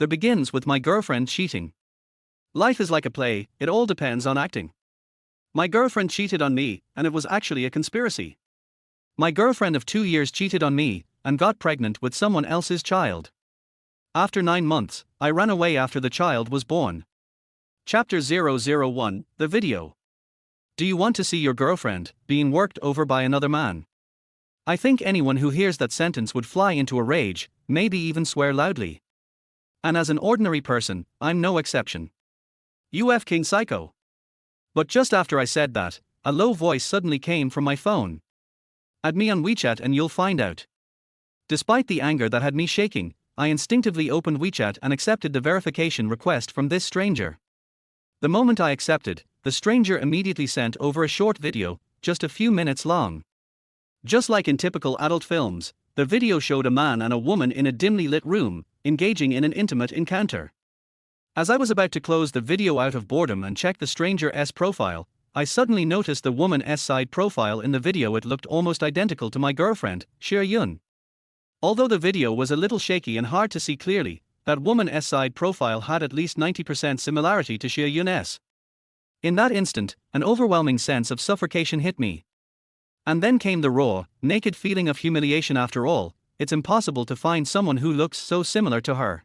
that begins with my girlfriend cheating. Life is like a play, it all depends on acting. My girlfriend cheated on me, and it was actually a conspiracy. My girlfriend of 2 years cheated on me, and got pregnant with someone else's child. After 9 months, I ran away after the child was born. Chapter 001, The Video. Do you want to see your girlfriend being worked over by another man? I think anyone who hears that sentence would fly into a rage, maybe even swear loudly. And as an ordinary person, I'm no exception. UF King Psycho. But just after I said that, a low voice suddenly came from my phone. Add me on WeChat and you'll find out. Despite the anger that had me shaking, I instinctively opened WeChat and accepted the verification request from this stranger. The moment I accepted, the stranger immediately sent over a short video, just a few minutes long. Just like in typical adult films, the video showed a man and a woman in a dimly lit room, engaging in an intimate encounter. As I was about to close the video out of boredom and check the stranger's profile, I suddenly noticed the woman's side profile in the video. It looked almost identical to my girlfriend, Shir Yun. Although the video was a little shaky and hard to see clearly, that woman's side profile had at least 90% similarity to Shir Yun's. In that instant, an overwhelming sense of suffocation hit me. And then came the raw, naked feeling of humiliation. After all, it's impossible to find someone who looks so similar to her.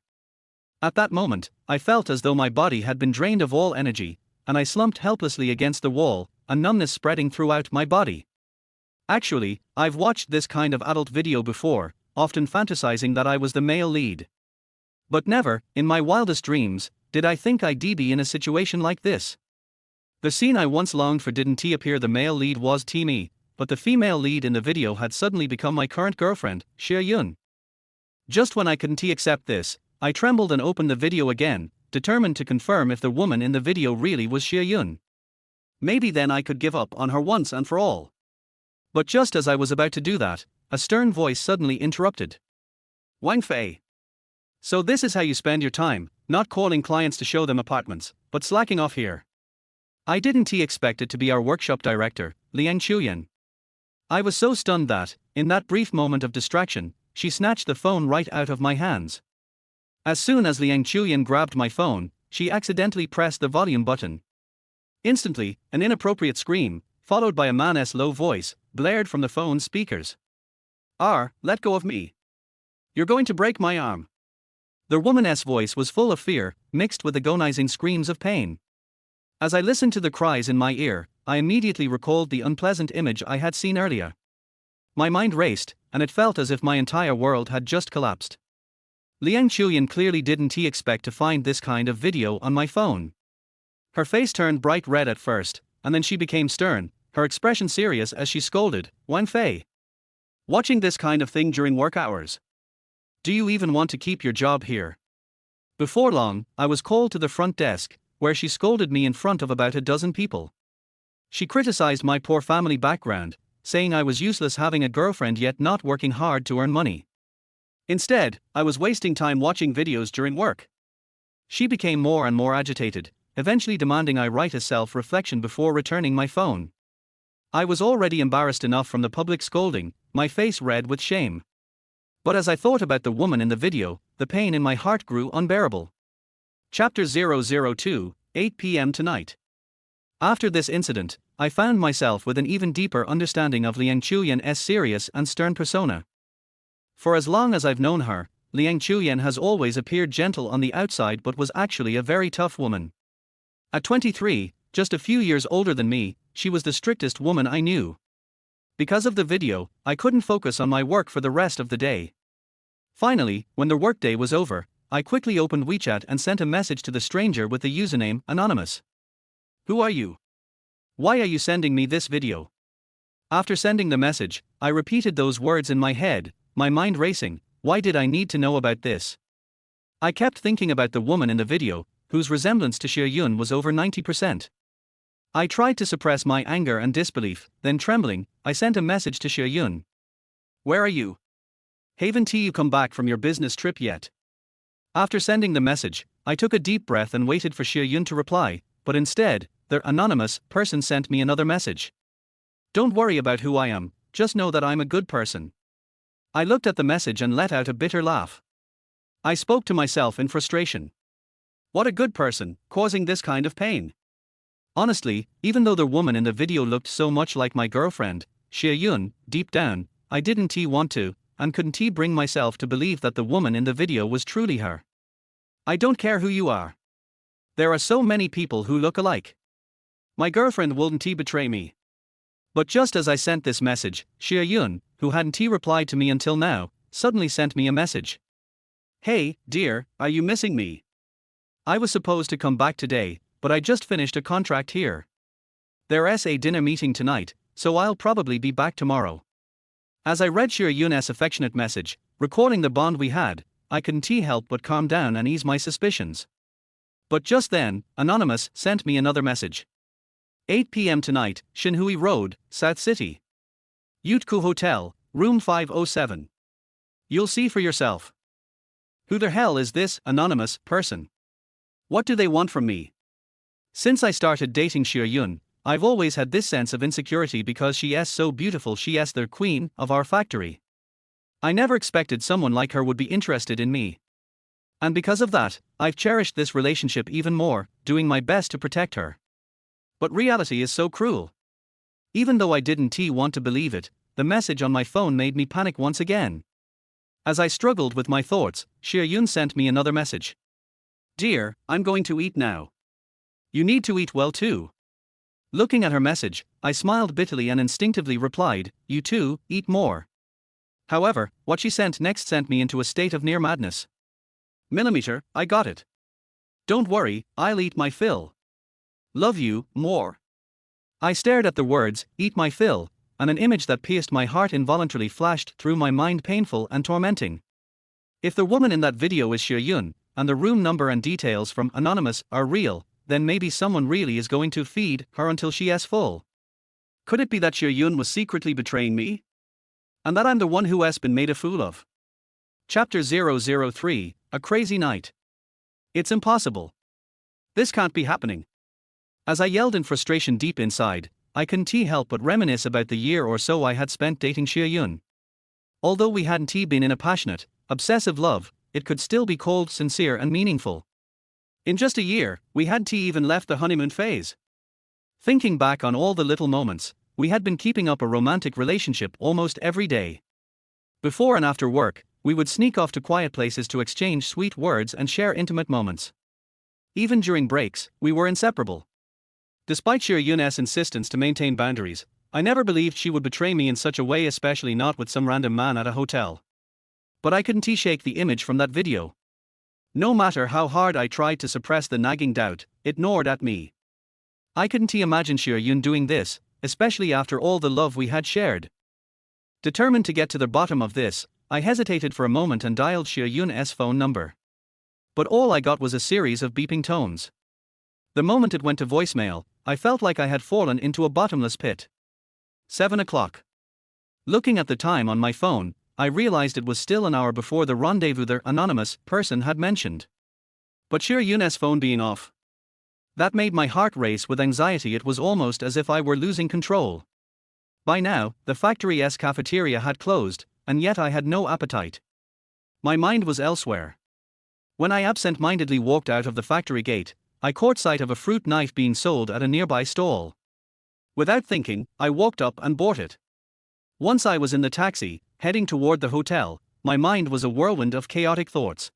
At that moment, I felt as though my body had been drained of all energy, and I slumped helplessly against the wall, a numbness spreading throughout my body. Actually, I've watched this kind of adult video before, often fantasizing that I was the male lead. But never, in my wildest dreams, did I think I'd be in a situation like this. The scene I once longed for didn't appear. The male lead was me, but the female lead in the video had suddenly become my current girlfriend, Shir Yun. Just when I couldn't accept this, I trembled and opened the video again, determined to confirm if the woman in the video really was Shir Yun. Maybe then I could give up on her once and for all. But just as I was about to do that, a stern voice suddenly interrupted. Wang Fei. So this is how you spend your time, not calling clients to show them apartments, but slacking off here. I didn't expect it to be our workshop director, Liang Chuyan. I was so stunned that, in that brief moment of distraction, she snatched the phone right out of my hands. As soon as Liang Chuyan grabbed my phone, she accidentally pressed the volume button. Instantly, an inappropriate scream, followed by a man's low voice, blared from the phone's speakers. Let go of me. You're going to break my arm. The woman's voice was full of fear, mixed with agonizing screams of pain. As I listened to the cries in my ear, I immediately recalled the unpleasant image I had seen earlier. My mind raced, and it felt as if my entire world had just collapsed. Liang Chuyan clearly didn't expect to find this kind of video on my phone. Her face turned bright red at first, and then she became stern, her expression serious as she scolded, Wang Fei. Watching this kind of thing during work hours? Do you even want to keep your job here? Before long, I was called to the front desk, where she scolded me in front of about a dozen people. She criticized my poor family background, saying I was useless having a girlfriend yet not working hard to earn money. Instead, I was wasting time watching videos during work. She became more and more agitated, eventually demanding I write a self-reflection before returning my phone. I was already embarrassed enough from the public scolding, my face red with shame. But as I thought about the woman in the video, the pain in my heart grew unbearable. Chapter 002, 8 p.m. tonight. After this incident, I found myself with an even deeper understanding of Liang Chuyan's serious and stern persona. For as long as I've known her, Liang Chuyan has always appeared gentle on the outside but was actually a very tough woman. At 23, just a few years older than me, she was the strictest woman I knew. Because of the video, I couldn't focus on my work for the rest of the day. Finally, when the workday was over, I quickly opened WeChat and sent a message to the stranger with the username Anonymous. Who are you? Why are you sending me this video? After sending the message, I repeated those words in my head, my mind racing. Why did I need to know about this? I kept thinking about the woman in the video, whose resemblance to Shir Yun was over 90%. I tried to suppress my anger and disbelief, then trembling, I sent a message to Shir Yun. Where are you? Haven't you come back from your business trip yet? After sending the message, I took a deep breath and waited for Shir Yun to reply, but instead, the anonymous person sent me another message. Don't worry about who I am, just know that I'm a good person. I looked at the message and let out a bitter laugh. I spoke to myself in frustration. What a good person, causing this kind of pain. Honestly, even though the woman in the video looked so much like my girlfriend, Xie Yun, deep down, I didn't want to, and couldn't bring myself to believe that the woman in the video was truly her. I don't care who you are. There are so many people who look alike. My girlfriend wouldn't betray me. But just as I sent this message, Xie Yun, who hadn't replied to me until now, suddenly sent me a message. Hey, dear, are you missing me? I was supposed to come back today, but I just finished a contract here. There's a dinner meeting tonight, so I'll probably be back tomorrow. As I read Xie Yun's affectionate message, recalling the bond we had, I couldn't help but calm down and ease my suspicions. But just then, Anonymous sent me another message. 8 p.m. tonight, Xinhui Road, South City. Yutku Hotel, room 507. You'll see for yourself. Who the hell is this anonymous person? What do they want from me? Since I started dating Xie Yun, I've always had this sense of insecurity because she's so beautiful. She's the queen of our factory. I never expected someone like her would be interested in me. And because of that, I've cherished this relationship even more, doing my best to protect her. But reality is so cruel. Even though I didn't want to believe it, the message on my phone made me panic once again. As I struggled with my thoughts, Xie Yun sent me another message. Dear, I'm going to eat now. You need to eat well too. Looking at her message, I smiled bitterly and instinctively replied, you too, eat more. However, what she sent next sent me into a state of near madness. Millimeter, I got it. Don't worry, I'll eat my fill. Love you, more. I stared at the words, eat my fill, and an image that pierced my heart involuntarily flashed through my mind, painful and tormenting. If the woman in that video is Xie Yun, and the room number and details from Anonymous are real, then maybe someone really is going to feed her until she is full. Could it be that Xie Yun was secretly betraying me? And that I'm the one who has been made a fool of? Chapter 003, A Crazy Night. It's impossible. This can't be happening. As I yelled in frustration deep inside, I couldn't help but reminisce about the year or so I had spent dating Xie Yun. Although we hadn't been in a passionate, obsessive love, it could still be called sincere and meaningful. In just a year, we hadn't even left the honeymoon phase. Thinking back on all the little moments, we had been keeping up a romantic relationship almost every day. Before and after work, we would sneak off to quiet places to exchange sweet words and share intimate moments. Even during breaks, we were inseparable. Despite Xie Yun's insistence to maintain boundaries, I never believed she would betray me in such a way, especially not with some random man at a hotel. But I couldn't shake the image from that video. No matter how hard I tried to suppress the nagging doubt, it gnawed at me. I couldn't imagine Xie Yun doing this, especially after all the love we had shared. Determined to get to the bottom of this, I hesitated for a moment and dialed Xie Yun's phone number. But all I got was a series of beeping tones. The moment it went to voicemail, I felt like I had fallen into a bottomless pit. 7 o'clock. Looking at the time on my phone, I realized it was still an hour before the rendezvous the anonymous person had mentioned. But Xie Yun's phone being off. That made my heart race with anxiety. It was almost as if I were losing control. By now, the factory's cafeteria had closed, and yet I had no appetite. My mind was elsewhere. When I absent-mindedly walked out of the factory gate, I caught sight of a fruit knife being sold at a nearby stall. Without thinking, I walked up and bought it. Once I was in the taxi, heading toward the hotel, my mind was a whirlwind of chaotic thoughts.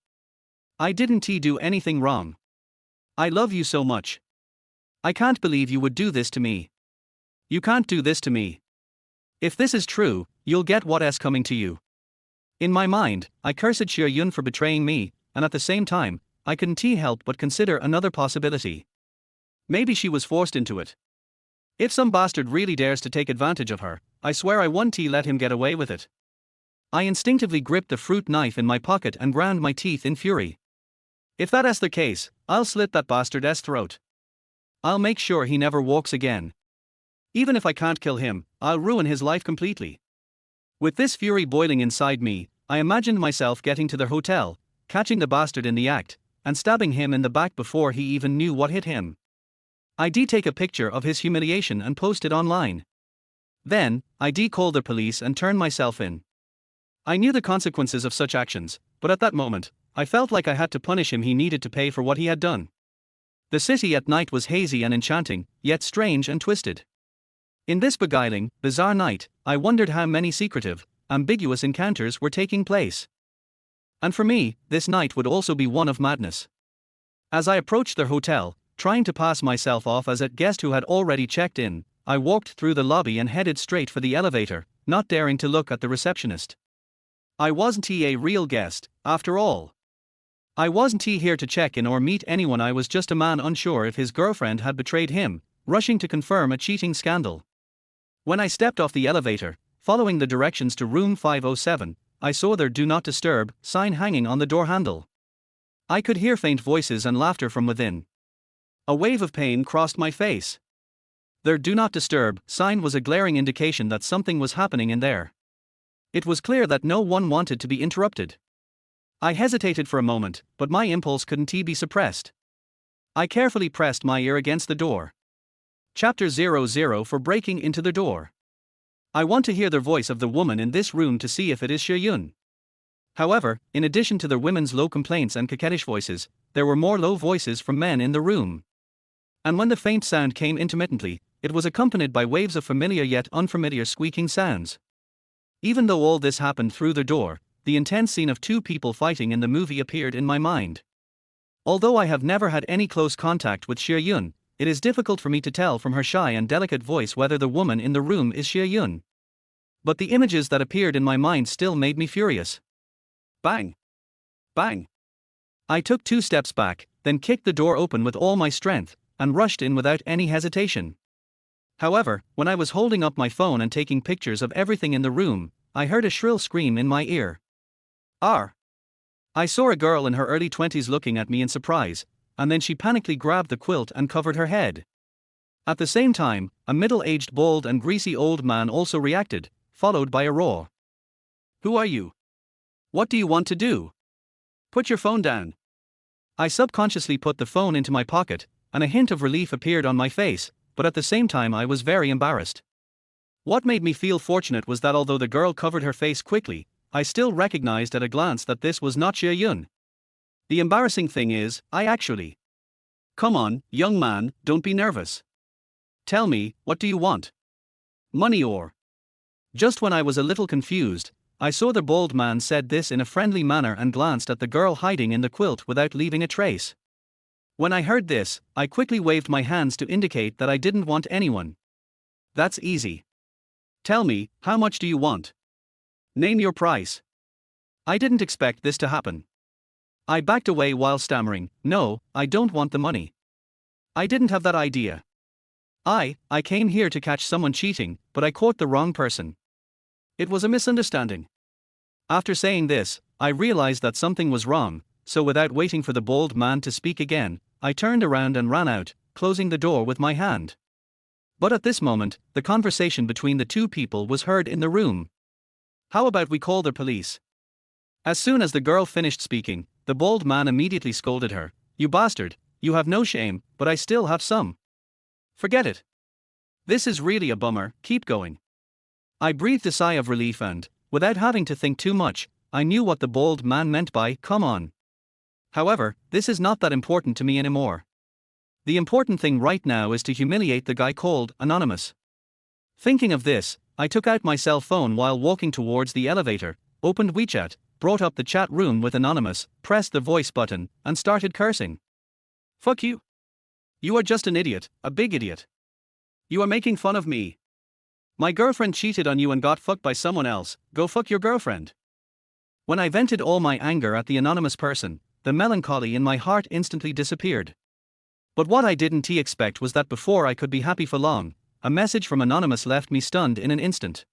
I didn't do anything wrong. I love you so much. I can't believe you would do this to me. You can't do this to me. If this is true, you'll get what's coming to you. In my mind, I cursed Xie Yun for betraying me, and at the same time, I couldn't help but consider another possibility. Maybe she was forced into it. If some bastard really dares to take advantage of her, I swear I won't let him get away with it. I instinctively gripped the fruit knife in my pocket and ground my teeth in fury. If that's the case, I'll slit that bastard's throat. I'll make sure he never walks again. Even if I can't kill him, I'll ruin his life completely. With this fury boiling inside me, I imagined myself getting to the hotel, catching the bastard in the act, and stabbing him in the back before he even knew what hit him. I'd take a picture of his humiliation and post it online. Then, I'd call the police and turn myself in. I knew the consequences of such actions, but at that moment, I felt like I had to punish him. He needed to pay for what he had done. The city at night was hazy and enchanting, yet strange and twisted. In this beguiling, bizarre night, I wondered how many secretive, ambiguous encounters were taking place. And for me, this night would also be one of madness. As I approached their hotel, trying to pass myself off as a guest who had already checked in, I walked through the lobby and headed straight for the elevator, not daring to look at the receptionist. I wasn't a real guest, after all. I wasn't here to check in or meet anyone. I was just a man unsure if his girlfriend had betrayed him, rushing to confirm a cheating scandal. When I stepped off the elevator, following the directions to room 507, I saw their "Do Not Disturb" sign hanging on the door handle. I could hear faint voices and laughter from within. A wave of pain crossed my face. Their "Do Not Disturb" sign was a glaring indication that something was happening in there. It was clear that no one wanted to be interrupted. I hesitated for a moment, but my impulse couldn't be suppressed. I carefully pressed my ear against the door. Chapter 00 for breaking into the door. I want to hear the voice of the woman in this room to see if it is Shiyun. However, in addition to the women's low complaints and coquettish voices, there were more low voices from men in the room. And when the faint sound came intermittently, it was accompanied by waves of familiar yet unfamiliar squeaking sounds. Even though all this happened through the door, the intense scene of two people fighting in the movie appeared in my mind. Although I have never had any close contact with Shiyun, it is difficult for me to tell from her shy and delicate voice whether the woman in the room is Shiyun. But the images that appeared in my mind still made me furious. Bang! Bang! I took 2 steps back, then kicked the door open with all my strength, and rushed in without any hesitation. However, when I was holding up my phone and taking pictures of everything in the room, I heard a shrill scream in my ear. "R!" I saw a girl in her early 20s looking at me in surprise, and then she panically grabbed the quilt and covered her head. At the same time, a middle-aged, bald and greasy old man also reacted, followed by a roar. "Who are you? What do you want to do? Put your phone down." I subconsciously put the phone into my pocket, and a hint of relief appeared on my face, but at the same time I was very embarrassed. What made me feel fortunate was that although the girl covered her face quickly, I still recognized at a glance that this was not Shiyun. The embarrassing thing is, I actually. "Come on, young man, don't be nervous. Tell me, what do you want? Money or?" Just when I was a little confused, I saw the bald man said this in a friendly manner and glanced at the girl hiding in the quilt without leaving a trace. When I heard this, I quickly waved my hands to indicate that I didn't want anyone. "That's easy. Tell me, how much do you want? Name your price." I didn't expect this to happen. I backed away while stammering, "No, I don't want the money. I didn't have that idea. I came here to catch someone cheating, but I caught the wrong person. It was a misunderstanding." After saying this, I realized that something was wrong, so without waiting for the bald man to speak again, I turned around and ran out, closing the door with my hand. But at this moment, the conversation between the two people was heard in the room. "How about we call the police?" As soon as the girl finished speaking, the bald man immediately scolded her. "You bastard, you have no shame, but I still have some. Forget it. This is really a bummer, keep going." I breathed a sigh of relief and, without having to think too much, I knew what the bald man meant by "come on." However, this is not that important to me anymore. The important thing right now is to humiliate the guy called Anonymous. Thinking of this, I took out my cell phone while walking towards the elevator, opened WeChat, brought up the chat room with Anonymous, pressed the voice button, and started cursing. "Fuck you. You are just an idiot, a big idiot. You are making fun of me. My girlfriend cheated on you and got fucked by someone else, go fuck your girlfriend." When I vented all my anger at the anonymous person, the melancholy in my heart instantly disappeared. But what I didn't expect was that before I could be happy for long, a message from Anonymous left me stunned in an instant.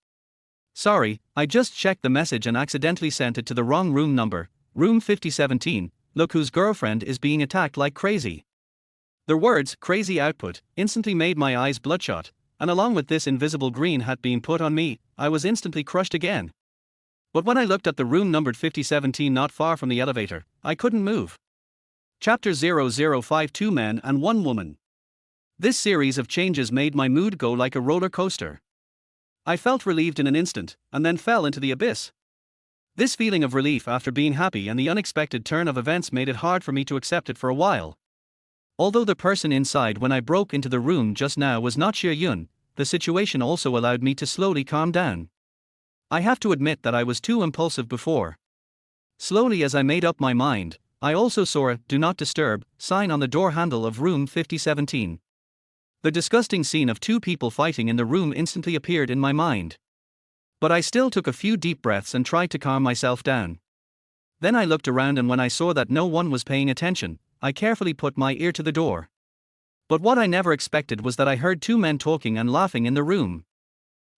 "Sorry, I just checked the message and accidentally sent it to the wrong room number, room 5017, look whose girlfriend is being attacked like crazy." The words "crazy" output instantly made my eyes bloodshot, and along with this invisible green hat being put on me, I was instantly crushed again. But when I looked at the room numbered 5017 not far from the elevator, I couldn't move. Chapter 0052 Two Men and One Woman. This series of changes made my mood go like a roller coaster. I felt relieved in an instant, and then fell into the abyss. This feeling of relief after being happy and the unexpected turn of events made it hard for me to accept it for a while. Although the person inside when I broke into the room just now was not Xie Yun, the situation also allowed me to slowly calm down. I have to admit that I was too impulsive before. Slowly, as I made up my mind, I also saw a "Do Not Disturb" sign on the door handle of room 5017. The disgusting scene of two people fighting in the room instantly appeared in my mind. But I still took a few deep breaths and tried to calm myself down. Then I looked around, and when I saw that no one was paying attention, I carefully put my ear to the door. But what I never expected was that I heard two men talking and laughing in the room.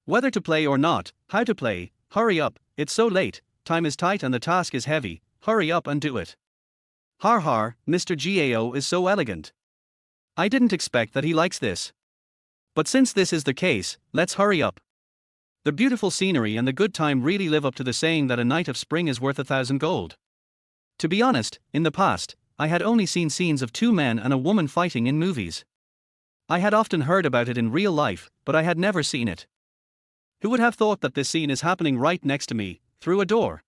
Whether to play or not, how to play, hurry up, it's so late, time is tight and the task is heavy, hurry up and do it. Har har, Mr. Gao is so elegant. I didn't expect that he likes this. But since this is the case, let's hurry up. The beautiful scenery and the good time really live up to the saying that a night of spring is worth 1,000 gold. To be honest, in the past, I had only seen scenes of two men and a woman fighting in movies. I had often heard about it in real life, but I had never seen it. Who would have thought that this scene is happening right next to me, through a door?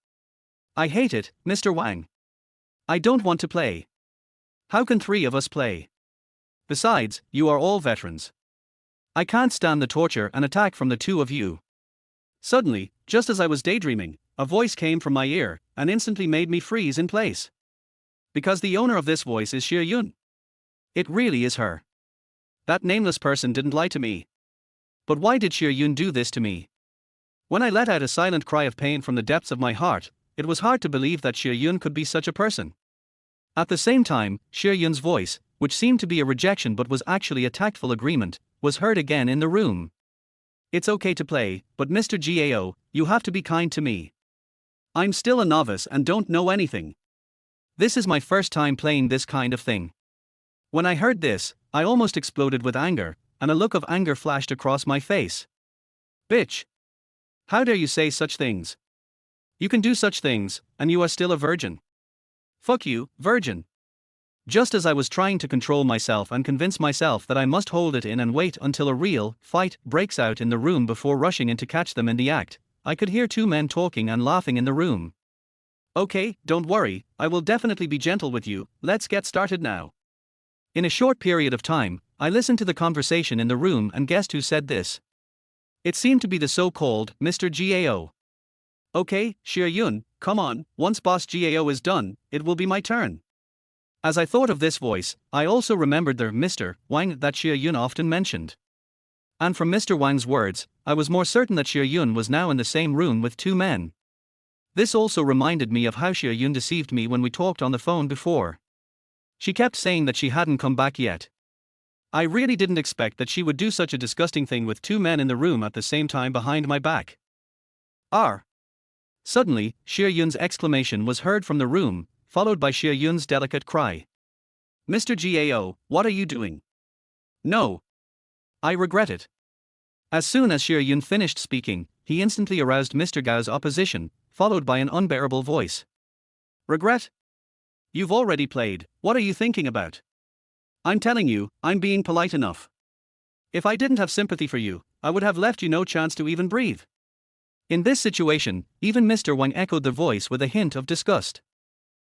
I hate it, Mr. Wang. I don't want to play. How can three of us play? Besides, you are all veterans. I can't stand the torture and attack from the two of you. Suddenly, just as I was daydreaming, a voice came from my ear and instantly made me freeze in place. Because the owner of this voice is Xie Yun. It really is her. That nameless person didn't lie to me. But why did Xie Yun do this to me? When I let out a silent cry of pain from the depths of my heart, it was hard to believe that Xie Yun could be such a person. At the same time, Xie Yun's voice, which seemed to be a rejection but was actually a tactful agreement, was heard again in the room. It's okay to play, but Mr. Gao, you have to be kind to me. I'm still a novice and don't know anything. This is my first time playing this kind of thing. When I heard this, I almost exploded with anger, and a look of anger flashed across my face. Bitch! How dare you say such things? You can do such things, and you are still a virgin. Fuck you, virgin. Just as I was trying to control myself and convince myself that I must hold it in and wait until a real fight breaks out in the room before rushing in to catch them in the act, I could hear two men talking and laughing in the room. Okay, don't worry, I will definitely be gentle with you, let's get started now. In a short period of time, I listened to the conversation in the room and guessed who said this. It seemed to be the so-called Mr. Gao. Okay, Xie Yun, come on, once Boss Gao is done, it will be my turn. As I thought of this voice, I also remembered the Mr. Wang that Xie Yun often mentioned. And from Mr. Wang's words, I was more certain that Xie Yun was now in the same room with two men. This also reminded me of how Xie Yun deceived me when we talked on the phone before. She kept saying that she hadn't come back yet. I really didn't expect that she would do such a disgusting thing with two men in the room at the same time behind my back. R. Suddenly, Xie Yun's exclamation was heard from the room, followed by Xie Yun's delicate cry. Mr. Gao, what are you doing? No. I regret it. As soon as Xie Yun finished speaking, he instantly aroused Mr. Gao's opposition, followed by an unbearable voice. Regret? You've already played, what are you thinking about? I'm telling you, I'm being polite enough. If I didn't have sympathy for you, I would have left you no chance to even breathe. In this situation, even Mr. Wang echoed the voice with a hint of disgust.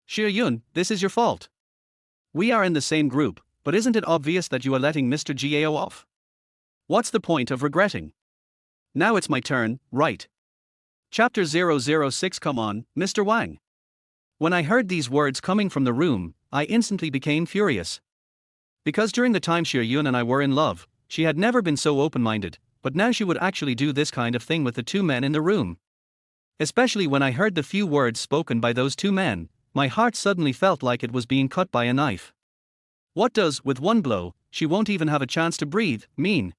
Xie Yun, this is your fault. We are in the same group, but isn't it obvious that you are letting Mr. Gao off? What's the point of regretting? Now it's my turn, right? Chapter 006. Come on, Mr. Wang. When I heard these words coming from the room, I instantly became furious. Because during the time Xie Yun and I were in love, she had never been so open-minded, but now she would actually do this kind of thing with the two men in the room. Especially when I heard the few words spoken by those two men, my heart suddenly felt like it was being cut by a knife. What does, with one blow, she won't even have a chance to breathe, mean?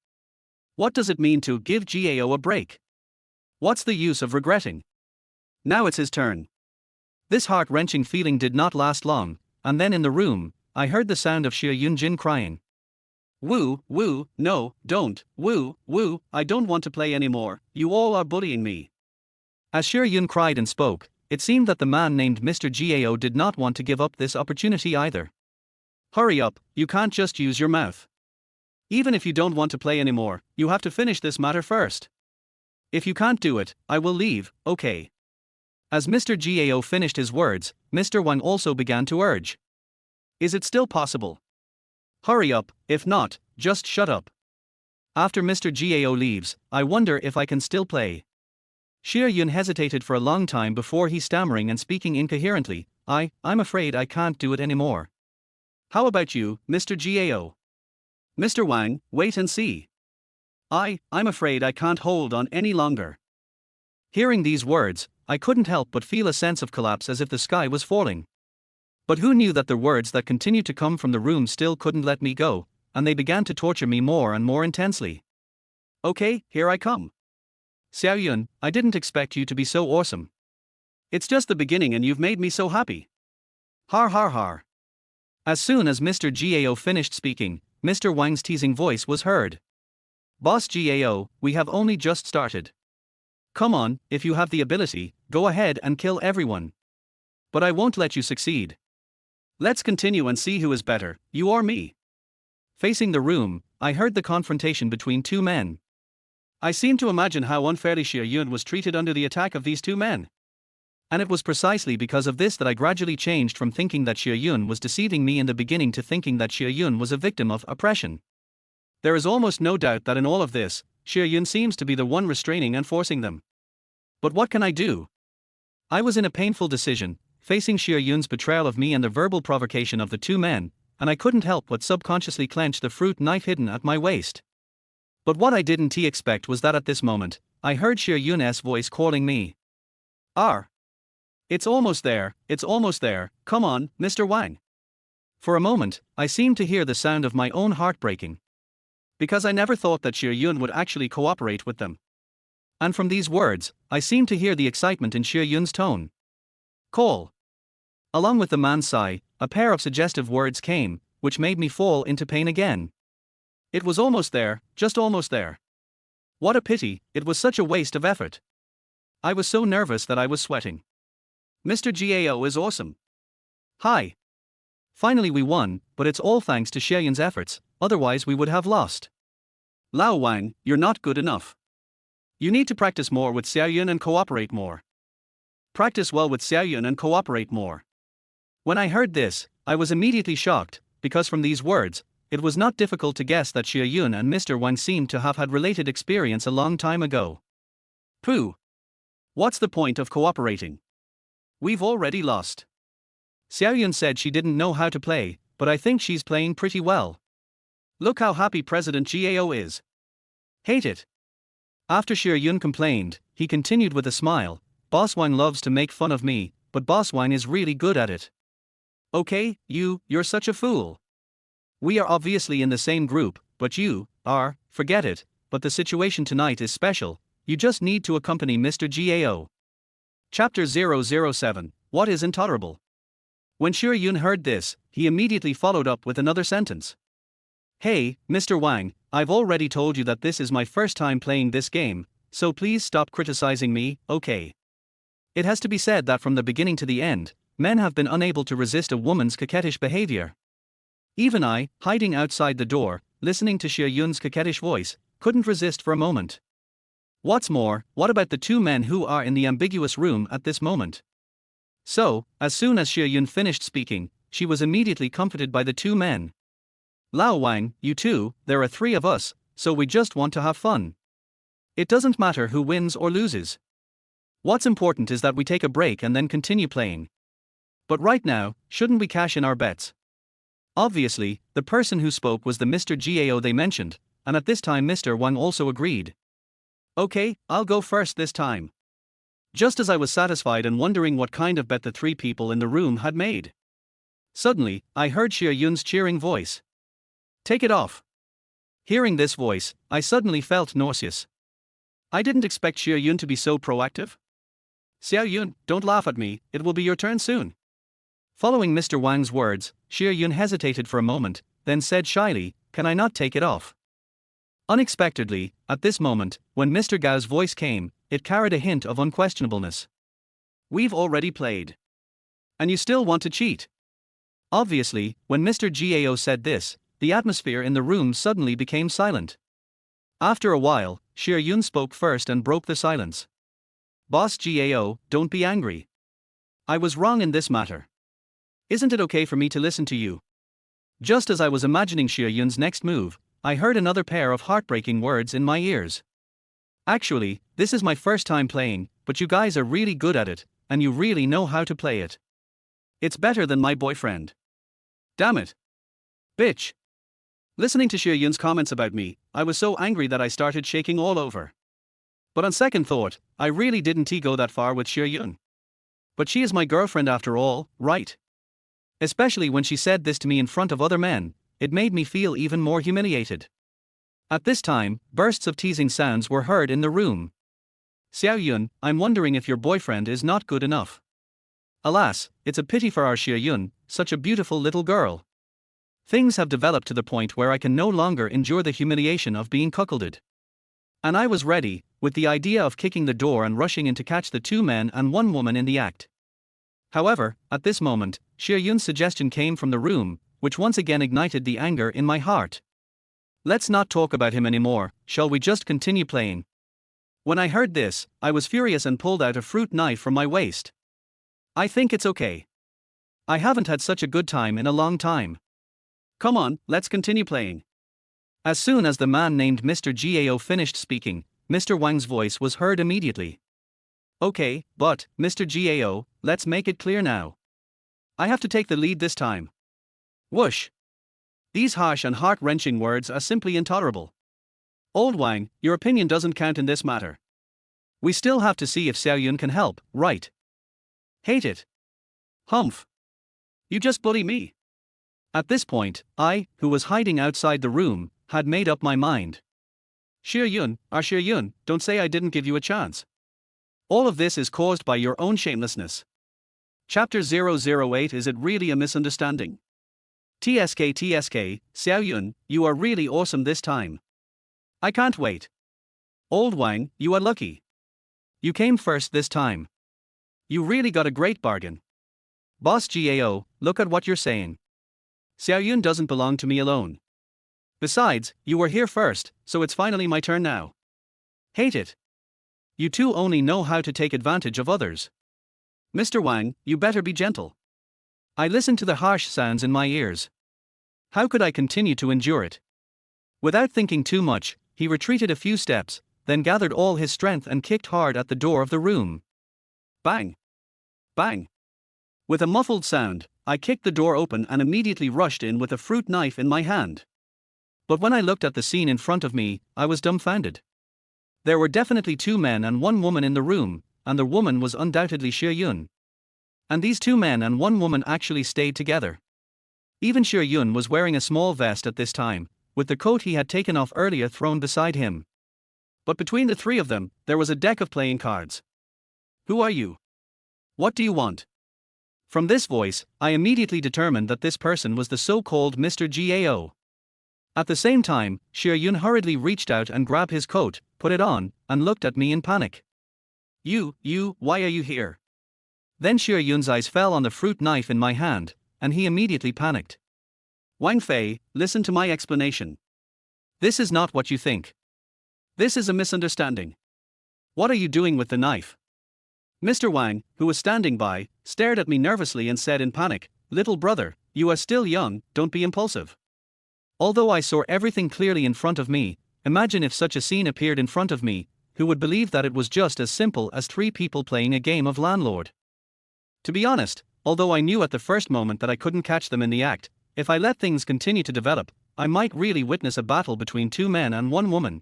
What does it mean to give Gao a break? What's the use of regretting? Now it's his turn. This heart-wrenching feeling did not last long, and then in the room, I heard the sound of Xie Yunjin crying. Woo, woo, no, don't, woo, woo, I don't want to play anymore, you all are bullying me. As Xie Yun cried and spoke, it seemed that the man named Mr. Gao did not want to give up this opportunity either. Hurry up, you can't just use your mouth. Even if you don't want to play anymore, you have to finish this matter first. If you can't do it, I will leave, okay? As Mr. Gao finished his words, Mr. Wang also began to urge. Is it still possible? Hurry up, if not, just shut up. After Mr. Gao leaves, I wonder if I can still play. Xie Yun hesitated for a long time before he stammering and speaking incoherently. I'm afraid I can't do it anymore. How about you, Mr. Gao? Mr. Wang, wait and see. I'm afraid I can't hold on any longer. Hearing these words, I couldn't help but feel a sense of collapse as if the sky was falling. But who knew that the words that continued to come from the room still couldn't let me go, and they began to torture me more and more intensely. Okay, here I come. Xiao Yun, I didn't expect you to be so awesome. It's just the beginning and you've made me so happy. Har har har. As soon as Mr. Gao finished speaking, Mr. Wang's teasing voice was heard. Boss Gao, we have only just started. Come on, if you have the ability, go ahead and kill everyone. But I won't let you succeed. Let's continue and see who is better, you or me. Facing the room, I heard the confrontation between two men. I seemed to imagine how unfairly Xie Yun was treated under the attack of these two men. And it was precisely because of this that I gradually changed from thinking that Xie Yun was deceiving me in the beginning to thinking that Xie Yun was a victim of oppression. There is almost no doubt that in all of this, Xie Yun seems to be the one restraining and forcing them. But what can I do? I was in a painful decision, facing Xie Yun's betrayal of me and the verbal provocation of the two men, and I couldn't help but subconsciously clench the fruit knife hidden at my waist. But what I didn't expect was that at this moment, I heard Xie Yun's voice calling me. It's almost there, come on, Mr. Wang. For a moment, I seemed to hear the sound of my own heart breaking. Because I never thought that Xie Yun would actually cooperate with them. And from these words, I seemed to hear the excitement in Xie Yun's tone. Call. Along with the man's sigh, a pair of suggestive words came, which made me fall into pain again. It was almost there, just almost there. What a pity, it was such a waste of effort. I was so nervous that I was sweating. Mr. Gao is awesome. Hi. Finally we won, but it's all thanks to Xie Yun's efforts, otherwise we would have lost. Lao Wang, you're not good enough. You need to practice more with Xiao Yun and cooperate more. Practice well with Xiao Yun and cooperate more. When I heard this, I was immediately shocked, because from these words, it was not difficult to guess that Xie Yun and Mr. Wang seemed to have had related experience a long time ago. Pooh. What's the point of cooperating? We've already lost. Xiao Yun said she didn't know how to play, but I think she's playing pretty well. Look how happy President Gao is. Hate it. After Xie Yun complained, he continued with a smile, Boss Wang loves to make fun of me, but Boss Wang is really good at it. Okay, you're such a fool. We are obviously in the same group, but forget it, but the situation tonight is special, you just need to accompany Mr. Gao. Chapter 007, What is Intolerable? When Xie Yun heard this, he immediately followed up with another sentence. Hey, Mr. Wang, I've already told you that this is my first time playing this game, so please stop criticizing me, okay? It has to be said that from the beginning to the end, men have been unable to resist a woman's coquettish behavior. Even I, hiding outside the door, listening to Xie Yun's coquettish voice, couldn't resist for a moment. What's more, what about the two men who are in the ambiguous room at this moment? So, as soon as Xie Yun finished speaking, she was immediately comforted by the two men. Lao Wang, you too, there are three of us, so we just want to have fun. It doesn't matter who wins or loses. What's important is that we take a break and then continue playing. But right now, shouldn't we cash in our bets? Obviously, the person who spoke was the Mr. Gao they mentioned, and at this time Mr. Wang also agreed. Okay, I'll go first this time. Just as I was satisfied and wondering what kind of bet the three people in the room had made. Suddenly, I heard Xie Yun's cheering voice. Take it off. Hearing this voice, I suddenly felt nauseous. I didn't expect Xie Yun to be so proactive. Xiao Yun, don't laugh at me, it will be your turn soon. Following Mr. Wang's words, Xie Yun hesitated for a moment, then said shyly, Can I not take it off? Unexpectedly, at this moment, when Mr. Gao's voice came, it carried a hint of unquestionableness. We've already played. And you still want to cheat? Obviously, when Mr. Gao said this, the atmosphere in the room suddenly became silent. After a while, Xie Yun spoke first and broke the silence. Boss GAO, don't be angry. I was wrong in this matter. Isn't it okay for me to listen to you? Just as I was imagining Xie Yun's next move, I heard another pair of heartbreaking words in my ears. Actually, this is my first time playing, but you guys are really good at it, and you really know how to play it. It's better than my boyfriend. Damn it. Bitch. Listening to Xie Yun's comments about me, I was so angry that I started shaking all over. But on second thought, I really didn't go that far with Xie Yun. But she is my girlfriend after all, right? Especially when she said this to me in front of other men, it made me feel even more humiliated. At this time, bursts of teasing sounds were heard in the room. Xiao Yun, I'm wondering if your boyfriend is not good enough. Alas, it's a pity for our Xie Yun, such a beautiful little girl. Things have developed to the point where I can no longer endure the humiliation of being cuckolded. And I was ready, with the idea of kicking the door and rushing in to catch the 2 men and 1 woman in the act. However, at this moment, Xie Yun's suggestion came from the room, which once again ignited the anger in my heart. Let's not talk about him anymore, shall we just continue playing? When I heard this, I was furious and pulled out a fruit knife from my waist. I think it's okay. I haven't had such a good time in a long time. Come on, let's continue playing. As soon as the man named Mr. Gao finished speaking, Mr. Wang's voice was heard immediately. Okay, but, Mr. Gao, let's make it clear now. I have to take the lead this time. Whoosh. These harsh and heart-wrenching words are simply intolerable. Old Wang, your opinion doesn't count in this matter. We still have to see if Xiao Yun can help, right? Hate it. Humph. You just bully me. At this point, I, who was hiding outside the room, had made up my mind. Xie Yun, don't say I didn't give you a chance. All of this is caused by your own shamelessness. Chapter 008. Is it really a misunderstanding? TSK, Xiao Yun, you are really awesome this time. I can't wait. Old Wang, you are lucky. You came first this time. You really got a great bargain. Boss GAO, look at what you're saying. Xiao Yun doesn't belong to me alone. Besides, you were here first, so it's finally my turn now. Hate it. You two only know how to take advantage of others. Mr. Wang, you better be gentle. I listened to the harsh sounds in my ears. How could I continue to endure it? Without thinking too much, he retreated a few steps, then gathered all his strength and kicked hard at the door of the room. Bang! Bang! With a muffled sound, I kicked the door open and immediately rushed in with a fruit knife in my hand. But when I looked at the scene in front of me, I was dumbfounded. There were definitely 2 men and 1 woman in the room, and the woman was undoubtedly Xie Yun. And these 2 men and 1 woman actually stayed together. Even Xie Yun was wearing a small vest at this time, with the coat he had taken off earlier thrown beside him. But between the 3 of them, there was a deck of playing cards. Who are you? What do you want? From this voice, I immediately determined that this person was the so-called Mr. Gao. At the same time, Xie Yun hurriedly reached out and grabbed his coat, put it on, and looked at me in panic. Why are you here? Then Xie Yun's eyes fell on the fruit knife in my hand, and he immediately panicked. Wang Fei, listen to my explanation. This is not what you think. This is a misunderstanding. What are you doing with the knife? Mr. Wang, who was standing by, stared at me nervously and said in panic, Little brother, you are still young, don't be impulsive. Although I saw everything clearly in front of me, imagine if such a scene appeared in front of me, who would believe that it was just as simple as 3 people playing a game of landlord? To be honest, although I knew at the first moment that I couldn't catch them in the act, if I let things continue to develop, I might really witness a battle between 2 men and 1 woman.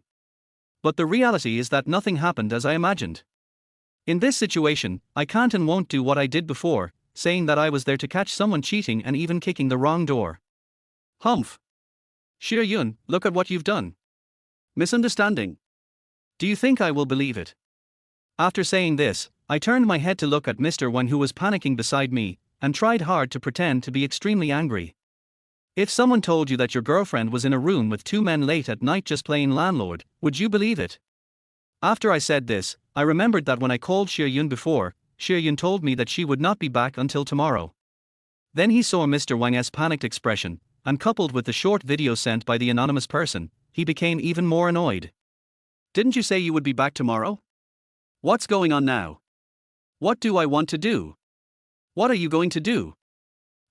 But the reality is that nothing happened as I imagined. In this situation, I can't and won't do what I did before, saying that I was there to catch someone cheating and even kicking the wrong door. Humph. Xie Yun, look at what you've done. Misunderstanding. Do you think I will believe it? After saying this, I turned my head to look at Mr. Wang, who was panicking beside me, and tried hard to pretend to be extremely angry. If someone told you that your girlfriend was in a room with 2 men late at night just playing landlord, would you believe it? After I said this, I remembered that when I called Xie Yun before, Xie Yun told me that she would not be back until tomorrow. Then he saw Mr. Wang's panicked expression, and coupled with the short video sent by the anonymous person, he became even more annoyed. Didn't you say you would be back tomorrow? What's going on now? What do I want to do? What are you going to do?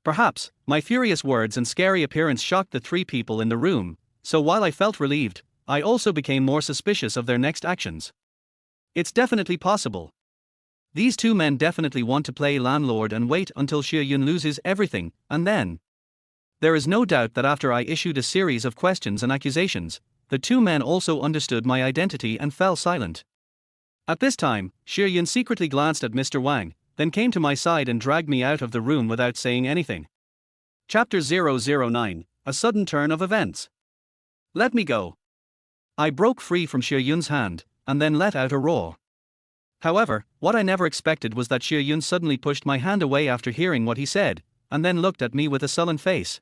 Perhaps, my furious words and scary appearance shocked the three people in the room, so while I felt relieved, I also became more suspicious of their next actions. It's definitely possible. These two men definitely want to play landlord and wait until Xie Yun loses everything, and then. There is no doubt that after I issued a series of questions and accusations, the two men also understood my identity and fell silent. At this time, Xie Yun secretly glanced at Mr. Wang, then came to my side and dragged me out of the room without saying anything. Chapter 009, A Sudden Turn of Events. Let me go. I broke free from Xie Yun's hand, and then let out a roar. However, what I never expected was that Xie Yun suddenly pushed my hand away after hearing what he said, and then looked at me with a sullen face.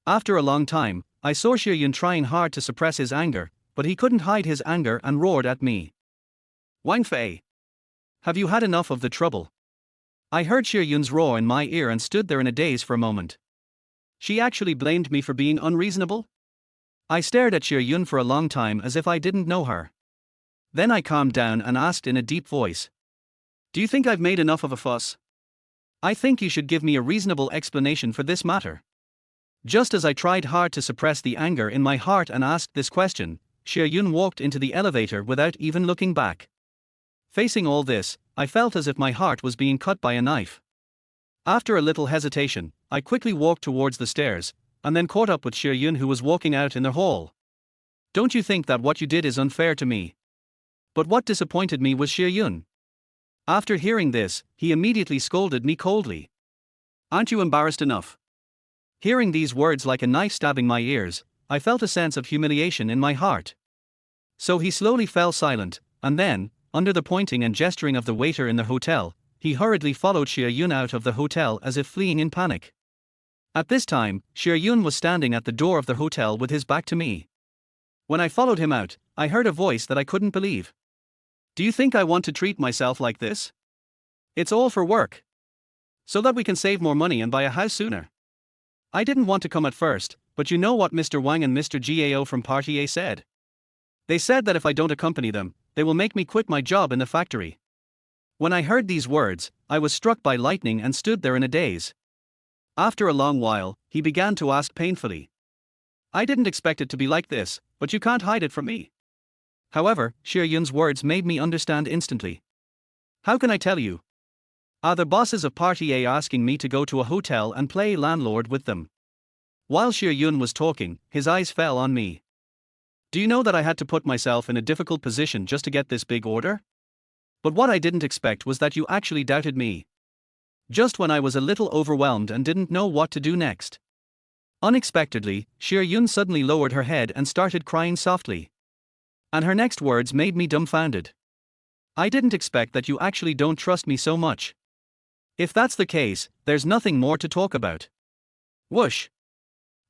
After a long time, I saw Xie Yun trying hard to suppress his anger, but he couldn't hide his anger and roared at me. Wang Fei! Have you had enough of the trouble? I heard Xie Yun's roar in my ear and stood there in a daze for a moment. She actually blamed me for being unreasonable? I stared at Xie Yun for a long time as if I didn't know her. Then I calmed down and asked in a deep voice. Do you think I've made enough of a fuss? I think you should give me a reasonable explanation for this matter. Just as I tried hard to suppress the anger in my heart and asked this question, Xie Yun walked into the elevator without even looking back. Facing all this, I felt as if my heart was being cut by a knife. After a little hesitation, I quickly walked towards the stairs, and then caught up with Xie Yun, who was walking out in the hall. Don't you think that what you did is unfair to me? But what disappointed me was Xie Yun. After hearing this, he immediately scolded me coldly. Aren't you embarrassed enough? Hearing these words like a knife stabbing my ears, I felt a sense of humiliation in my heart. So he slowly fell silent, and then, under the pointing and gesturing of the waiter in the hotel, he hurriedly followed Xie Yun out of the hotel as if fleeing in panic. At this time, Xie Yun was standing at the door of the hotel with his back to me. When I followed him out, I heard a voice that I couldn't believe. Do you think I want to treat myself like this? It's all for work. So that we can save more money and buy a house sooner. I didn't want to come at first, but you know what Mr. Wang and Mr. Gao from Party A said? They said that if I don't accompany them, they will make me quit my job in the factory. When I heard these words, I was struck by lightning and stood there in a daze. After a long while, he began to ask painfully. I didn't expect it to be like this, but you can't hide it from me. However, Xie Yun's words made me understand instantly. How can I tell you? Are the bosses of Party A asking me to go to a hotel and play landlord with them? While Xie Yun was talking, his eyes fell on me. Do you know that I had to put myself in a difficult position just to get this big order? But what I didn't expect was that you actually doubted me. Just when I was a little overwhelmed and didn't know what to do next. Unexpectedly, Xie Yun suddenly lowered her head and started crying softly. And her next words made me dumbfounded. I didn't expect that you actually don't trust me so much. If that's the case, there's nothing more to talk about. Whoosh!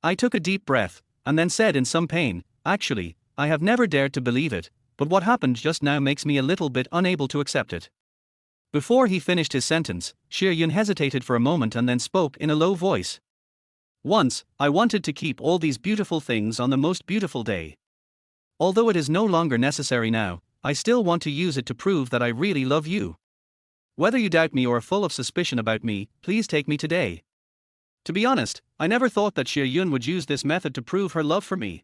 I took a deep breath, and then said in some pain, actually, I have never dared to believe it, but what happened just now makes me a little bit unable to accept it. Before he finished his sentence, Xie Yun hesitated for a moment and then spoke in a low voice. Once, I wanted to keep all these beautiful things on the most beautiful day. Although it is no longer necessary now, I still want to use it to prove that I really love you. Whether you doubt me or are full of suspicion about me, please take me today. To be honest, I never thought that Xie Yun would use this method to prove her love for me.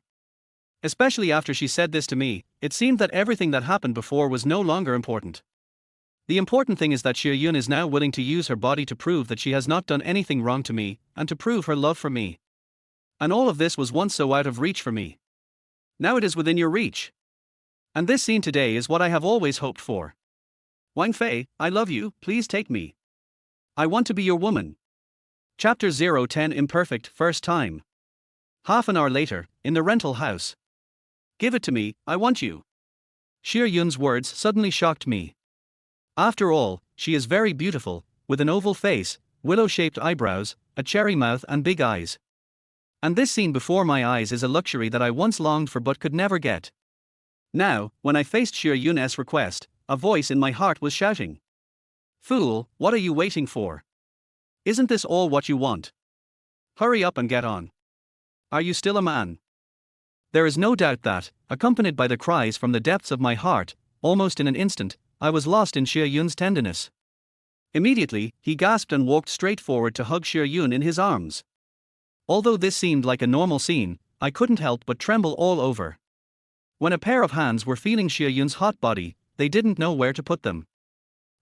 Especially after she said this to me, it seemed that everything that happened before was no longer important. The important thing is that Xie Yun is now willing to use her body to prove that she has not done anything wrong to me, and to prove her love for me. And all of this was once so out of reach for me. Now it is within your reach. And this scene today is what I have always hoped for. Wang Fei, I love you, please take me. I want to be your woman. Chapter 010 Imperfect First Time. Half an hour later, in the rental house. Give it to me, I want you. Xie Yun's words suddenly shocked me. After all, she is very beautiful, with an oval face, willow-shaped eyebrows, a cherry mouth and big eyes. And this scene before my eyes is a luxury that I once longed for but could never get. Now, when I faced Xie Yun's request, a voice in my heart was shouting. Fool, what are you waiting for? Isn't this all what you want? Hurry up and get on. Are you still a man? There is no doubt that, accompanied by the cries from the depths of my heart, almost in an instant, I was lost in Xie Yun's tenderness. Immediately, he gasped and walked straight forward to hug Xie Yun in his arms. Although this seemed like a normal scene, I couldn't help but tremble all over. When a pair of hands were feeling Xie Yun's hot body, they didn't know where to put them.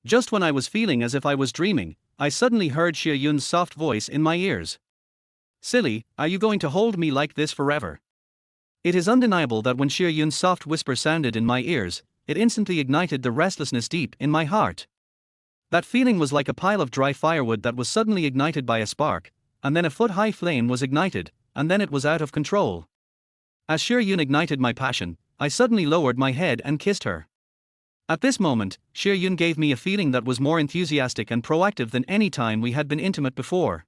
Just when I was feeling as if I was dreaming, I suddenly heard Xie Yun's soft voice in my ears. "Silly, are you going to hold me like this forever?" It is undeniable that when Xie Yun's soft whisper sounded in my ears, it instantly ignited the restlessness deep in my heart. That feeling was like a pile of dry firewood that was suddenly ignited by a spark, and then a foot-high flame was ignited, and then it was out of control. As Xie Yun ignited my passion, I suddenly lowered my head and kissed her. At this moment, Xie Yun gave me a feeling that was more enthusiastic and proactive than any time we had been intimate before.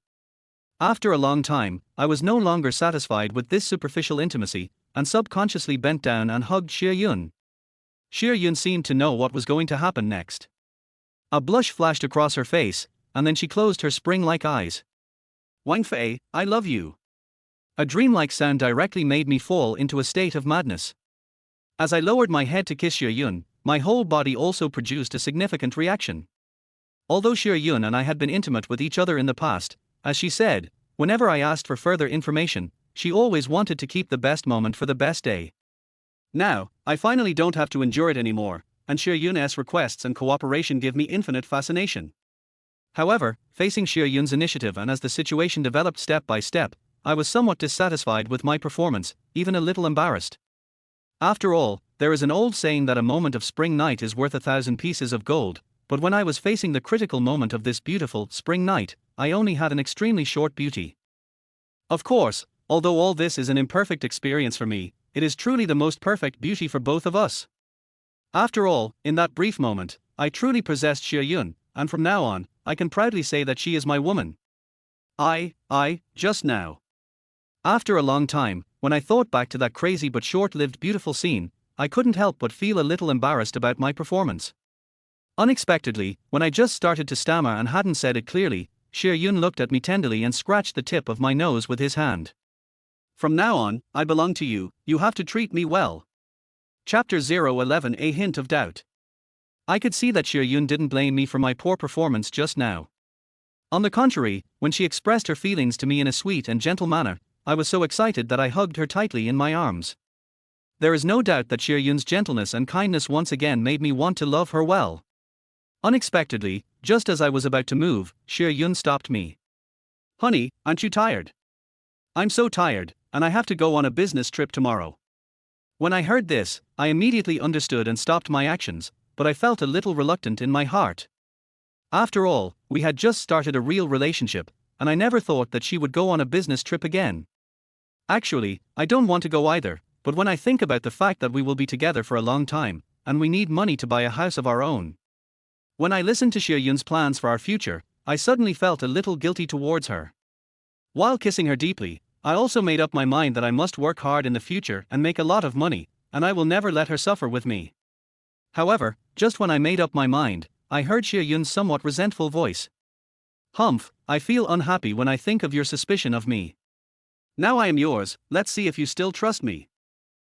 After a long time, I was no longer satisfied with this superficial intimacy, and subconsciously bent down and hugged Xie Yun. Xie Yun seemed to know what was going to happen next. A blush flashed across her face, and then she closed her spring-like eyes. "Wang Fei, I love you." A dreamlike sound directly made me fall into a state of madness. As I lowered my head to kiss Xie Yun, my whole body also produced a significant reaction. Although Xie Yun and I had been intimate with each other in the past, as she said, whenever I asked for further information, she always wanted to keep the best moment for the best day. Now, I finally don't have to endure it anymore, and Xie Yun's requests and cooperation give me infinite fascination. However, facing Xie Yun's initiative and as the situation developed step by step, I was somewhat dissatisfied with my performance, even a little embarrassed. After all, there is an old saying that a moment of spring night is worth 1,000 pieces of gold, but when I was facing the critical moment of this beautiful spring night, I only had an extremely short beauty. Of course, although all this is an imperfect experience for me, it is truly the most perfect beauty for both of us. After all, in that brief moment, I truly possessed Xie Yun, and from now on, I can proudly say that she is my woman. Just now. After a long time, when I thought back to that crazy but short-lived beautiful scene, I couldn't help but feel a little embarrassed about my performance. Unexpectedly, when I just started to stammer and hadn't said it clearly, Xie Yun looked at me tenderly and scratched the tip of my nose with his hand. "From now on, I belong to you, you have to treat me well." Chapter 011 A Hint of Doubt. I could see that Xie Yun didn't blame me for my poor performance just now. On the contrary, when she expressed her feelings to me in a sweet and gentle manner, I was so excited that I hugged her tightly in my arms. There is no doubt that Xie Yun's gentleness and kindness once again made me want to love her well. Unexpectedly, just as I was about to move, Xie Yun stopped me. "Honey, aren't you tired?" "I'm so tired, and I have to go on a business trip tomorrow." When I heard this, I immediately understood and stopped my actions, but I felt a little reluctant in my heart. After all, we had just started a real relationship, and I never thought that she would go on a business trip again. Actually, I don't want to go either, but when I think about the fact that we will be together for a long time, and we need money to buy a house of our own. When I listened to Xie Yun's plans for our future, I suddenly felt a little guilty towards her. While kissing her deeply, I also made up my mind that I must work hard in the future and make a lot of money, and I will never let her suffer with me. However, just when I made up my mind, I heard Xie Yun's somewhat resentful voice. "Humph, I feel unhappy when I think of your suspicion of me. Now I am yours, let's see if you still trust me."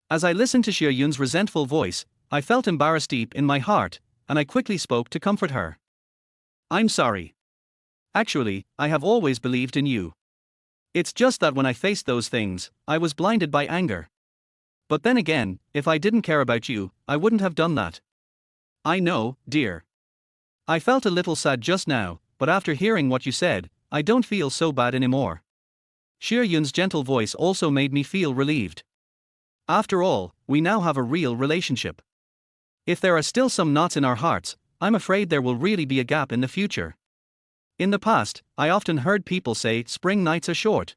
As I listened to Xie Yun's resentful voice, I felt embarrassed deep in my heart, and I quickly spoke to comfort her. "I'm sorry. Actually, I have always believed in you. It's just that when I faced those things, I was blinded by anger. But then again, if I didn't care about you, I wouldn't have done that." "I know, dear. I felt a little sad just now, but after hearing what you said, I don't feel so bad anymore." Xie Yun's gentle voice also made me feel relieved. After all, we now have a real relationship. If there are still some knots in our hearts, I'm afraid there will really be a gap in the future. In the past, I often heard people say spring nights are short.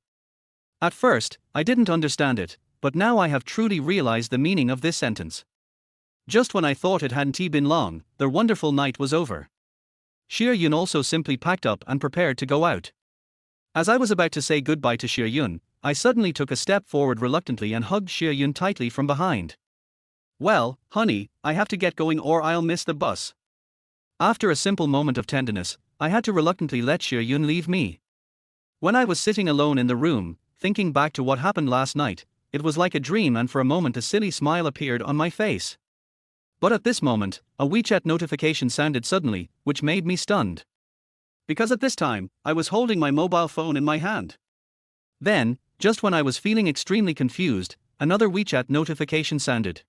At first, I didn't understand it, but now I have truly realized the meaning of this sentence. Just when I thought it hadn't been long, the wonderful night was over. Xie Yun also simply packed up and prepared to go out. As I was about to say goodbye to Xie Yun, I suddenly took a step forward reluctantly and hugged Xie Yun tightly from behind. "Well, honey, I have to get going or I'll miss the bus." After a simple moment of tenderness, I had to reluctantly let Xie Yun leave me. When I was sitting alone in the room, thinking back to what happened last night, it was like a dream, and for a moment a silly smile appeared on my face. But at this moment, a WeChat notification sounded suddenly, which made me stunned. Because at this time, I was holding my mobile phone in my hand. Then, just when I was feeling extremely confused, another WeChat notification sounded.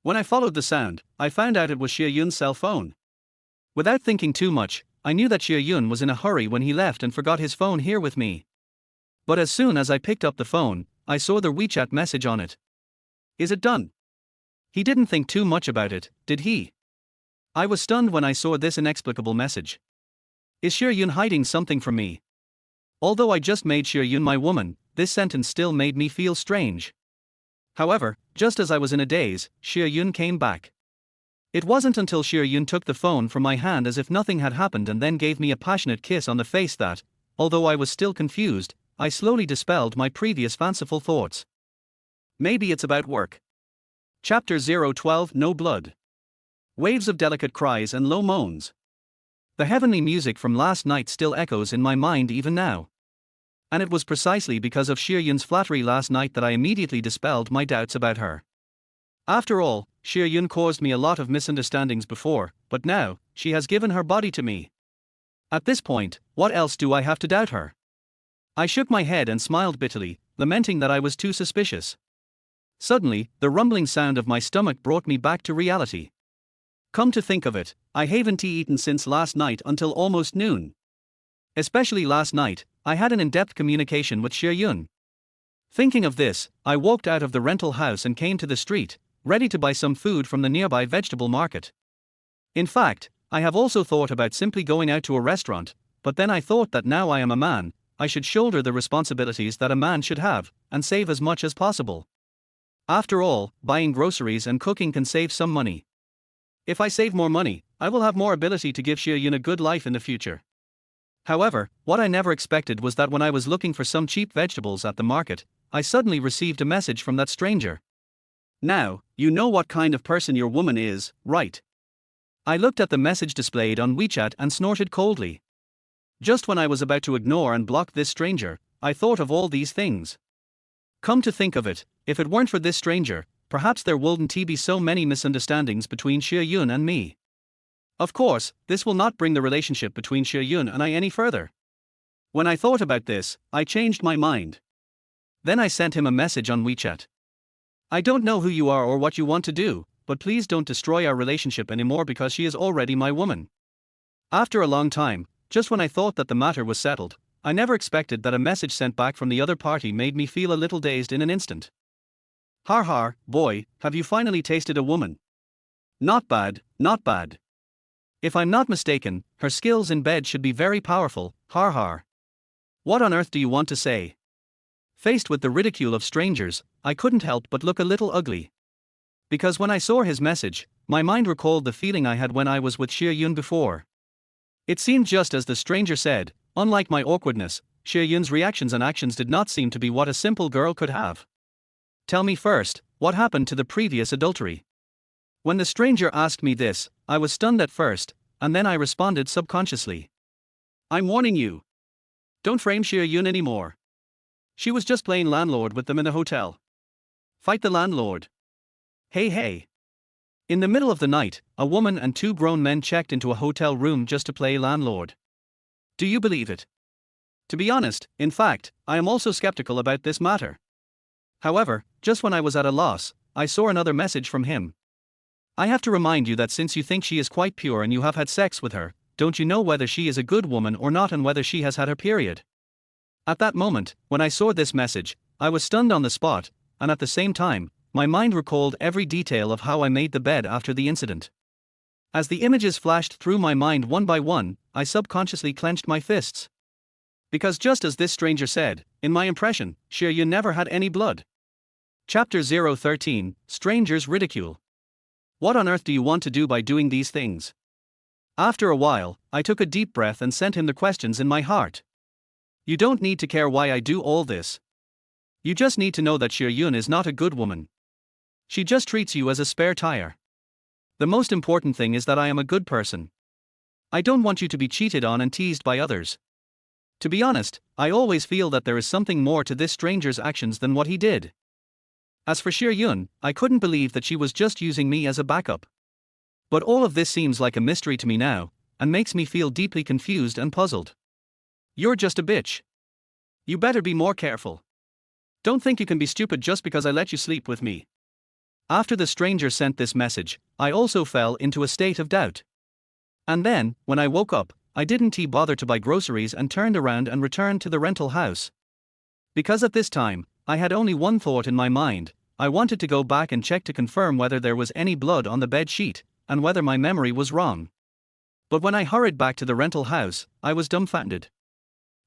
When I followed the sound, I found out it was Xie Yun's cell phone. Without thinking too much, I knew that Xie Yun was in a hurry when he left and forgot his phone here with me. But as soon as I picked up the phone, I saw the WeChat message on it. Is it done? He didn't think too much about it, did he? I was stunned when I saw this inexplicable message. Is Xie Yun hiding something from me? Although I just made Xie Yun my woman, this sentence still made me feel strange. However, just as I was in a daze, Xie Yun came back. It wasn't until Xie Yun took the phone from my hand as if nothing had happened and then gave me a passionate kiss on the face that, although I was still confused, I slowly dispelled my previous fanciful thoughts. Maybe it's about work. Chapter 012 No Blood. Waves of delicate cries and low moans. The heavenly music from last night still echoes in my mind even now. And it was precisely because of Xie Yun's flattery last night that I immediately dispelled my doubts about her. After all, Xie Yun caused me a lot of misunderstandings before, but now, she has given her body to me. At this point, what else do I have to doubt her? I shook my head and smiled bitterly, lamenting that I was too suspicious. Suddenly, the rumbling sound of my stomach brought me back to reality. Come to think of it, I haven't eaten since last night until almost noon. Especially last night, I had an in-depth communication with Xie Yun. Thinking of this, I walked out of the rental house and came to the street, ready to buy some food from the nearby vegetable market. In fact, I have also thought about simply going out to a restaurant, but then I thought that now I am a man, I should shoulder the responsibilities that a man should have, and save as much as possible. After all, buying groceries and cooking can save some money. If I save more money, I will have more ability to give Xie Yun a good life in the future. However, what I never expected was that when I was looking for some cheap vegetables at the market, I suddenly received a message from that stranger. Now, you know what kind of person your woman is, right? I looked at the message displayed on WeChat and snorted coldly. Just when I was about to ignore and block this stranger, I thought of all these things. Come to think of it, if it weren't for this stranger, perhaps there wouldn't be so many misunderstandings between Xie Yun and me. Of course, this will not bring the relationship between Xie Yun and I any further. When I thought about this, I changed my mind. Then I sent him a message on WeChat. I don't know who you are or what you want to do, but please don't destroy our relationship anymore because she is already my woman. After a long time, just when I thought that the matter was settled, I never expected that a message sent back from the other party made me feel a little dazed in an instant. Har har, boy, have you finally tasted a woman? Not bad, not bad. If I'm not mistaken, her skills in bed should be very powerful, har har. What on earth do you want to say? Faced with the ridicule of strangers, I couldn't help but look a little ugly. Because when I saw his message, my mind recalled the feeling I had when I was with Xie Yun before. It seemed just as the stranger said, unlike my awkwardness, Xie Yun's reactions and actions did not seem to be what a simple girl could have. Tell me first, what happened to the previous adultery? When the stranger asked me this, I was stunned at first, and then I responded subconsciously. I'm warning you. Don't frame Xie Yun anymore. She was just playing landlord with them in the hotel. Fight the landlord. Hey hey. In the middle of the night, a woman and two grown men checked into a hotel room just to play landlord. Do you believe it? To be honest, in fact, I am also skeptical about this matter. However, just when I was at a loss, I saw another message from him. I have to remind you that since you think she is quite pure and you have had sex with her, don't you know whether she is a good woman or not and whether she has had her period? At that moment, when I saw this message, I was stunned on the spot, and at the same time, my mind recalled every detail of how I made the bed after the incident. As the images flashed through my mind one by one, I subconsciously clenched my fists. Because just as this stranger said, in my impression, Xie Yun never had any blood. Chapter 013, Stranger's Ridicule. What on earth do you want to do by doing these things? After a while, I took a deep breath and sent him the questions in my heart. You don't need to care why I do all this. You just need to know that Xie Yun is not a good woman. She just treats you as a spare tire. The most important thing is that I am a good person. I don't want you to be cheated on and teased by others. To be honest, I always feel that there is something more to this stranger's actions than what he did. As for Xie Yun, I couldn't believe that she was just using me as a backup. But all of this seems like a mystery to me now, and makes me feel deeply confused and puzzled. You're just a bitch. You better be more careful. Don't think you can be stupid just because I let you sleep with me. After the stranger sent this message, I also fell into a state of doubt. And then, when I woke up, I didn't bother to buy groceries and turned around and returned to the rental house. Because at this time, I had only one thought in my mind: I wanted to go back and check to confirm whether there was any blood on the bed sheet, and whether my memory was wrong. But when I hurried back to the rental house, I was dumbfounded.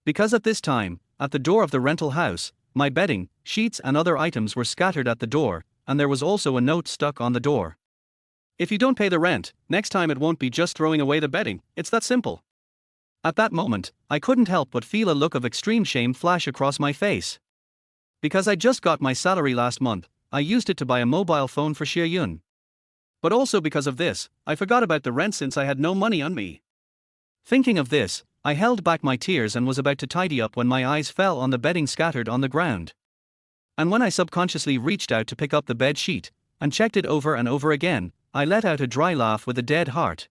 Because at this time, at the door of the rental house, my bedding, sheets and other items were scattered at the door, and there was also a note stuck on the door. If you don't pay the rent, next time it won't be just throwing away the bedding, it's that simple. At that moment, I couldn't help but feel a look of extreme shame flash across my face. Because I just got my salary last month, I used it to buy a mobile phone for Xie Yun. But also because of this, I forgot about the rent since I had no money on me. Thinking of this, I held back my tears and was about to tidy up when my eyes fell on the bedding scattered on the ground. And when I subconsciously reached out to pick up the bed sheet, and checked it over and over again, I let out a dry laugh with a dead heart.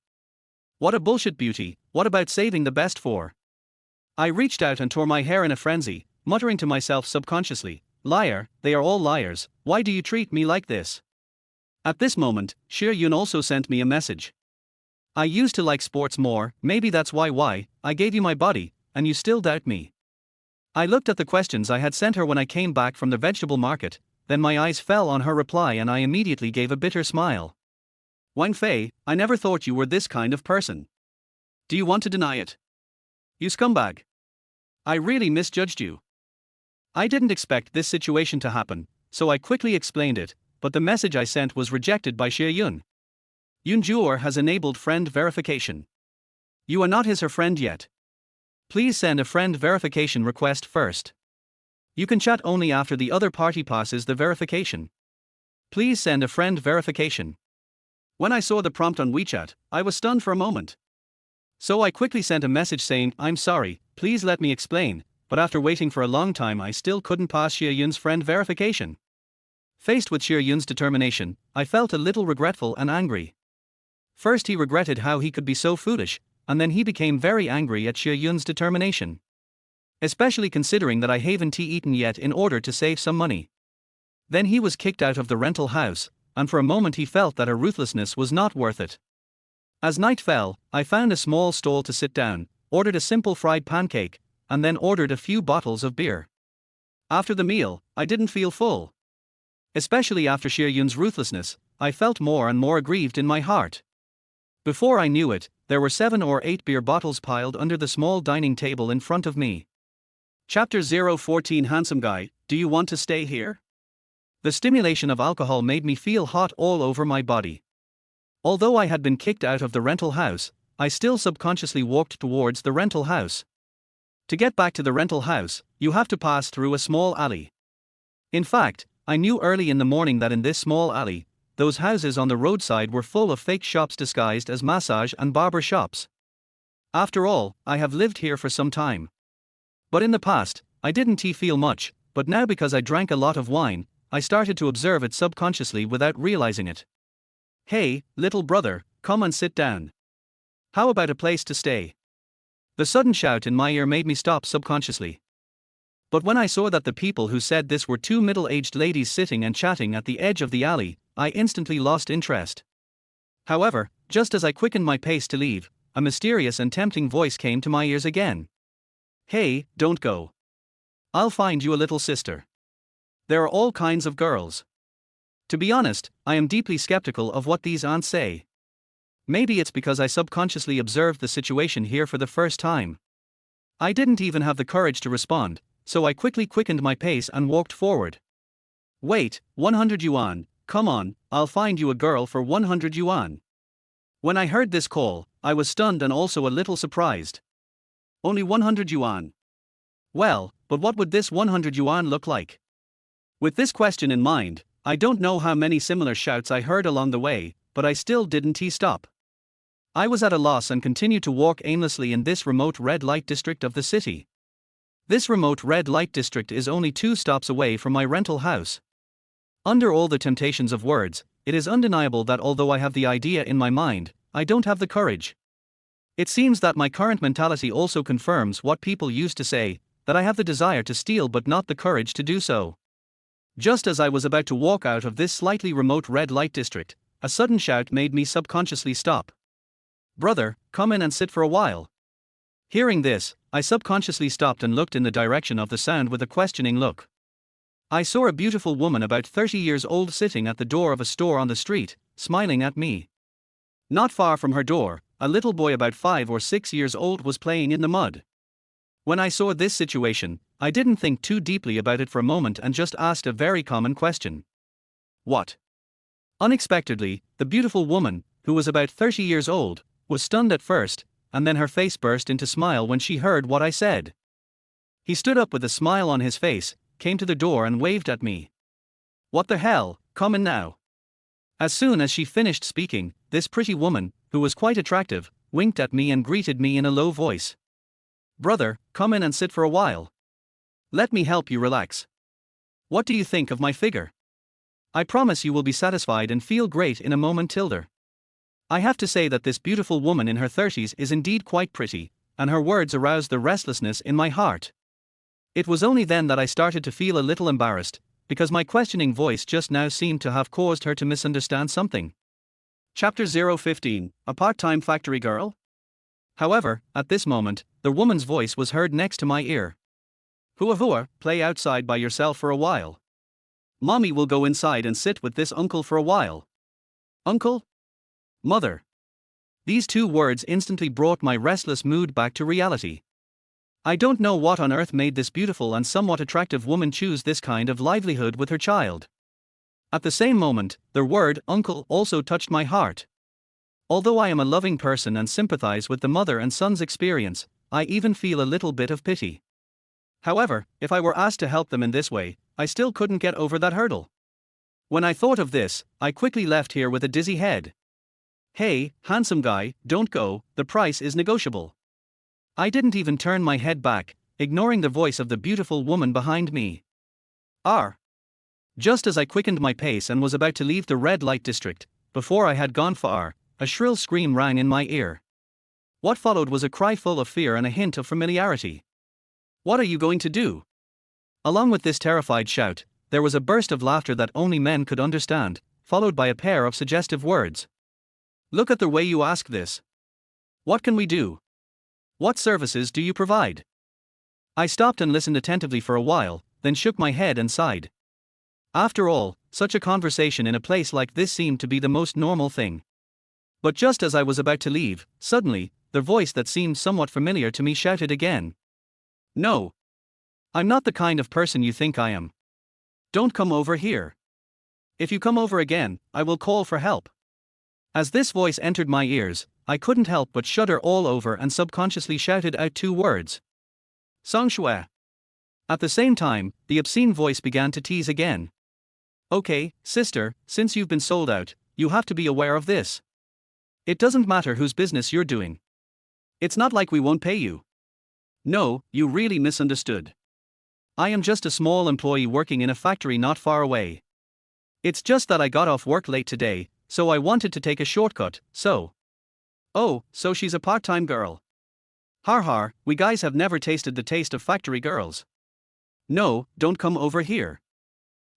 What a bullshit, Beauty, what about saving the best for? I reached out and tore my hair in a frenzy, muttering to myself subconsciously, liar, they are all liars, why do you treat me like this? At this moment, Xie Yun also sent me a message. I used to like sports more, maybe that's why I gave you my body, and you still doubt me. I looked at the questions I had sent her when I came back from the vegetable market, then my eyes fell on her reply and I immediately gave a bitter smile. Wang Fei, I never thought you were this kind of person. Do you want to deny it? You scumbag. I really misjudged you. I didn't expect this situation to happen, so I quickly explained it, but the message I sent was rejected by Xie Yun. Yunjur has enabled friend verification. You are not her friend yet. Please send a friend verification request first. You can chat only after the other party passes the verification. Please send a friend verification. When I saw the prompt on WeChat, I was stunned for a moment. So I quickly sent a message saying, I'm sorry, please let me explain, but after waiting for a long time I still couldn't pass Xie Yun's friend verification. Faced with Xie Yun's determination, I felt a little regretful and angry. First he regretted how he could be so foolish, and then he became very angry at Xie Yun's determination. Especially considering that I haven't eaten yet in order to save some money. Then he was kicked out of the rental house, and for a moment he felt that her ruthlessness was not worth it. As night fell, I found a small stall to sit down, ordered a simple fried pancake, and then ordered a few bottles of beer. After the meal, I didn't feel full. Especially after Xie Yun's ruthlessness, I felt more and more aggrieved in my heart. Before I knew it, there were 7 or 8 beer bottles piled under the small dining table in front of me. Chapter 014 Handsome Guy, do you want to stay here? The stimulation of alcohol made me feel hot all over my body. Although I had been kicked out of the rental house, I still subconsciously walked towards the rental house. To get back to the rental house, you have to pass through a small alley. In fact, I knew early in the morning that in this small alley, those houses on the roadside were full of fake shops disguised as massage and barber shops. After all, I have lived here for some time. But in the past, I didn't feel much, but now because I drank a lot of wine, I started to observe it subconsciously without realizing it. Hey, little brother, come and sit down. How about a place to stay? The sudden shout in my ear made me stop subconsciously. But when I saw that the people who said this were 2 middle-aged ladies sitting and chatting at the edge of the alley, I instantly lost interest. However, just as I quickened my pace to leave, a mysterious and tempting voice came to my ears again. Hey, don't go. I'll find you a little sister. There are all kinds of girls. To be honest, I am deeply skeptical of what these aunts say. Maybe it's because I subconsciously observed the situation here for the first time. I didn't even have the courage to respond, so I quickly quickened my pace and walked forward. Wait, 100 yuan, come on, I'll find you a girl for 100 yuan. When I heard this call, I was stunned and also a little surprised. Only 100 yuan. Well, but what would this 100 yuan look like? With this question in mind, I don't know how many similar shouts I heard along the way, but I still didn't stop. I was at a loss and continued to walk aimlessly in this remote red light district of the city. This remote red light district is only 2 stops away from my rental house. Under all the temptations of words, it is undeniable that although I have the idea in my mind, I don't have the courage. It seems that my current mentality also confirms what people used to say, that I have the desire to steal but not the courage to do so. Just as I was about to walk out of this slightly remote red light district, a sudden shout made me subconsciously stop. "Brother, come in and sit for a while." Hearing this, I subconsciously stopped and looked in the direction of the sound with a questioning look. I saw a beautiful woman about 30 years old sitting at the door of a store on the street, smiling at me. Not far from her door, a little boy about 5 or 6 years old was playing in the mud. When I saw this situation, I didn't think too deeply about it for a moment and just asked a very common question. What? Unexpectedly, the beautiful woman, who was about 30 years old, was stunned at first, and then her face burst into smile when she heard what I said. He stood up with a smile on his face, came to the door and waved at me. "What the hell, come in now." As soon as she finished speaking, this pretty woman, who was quite attractive, winked at me and greeted me in a low voice. "Brother, come in and sit for a while. Let me help you relax. What do you think of my figure? I promise you will be satisfied and feel great in a moment." Tilda. I have to say that this beautiful woman in her 30s is indeed quite pretty, and her words aroused the restlessness in my heart. It was only then that I started to feel a little embarrassed, because my questioning voice just now seemed to have caused her to misunderstand something. Chapter 015, A Part-Time Factory Girl? However, at this moment, the woman's voice was heard next to my ear. "Hua, play outside by yourself for a while. Mommy will go inside and sit with this uncle for a while." Uncle? Mother. These two words instantly brought my restless mood back to reality. I don't know what on earth made this beautiful and somewhat attractive woman choose this kind of livelihood with her child. At the same moment, the word uncle also touched my heart. Although I am a loving person and sympathize with the mother and son's experience, I even feel a little bit of pity. However, if I were asked to help them in this way, I still couldn't get over that hurdle. When I thought of this, I quickly left here with a dizzy head. "Hey, handsome guy, don't go, the price is negotiable." I didn't even turn my head back, ignoring the voice of the beautiful woman behind me. "R." Just as I quickened my pace and was about to leave the red light district, before I had gone far, a shrill scream rang in my ear. What followed was a cry full of fear and a hint of familiarity. "What are you going to do?" Along with this terrified shout, there was a burst of laughter that only men could understand, followed by a pair of suggestive words. "Look at the way you ask this. What can we do? What services do you provide?" I stopped and listened attentively for a while, then shook my head and sighed. After all, such a conversation in a place like this seemed to be the most normal thing. But just as I was about to leave, suddenly, the voice that seemed somewhat familiar to me shouted again. "No. I'm not the kind of person you think I am. Don't come over here. If you come over again, I will call for help." As this voice entered my ears, I couldn't help but shudder all over and subconsciously shouted out two words. "Song Shui." At the same time, the obscene voice began to tease again. "Okay, sister, since you've been sold out, you have to be aware of this. It doesn't matter whose business you're doing. It's not like we won't pay you. No, you really misunderstood. I am just a small employee working in a factory not far away. It's just that I got off work late today, so I wanted to take a shortcut, so." "Oh, so she's a part-time girl. Har, we guys have never tasted the taste of factory girls. No, don't come over here.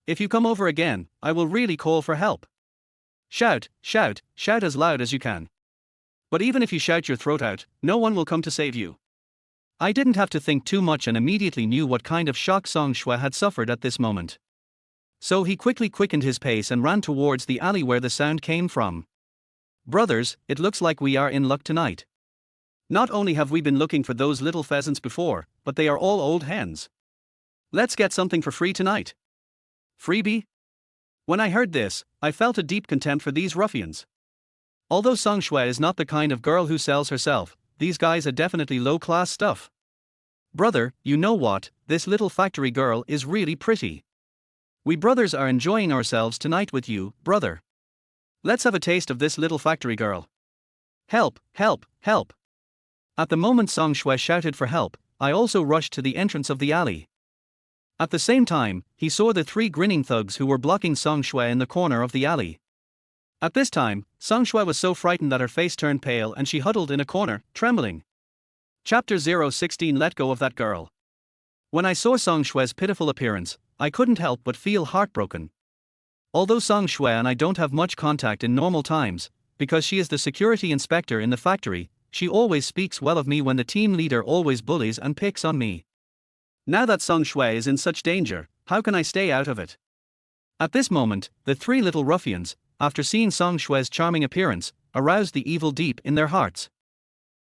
If you come over again, I will really call for help. Shout as loud as you can. But even if you shout your throat out, no one will come to save you." I didn't have to think too much and immediately knew what kind of shock Song Shui had suffered at this moment. So he quickly quickened his pace and ran towards the alley where the sound came from. "Brothers, it looks like we are in luck tonight. Not only have we been looking for those little pheasants before, but they are all old hens. Let's get something for free tonight." Freebie? When I heard this, I felt a deep contempt for these ruffians. Although Song Shui is not the kind of girl who sells herself, these guys are definitely low-class stuff. "Brother, you know what, this little factory girl is really pretty. We brothers are enjoying ourselves tonight with you, brother. Let's have a taste of this little factory girl. Help, help, help." At the moment Song Shui shouted for help, I also rushed to the entrance of the alley. At the same time, he saw the three grinning thugs who were blocking Song Shui in the corner of the alley. At this time, Song Shui was so frightened that her face turned pale and she huddled in a corner, trembling. Chapter 016 Let Go of That Girl. When I saw Song Shui's pitiful appearance, I couldn't help but feel heartbroken. Although Song Shui and I don't have much contact in normal times, because she is the security inspector in the factory, she always speaks well of me when the team leader always bullies and picks on me. Now that Song Shui is in such danger, how can I stay out of it? At this moment, the three little ruffians, after seeing Song Shui's charming appearance, aroused the evil deep in their hearts.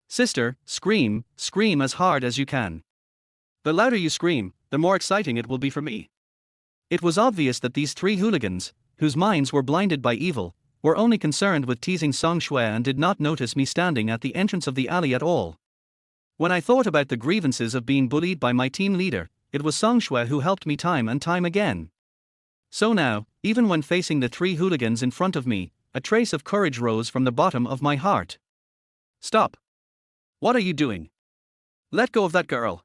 Sister, scream, scream as hard as you can. The louder you scream, the more exciting it will be for me. It was obvious that these three hooligans, whose minds were blinded by evil, were only concerned with teasing Song Shui and did not notice me standing at the entrance of the alley at all. When I thought about the grievances of being bullied by my team leader, it was Song Shui who helped me time and time again. So now, even when facing the three hooligans in front of me, a trace of courage rose from the bottom of my heart. Stop. What are you doing? Let go of that girl.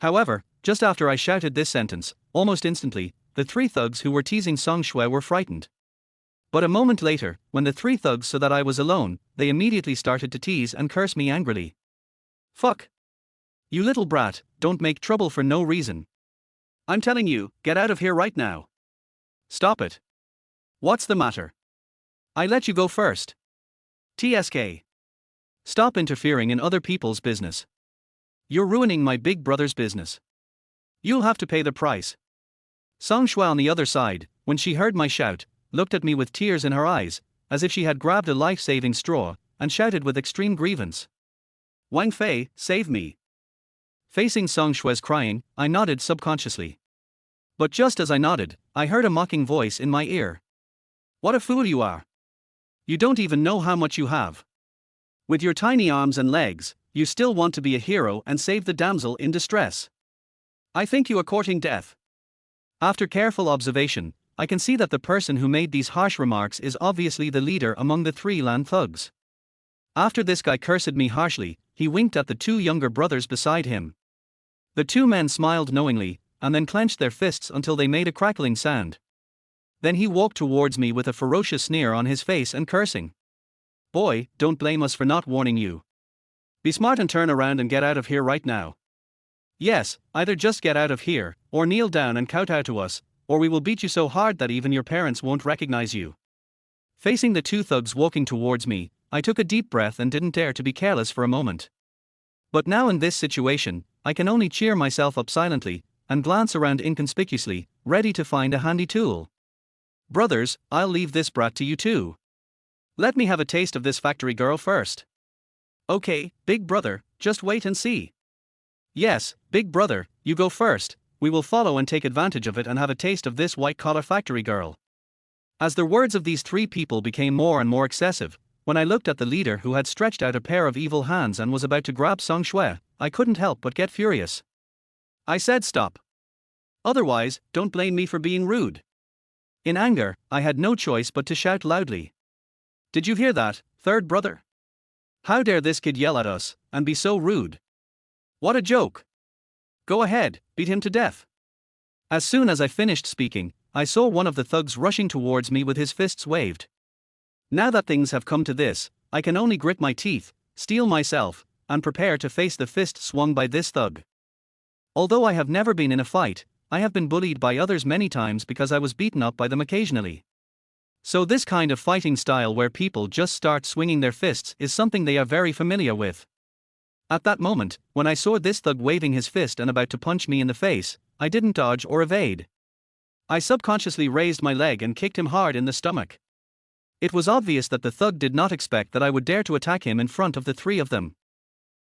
However, just after I shouted this sentence, almost instantly, the three thugs who were teasing Song Shui were frightened. But a moment later, when the three thugs saw that I was alone, they immediately started to tease and curse me angrily. Fuck. You little brat, don't make trouble for no reason. I'm telling you, get out of here right now. Stop it. What's the matter? I let you go first. TSK. Stop interfering in other people's business. You're ruining my big brother's business. You'll have to pay the price. Song Shui on the other side, when she heard my shout, looked at me with tears in her eyes, as if she had grabbed a life-saving straw, and shouted with extreme grievance. Wang Fei, save me. Facing Song Shui's crying, I nodded subconsciously. But just as I nodded, I heard a mocking voice in my ear. What a fool you are. You don't even know how much you have. With your tiny arms and legs, you still want to be a hero and save the damsel in distress. I think you are courting death. After careful observation, I can see that the person who made these harsh remarks is obviously the leader among the three Lan thugs. After this guy cursed me harshly, he winked at the two younger brothers beside him. The two men smiled knowingly, and then clenched their fists until they made a crackling sound. Then he walked towards me with a ferocious sneer on his face and cursing. Boy, don't blame us for not warning you. Be smart and turn around and get out of here right now. Yes, either just get out of here, or kneel down and kowtow to us, or we will beat you so hard that even your parents won't recognize you. Facing the two thugs walking towards me, I took a deep breath and didn't dare to be careless for a moment. But now in this situation, I can only cheer myself up silently, and glance around inconspicuously, ready to find a handy tool. Brothers, I'll leave this brat to you too. Let me have a taste of this factory girl first. Okay, big brother, just wait and see. Yes, big brother, you go first, we will follow and take advantage of it and have a taste of this white-collar factory girl. As the words of these three people became more and more excessive, when I looked at the leader who had stretched out a pair of evil hands and was about to grab Song Shui, I couldn't help but get furious. I said stop. Otherwise, don't blame me for being rude. In anger, I had no choice but to shout loudly. Did you hear that, third brother? How dare this kid yell at us, and be so rude? What a joke! Go ahead, beat him to death. As soon as I finished speaking, I saw one of the thugs rushing towards me with his fists waved. Now that things have come to this, I can only grit my teeth, steel myself, and prepare to face the fist swung by this thug. Although I have never been in a fight, I have been bullied by others many times because I was beaten up by them occasionally. So this kind of fighting style where people just start swinging their fists is something they are very familiar with. At that moment, when I saw this thug waving his fist and about to punch me in the face, I didn't dodge or evade. I subconsciously raised my leg and kicked him hard in the stomach. It was obvious that the thug did not expect that I would dare to attack him in front of the three of them.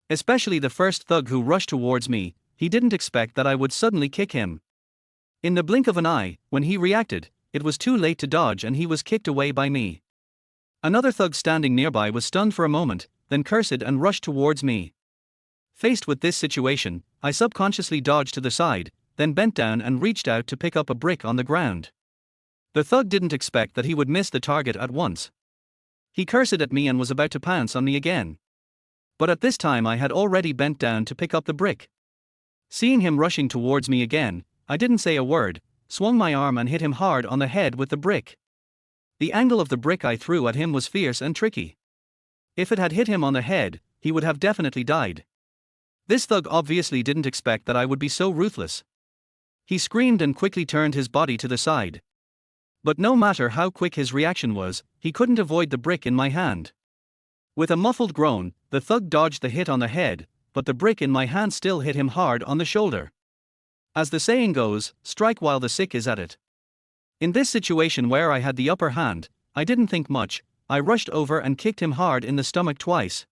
Especially the first thug who rushed towards me, he didn't expect that I would suddenly kick him. In the blink of an eye, when he reacted, it was too late to dodge and he was kicked away by me. Another thug standing nearby was stunned for a moment, then cursed and rushed towards me. Faced with this situation, I subconsciously dodged to the side, then bent down and reached out to pick up a brick on the ground. The thug didn't expect that he would miss the target at once. He cursed at me and was about to pounce on me again. But at this time I had already bent down to pick up the brick. Seeing him rushing towards me again, I didn't say a word, swung my arm and hit him hard on the head with the brick. The angle of the brick I threw at him was fierce and tricky. If it had hit him on the head, he would have definitely died. This thug obviously didn't expect that I would be so ruthless. He screamed and quickly turned his body to the side. But no matter how quick his reaction was, he couldn't avoid the brick in my hand. With a muffled groan, the thug dodged the hit on the head, but the brick in my hand still hit him hard on the shoulder. As the saying goes, strike while the sick is at it. In this situation where I had the upper hand, I didn't think much. I rushed over and kicked him hard in the stomach twice.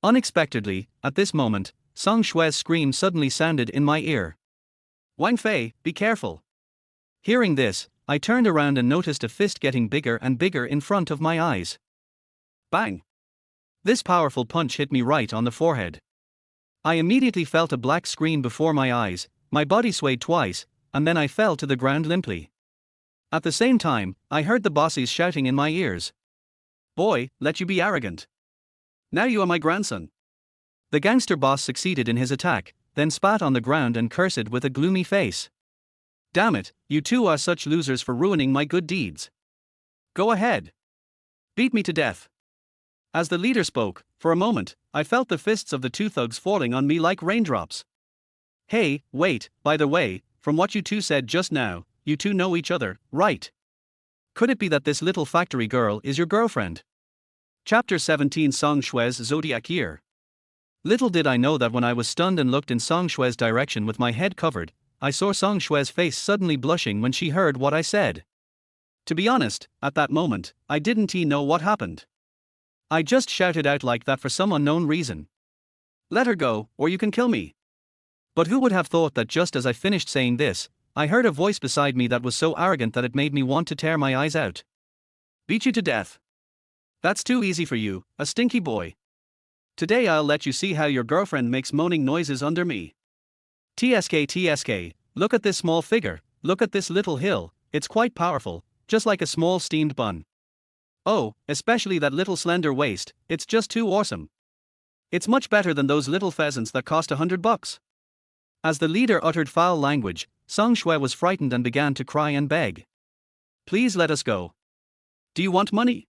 Unexpectedly, at this moment, Song Shue's scream suddenly sounded in my ear. "Wang Fei, be careful." Hearing this, I turned around and noticed a fist getting bigger and bigger in front of my eyes. Bang! This powerful punch hit me right on the forehead. I immediately felt a black screen before my eyes, my body swayed twice, and then I fell to the ground limply. At the same time, I heard the bosses shouting in my ears. "Boy, let you be arrogant. Now you are my grandson." The gangster boss succeeded in his attack, then spat on the ground and cursed with a gloomy face. "Damn it, you two are such losers for ruining my good deeds. Go ahead. Beat me to death." As the leader spoke, for a moment, I felt the fists of the two thugs falling on me like raindrops. "Hey, wait, by the way, from what you two said just now, you two know each other, right? Could it be that this little factory girl is your girlfriend?" Chapter 17 Song Shue's Zodiac Year. Little did I know that when I was stunned and looked in Song Shue's direction with my head covered, I saw Song Shue's face suddenly blushing when she heard what I said. To be honest, at that moment, I didn't know what happened. I just shouted out like that for some unknown reason. "Let her go, or you can kill me." But who would have thought that just as I finished saying this, I heard a voice beside me that was so arrogant that it made me want to tear my eyes out. "Beat you to death? That's too easy for you, a stinky boy. Today I'll let you see how your girlfriend makes moaning noises under me. TSK, look at this small figure, look at this little hill, it's quite powerful, just like a small steamed bun. Oh, especially that little slender waist, it's just too awesome. It's much better than those little pheasants that cost $100. As the leader uttered foul language, Song Shue was frightened and began to cry and beg. "Please let us go. Do you want money?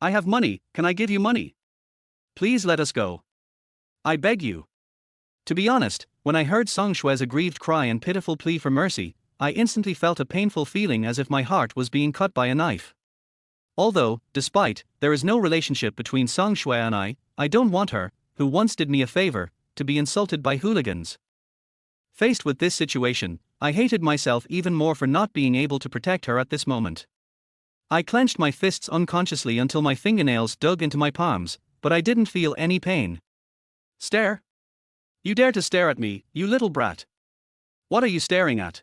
I have money, can I give you money? Please let us go. I beg you." To be honest, when I heard Song Shue's aggrieved cry and pitiful plea for mercy, I instantly felt a painful feeling as if my heart was being cut by a knife. Although, despite, there is no relationship between Song Shue and I don't want her, who once did me a favor, to be insulted by hooligans. Faced with this situation, I hated myself even more for not being able to protect her at this moment. I clenched my fists unconsciously until my fingernails dug into my palms, but I didn't feel any pain. "Stare? You dare to stare at me, you little brat? What are you staring at?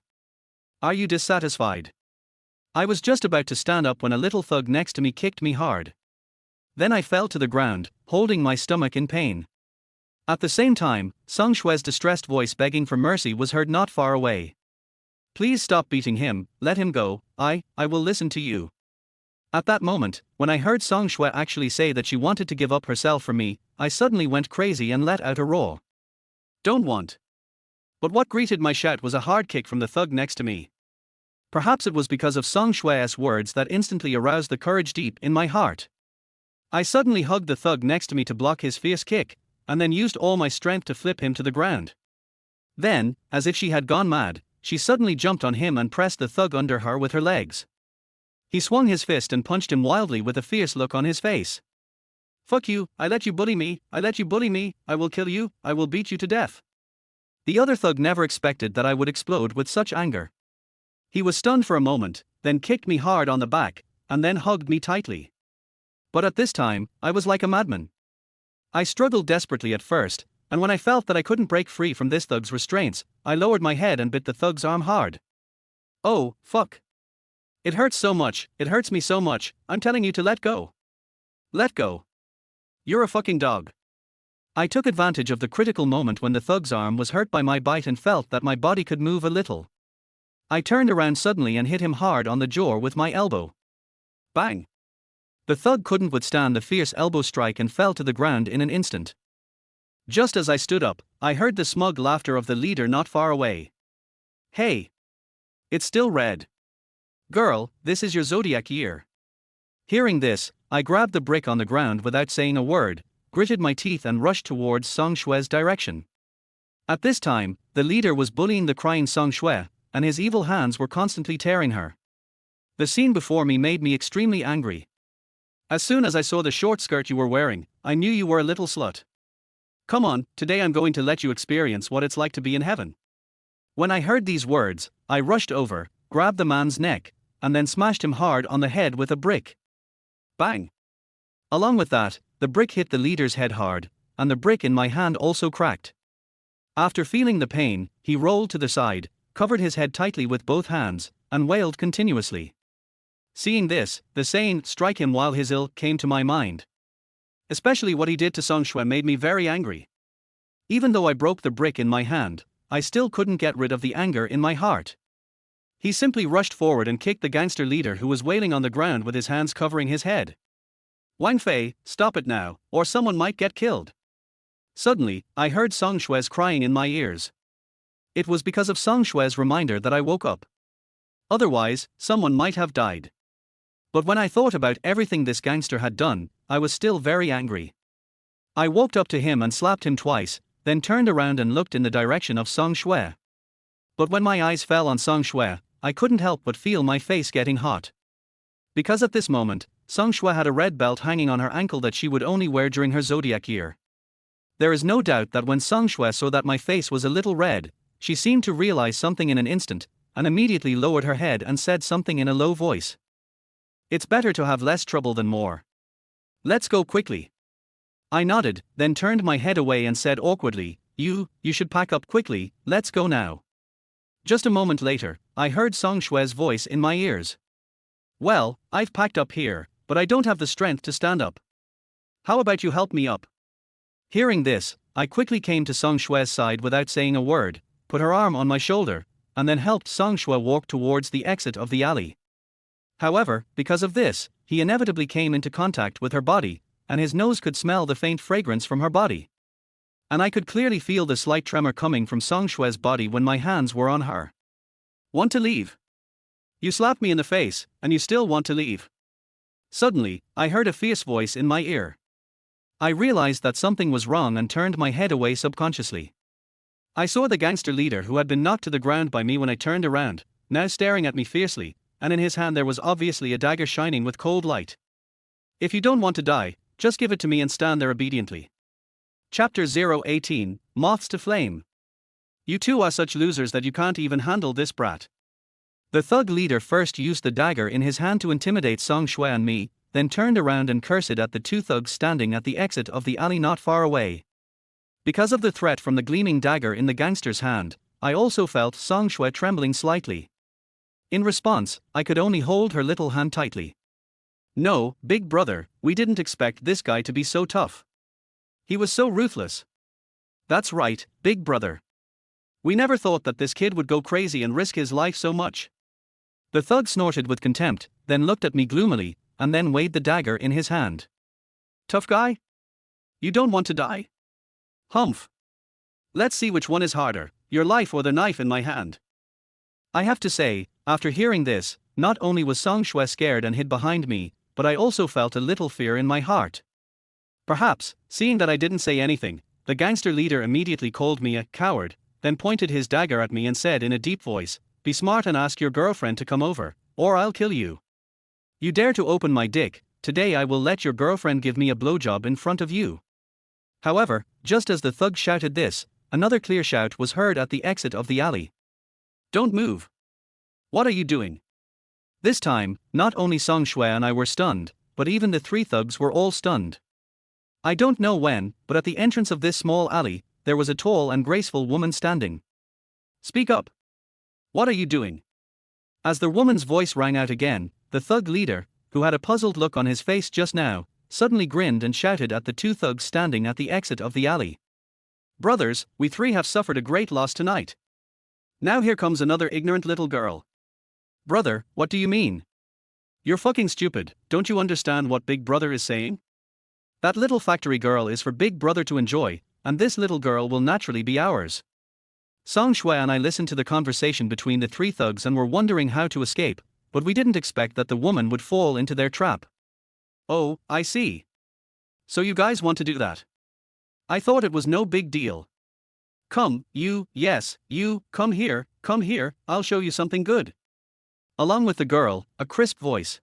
Are you dissatisfied?" I was just about to stand up when a little thug next to me kicked me hard. Then I fell to the ground, holding my stomach in pain. At the same time, Song Shue's distressed voice begging for mercy was heard not far away. "Please stop beating him, let him go, I will listen to you." At that moment, when I heard Song Shue actually say that she wanted to give up herself for me, I suddenly went crazy and let out a roar. "Don't want." But what greeted my shout was a hard kick from the thug next to me. Perhaps it was because of Song Shue's words that instantly aroused the courage deep in my heart. I suddenly hugged the thug next to me to block his fierce kick, and then used all my strength to flip him to the ground. Then, as if she had gone mad, she suddenly jumped on him and pressed the thug under her with her legs. He swung his fist and punched him wildly with a fierce look on his face. "Fuck you, I let you bully me, I let you bully me, I will kill you, I will beat you to death." The other thug never expected that I would explode with such anger. He was stunned for a moment, then kicked me hard on the back, and then hugged me tightly. But at this time, I was like a madman. I struggled desperately at first, and when I felt that I couldn't break free from this thug's restraints, I lowered my head and bit the thug's arm hard. "Oh, fuck. It hurts so much, it hurts me so much, I'm telling you to let go. Let go. You're a fucking dog." I took advantage of the critical moment when the thug's arm was hurt by my bite and felt that my body could move a little. I turned around suddenly and hit him hard on the jaw with my elbow. Bang! The thug couldn't withstand the fierce elbow strike and fell to the ground in an instant. Just as I stood up, I heard the smug laughter of the leader not far away. "Hey! It's still red. Girl, this is your zodiac year. Hearing this, I grabbed the brick on the ground without saying a word, gritted my teeth and rushed towards Song Shue's direction. At this time, the leader was bullying the crying Song Shue, and his evil hands were constantly tearing her. The scene before me made me extremely angry. As soon as I saw the short skirt you were wearing, I knew you were a little slut. Come on, today I'm going to let you experience what it's like to be in heaven. When I heard these words, I rushed over, grabbed the man's neck, and then smashed him hard on the head with a brick. Bang! Along with that, the brick hit the leader's head hard, and the brick in my hand also cracked. After feeling the pain, he rolled to the side, covered his head tightly with both hands, and wailed continuously. Seeing this, the saying, "strike him while he's ill," came to my mind. Especially what he did to Song Shue made me very angry. Even though I broke the brick in my hand, I still couldn't get rid of the anger in my heart. He simply rushed forward and kicked the gangster leader who was wailing on the ground with his hands covering his head. Wang Fei, stop it now, or someone might get killed. Suddenly, I heard Song Shue's crying in my ears. It was because of Song Shue's reminder that I woke up. Otherwise, someone might have died. But when I thought about everything this gangster had done, I was still very angry. I walked up to him and slapped him twice, then turned around and looked in the direction of Song Shue. But when my eyes fell on Song Shue, I couldn't help but feel my face getting hot. Because at this moment, Song Shue had a red belt hanging on her ankle that she would only wear during her zodiac year. There is no doubt that when Song Shue saw that my face was a little red, she seemed to realize something in an instant, and immediately lowered her head and said something in a low voice. It's better to have less trouble than more. Let's go quickly. I nodded, then turned my head away and said awkwardly, You should pack up quickly, let's go now. Just a moment later, I heard Song Shue's voice in my ears. Well, I've packed up here, but I don't have the strength to stand up. How about you help me up? Hearing this, I quickly came to Song Shue's side without saying a word, put her arm on my shoulder, and then helped Song Shue walk towards the exit of the alley. However, because of this, he inevitably came into contact with her body, and his nose could smell the faint fragrance from her body. And I could clearly feel the slight tremor coming from Song Shue's body when my hands were on her. Want to leave? You slapped me in the face, and you still want to leave? Suddenly, I heard a fierce voice in my ear. I realized that something was wrong and turned my head away subconsciously. I saw the gangster leader who had been knocked to the ground by me when I turned around, now staring at me fiercely, and in his hand there was obviously a dagger shining with cold light. If you don't want to die, just give it to me and stand there obediently. Chapter 018, Moths to Flame. You two are such losers that you can't even handle this brat. The thug leader first used the dagger in his hand to intimidate Song Shue and me, then turned around and cursed at the two thugs standing at the exit of the alley not far away. Because of the threat from the gleaming dagger in the gangster's hand, I also felt Song Shue trembling slightly. In response, I could only hold her little hand tightly. No, big brother, we didn't expect this guy to be so tough. He was so ruthless. That's right, big brother. We never thought that this kid would go crazy and risk his life so much. The thug snorted with contempt, then looked at me gloomily, and then weighed the dagger in his hand. Tough guy? You don't want to die? Humph. Let's see which one is harder, your life or the knife in my hand. I have to say, after hearing this, not only was Song Shue scared and hid behind me, but I also felt a little fear in my heart. Perhaps, seeing that I didn't say anything, the gangster leader immediately called me a coward, then pointed his dagger at me and said in a deep voice, Be smart and ask your girlfriend to come over, or I'll kill you. You dare to open my dick, today I will let your girlfriend give me a blowjob in front of you. However, just as the thug shouted this, another clear shout was heard at the exit of the alley. Don't move. What are you doing? This time, not only Song Shue and I were stunned, but even the three thugs were all stunned. I don't know when, but at the entrance of this small alley, there was a tall and graceful woman standing. Speak up. What are you doing? As the woman's voice rang out again, the thug leader, who had a puzzled look on his face just now, suddenly grinned and shouted at the two thugs standing at the exit of the alley. Brothers, we three have suffered a great loss tonight. Now here comes another ignorant little girl. Brother, what do you mean? You're fucking stupid, don't you understand what Big Brother is saying? That little factory girl is for Big Brother to enjoy, and this little girl will naturally be ours. Song Shue and I listened to the conversation between the three thugs and were wondering how to escape, but we didn't expect that the woman would fall into their trap. Oh, I see. So you guys want to do that? I thought it was no big deal. Come, yes, you, come here, I'll show you something good. Along with the girl, a crisp voice.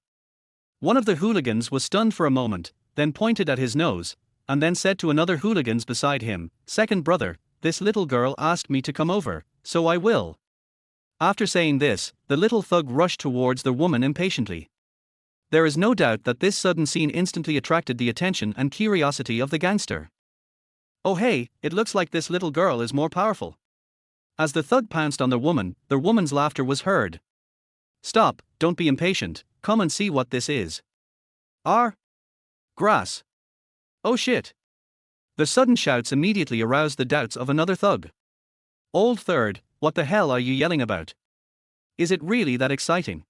One of the hooligans was stunned for a moment, then pointed at his nose, and then said to another hooligans beside him, "Second brother, this little girl asked me to come over, so I will." After saying this, the little thug rushed towards the woman impatiently. There is no doubt that this sudden scene instantly attracted the attention and curiosity of the gangster. Oh hey, it looks like this little girl is more powerful. As the thug pounced on the woman's laughter was heard. Stop, don't be impatient, come and see what this is. Grass. Oh shit. The sudden shouts immediately aroused the doubts of another thug. Old third, what the hell are you yelling about? Is it really that exciting?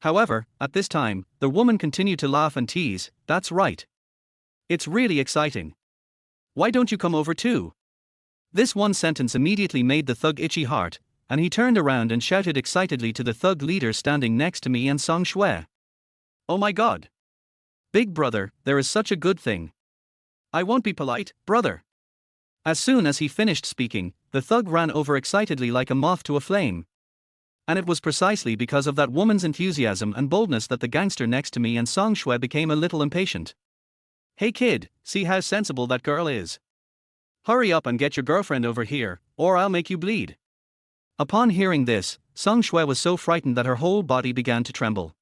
However, at this time, the woman continued to laugh and tease, that's right. It's really exciting. Why don't you come over too? This one sentence immediately made the thug itchy heart, and he turned around and shouted excitedly to the thug leader standing next to me and Song Shui. Oh my god. Big brother, there is such a good thing. I won't be polite, brother. As soon as he finished speaking, the thug ran over excitedly like a moth to a flame. And it was precisely because of that woman's enthusiasm and boldness that the gangster next to me and Song Shui became a little impatient. Hey kid, see how sensible that girl is. Hurry up and get your girlfriend over here, or I'll make you bleed. Upon hearing this, Song Shui was so frightened that her whole body began to tremble.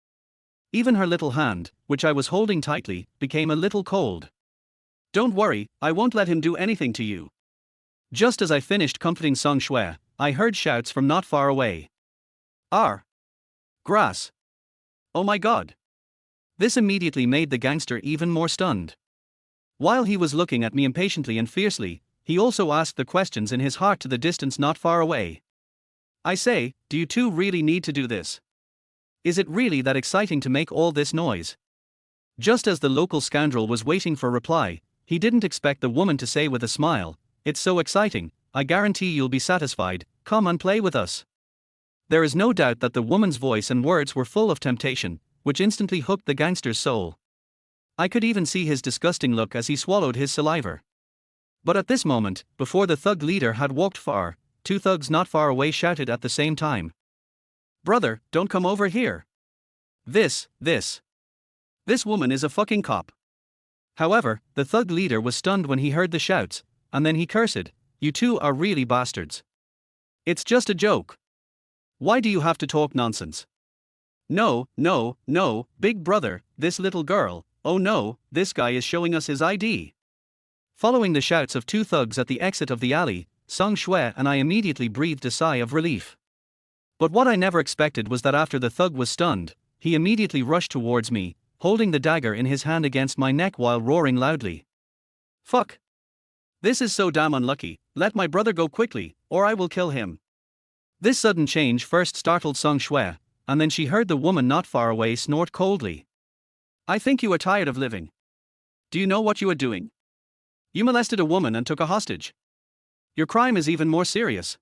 Even her little hand, which I was holding tightly, became a little cold. Don't worry, I won't let him do anything to you. Just as I finished comforting Song Shui, I heard shouts from not far away. Grass. Oh my god. This immediately made the gangster even more stunned. While he was looking at me impatiently and fiercely, he also asked the questions in his heart to the distance not far away. I say, do you two really need to do this? Is it really that exciting to make all this noise? Just as the local scoundrel was waiting for reply, he didn't expect the woman to say with a smile, "It's so exciting, I guarantee you'll be satisfied, come and play with us." There is no doubt that the woman's voice and words were full of temptation, which instantly hooked the gangster's soul. I could even see his disgusting look as he swallowed his saliva. But at this moment, before the thug leader had walked far, two thugs not far away shouted at the same time. Brother, don't come over here. This woman is a fucking cop. However, the thug leader was stunned when he heard the shouts, and then he cursed, "You two are really bastards. It's just a joke. Why do you have to talk nonsense? No, big brother, this little girl, oh no, this guy is showing us his ID." Following the shouts of two thugs at the exit of the alley, Song Shui and I immediately breathed a sigh of relief. But what I never expected was that after the thug was stunned, he immediately rushed towards me, holding the dagger in his hand against my neck while roaring loudly. Fuck. This is so damn unlucky, let my brother go quickly, or I will kill him. This sudden change first startled Song Shui, and then she heard the woman not far away snort coldly. I think you are tired of living. Do you know what you are doing? You molested a woman and took a hostage. Your crime is even more serious.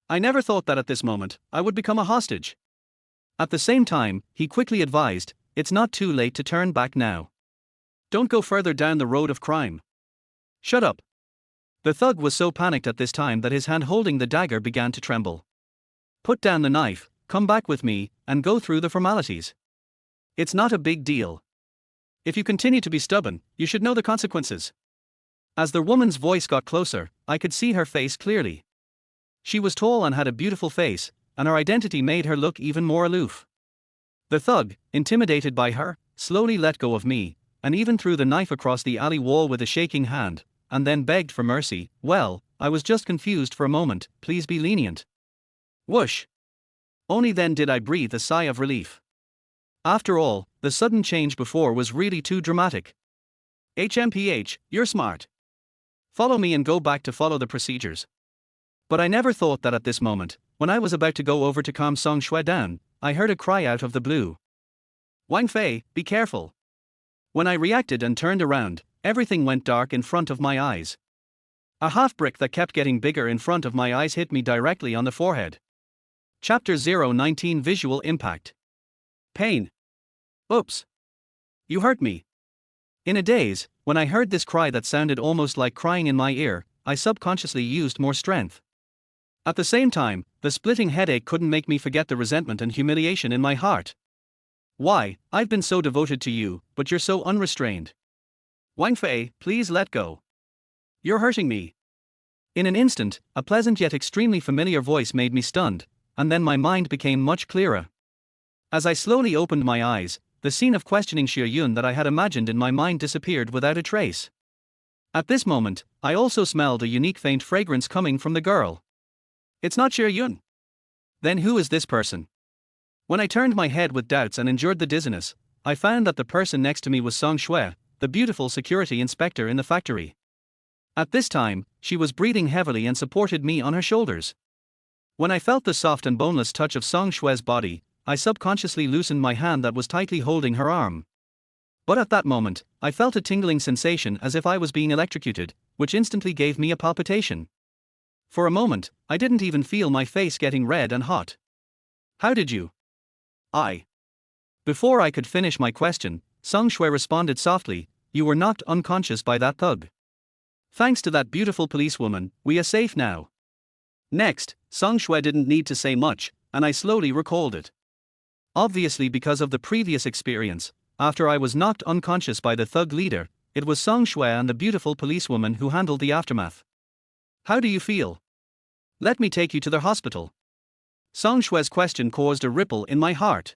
I never thought that at this moment, I would become a hostage. At the same time, he quickly advised, it's not too late to turn back now. Don't go further down the road of crime. Shut up. The thug was so panicked at this time that his hand holding the dagger began to tremble. Put down the knife, come back with me, and go through the formalities. It's not a big deal. If you continue to be stubborn, you should know the consequences. As the woman's voice got closer, I could see her face clearly. She was tall and had a beautiful face, and her identity made her look even more aloof. The thug, intimidated by her, slowly let go of me, and even threw the knife across the alley wall with a shaking hand, and then begged for mercy. Well, I was just confused for a moment, please be lenient. Whoosh! Only then did I breathe a sigh of relief. After all, the sudden change before was really too dramatic. HMPH, you're smart. Follow me and go back to follow the procedures. But I never thought that at this moment, when I was about to go over to calm Song Shui down, I heard a cry out of the blue. Wang Fei, be careful. When I reacted and turned around, everything went dark in front of my eyes. A half brick that kept getting bigger in front of my eyes hit me directly on the forehead. Chapter 019 Visual Impact. Pain. Oops. You hurt me. In a daze, when I heard this cry that sounded almost like crying in my ear, I subconsciously used more strength. At the same time, the splitting headache couldn't make me forget the resentment and humiliation in my heart. Why, I've been so devoted to you, but you're so unrestrained. Wang Fei, please let go. You're hurting me. In an instant, a pleasant yet extremely familiar voice made me stunned, and then my mind became much clearer. As I slowly opened my eyes, the scene of questioning Xie Yun that I had imagined in my mind disappeared without a trace. At this moment, I also smelled a unique faint fragrance coming from the girl. It's not Xie Yun. Then who is this person? When I turned my head with doubts and endured the dizziness, I found that the person next to me was Song Shui, the beautiful security inspector in the factory. At this time, she was breathing heavily and supported me on her shoulders. When I felt the soft and boneless touch of Song Shui's body, I subconsciously loosened my hand that was tightly holding her arm. But at that moment, I felt a tingling sensation as if I was being electrocuted, which instantly gave me a palpitation. For a moment, I didn't even feel my face getting red and hot. How did you? Before I could finish my question, Song Shui responded softly, you were knocked unconscious by that thug. Thanks to that beautiful policewoman, we are safe now. Next, Song Shui didn't need to say much, and I slowly recalled it. Obviously, because of the previous experience, after I was knocked unconscious by the thug leader, it was Song Shui and the beautiful policewoman who handled the aftermath. How do you feel? Let me take you to the hospital. Song Shui's question caused a ripple in my heart.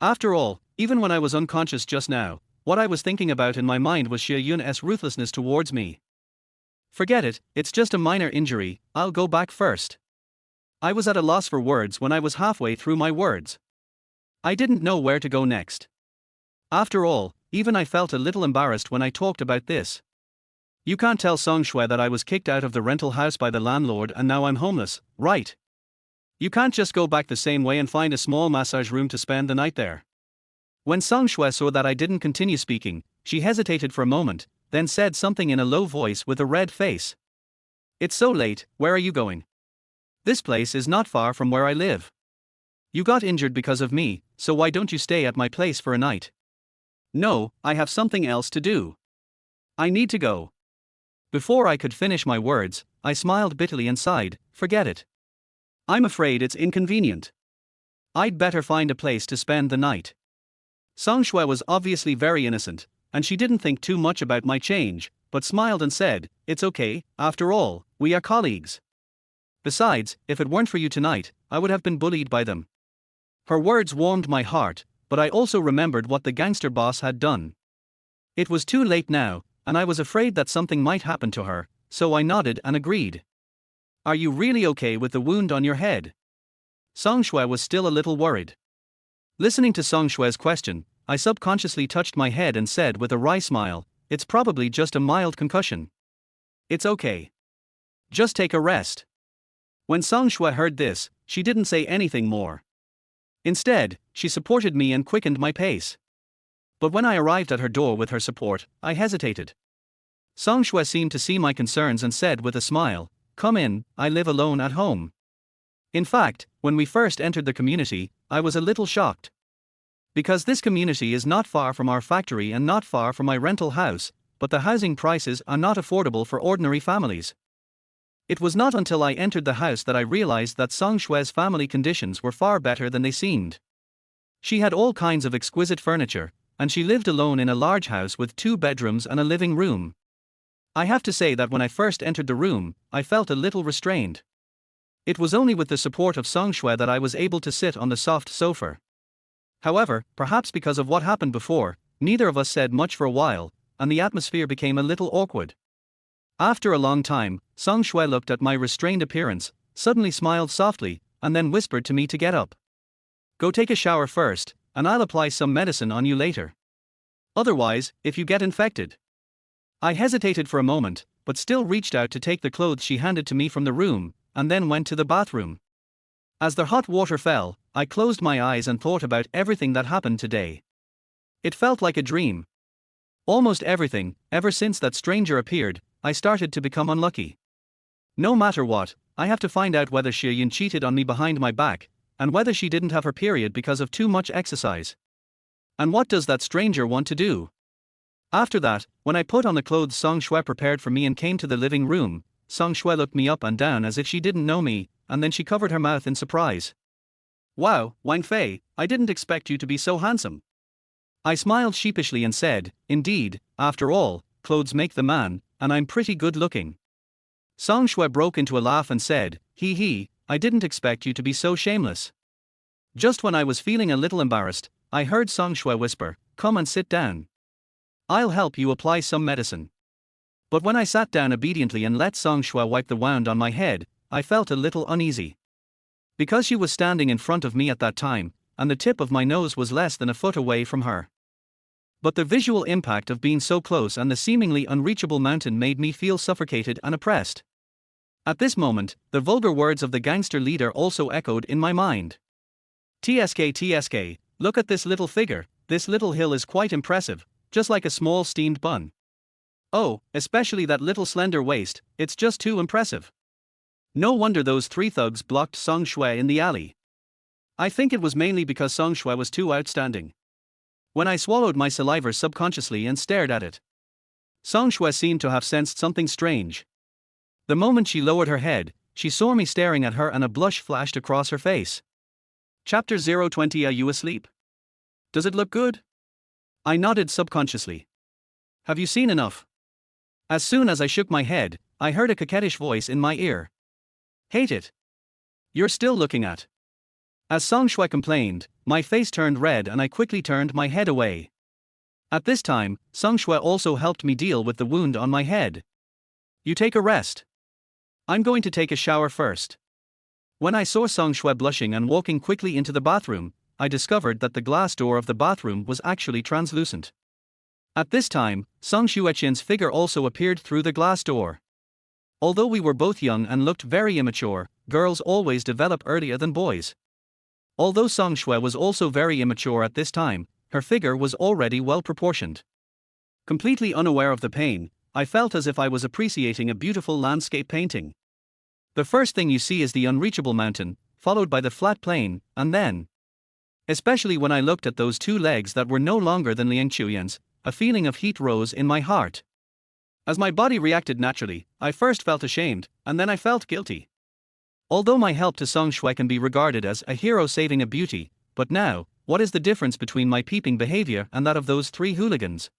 After all, even when I was unconscious just now, what I was thinking about in my mind was Xie Yun's ruthlessness towards me. Forget it, it's just a minor injury, I'll go back first. I was at a loss for words when I was halfway through my words. I didn't know where to go next. After all, even I felt a little embarrassed when I talked about this. You can't tell Song Shui that I was kicked out of the rental house by the landlord and now I'm homeless, right? You can't just go back the same way and find a small massage room to spend the night there. When Song Shui saw that I didn't continue speaking, she hesitated for a moment, then said something in a low voice with a red face. It's so late, where are you going? This place is not far from where I live. You got injured because of me, so why don't you stay at my place for a night? No, I have something else to do. I need to go. Before I could finish my words, I smiled bitterly and sighed, forget it. I'm afraid it's inconvenient. I'd better find a place to spend the night. Song Shui was obviously very innocent, and she didn't think too much about my change, but smiled and said, it's okay, after all, we are colleagues. Besides, if it weren't for you tonight, I would have been bullied by them. Her words warmed my heart, but I also remembered what the gangster boss had done. It was too late now, and I was afraid that something might happen to her, so I nodded and agreed. Are you really okay with the wound on your head? Song Shui was still a little worried. Listening to Song Shui's question, I subconsciously touched my head and said with a wry smile, it's probably just a mild concussion. It's okay. Just take a rest. When Song Shui heard this, she didn't say anything more. Instead, she supported me and quickened my pace. But when I arrived at her door with her support, I hesitated. Song Shui seemed to see my concerns and said with a smile, come in, I live alone at home. In fact, when we first entered the community, I was a little shocked. Because this community is not far from our factory and not far from my rental house, but the housing prices are not affordable for ordinary families. It was not until I entered the house that I realized that Song Shui's family conditions were far better than they seemed. She had all kinds of exquisite furniture, and she lived alone in a large house with 2 bedrooms and a living room. I have to say that when I first entered the room, I felt a little restrained. It was only with the support of Song Shui that I was able to sit on the soft sofa. However, perhaps because of what happened before, neither of us said much for a while, and the atmosphere became a little awkward. After a long time, Song Shui looked at my restrained appearance, suddenly smiled softly, and then whispered to me to get up. Go take a shower first, and I'll apply some medicine on you later. Otherwise, if you get infected. I hesitated for a moment, but still reached out to take the clothes she handed to me from the room, and then went to the bathroom. As the hot water fell, I closed my eyes and thought about everything that happened today. It felt like a dream. Almost everything, ever since that stranger appeared, I started to become unlucky. No matter what, I have to find out whether Xie Yun cheated on me behind my back, and whether she didn't have her period because of too much exercise. And what does that stranger want to do? After that, when I put on the clothes Song Shui prepared for me and came to the living room, Song Shui looked me up and down as if she didn't know me, and then she covered her mouth in surprise. Wow, Wang Fei, I didn't expect you to be so handsome. I smiled sheepishly and said, indeed, after all, clothes make the man, and I'm pretty good looking. Song Shui broke into a laugh and said, hee hee, I didn't expect you to be so shameless. Just when I was feeling a little embarrassed, I heard Song Shui whisper, come and sit down. I'll help you apply some medicine. But when I sat down obediently and let Song Shui wipe the wound on my head, I felt a little uneasy. Because she was standing in front of me at that time, and the tip of my nose was less than a foot away from her. But the visual impact of being so close and the seemingly unreachable mountain made me feel suffocated and oppressed. At this moment, the vulgar words of the gangster leader also echoed in my mind. TSK, look at this little figure, this little hill is quite impressive, just like a small steamed bun. Oh, especially that little slender waist, it's just too impressive. No wonder those three thugs blocked Song Shui in the alley. I think it was mainly because Song Shui was too outstanding. When I swallowed my saliva subconsciously and stared at it, Song Shui seemed to have sensed something strange. The moment she lowered her head, she saw me staring at her and a blush flashed across her face. Chapter 020. Are you asleep? Does it look good? I nodded subconsciously. Have you seen enough? As soon as I shook my head, I heard a coquettish voice in my ear. Hate it. You're still looking at. As Song Shui complained, my face turned red and I quickly turned my head away. At this time, Song Shui also helped me deal with the wound on my head. You take a rest. I'm going to take a shower first. When I saw Song Shui blushing and walking quickly into the bathroom, I discovered that the glass door of the bathroom was actually translucent. At this time, Song Xueqian's figure also appeared through the glass door. Although we were both young and looked very immature, girls always develop earlier than boys. Although Song Shui was also very immature at this time, her figure was already well proportioned. Completely unaware of the pain, I felt as if I was appreciating a beautiful landscape painting. The first thing you see is the unreachable mountain, followed by the flat plain, and then, especially when I looked at those two legs that were no longer than Liang Chuyan's, a feeling of heat rose in my heart. As my body reacted naturally, I first felt ashamed, and then I felt guilty. Although my help to Song Shui can be regarded as a hero saving a beauty, but now, what is the difference between my peeping behavior and that of those three hooligans?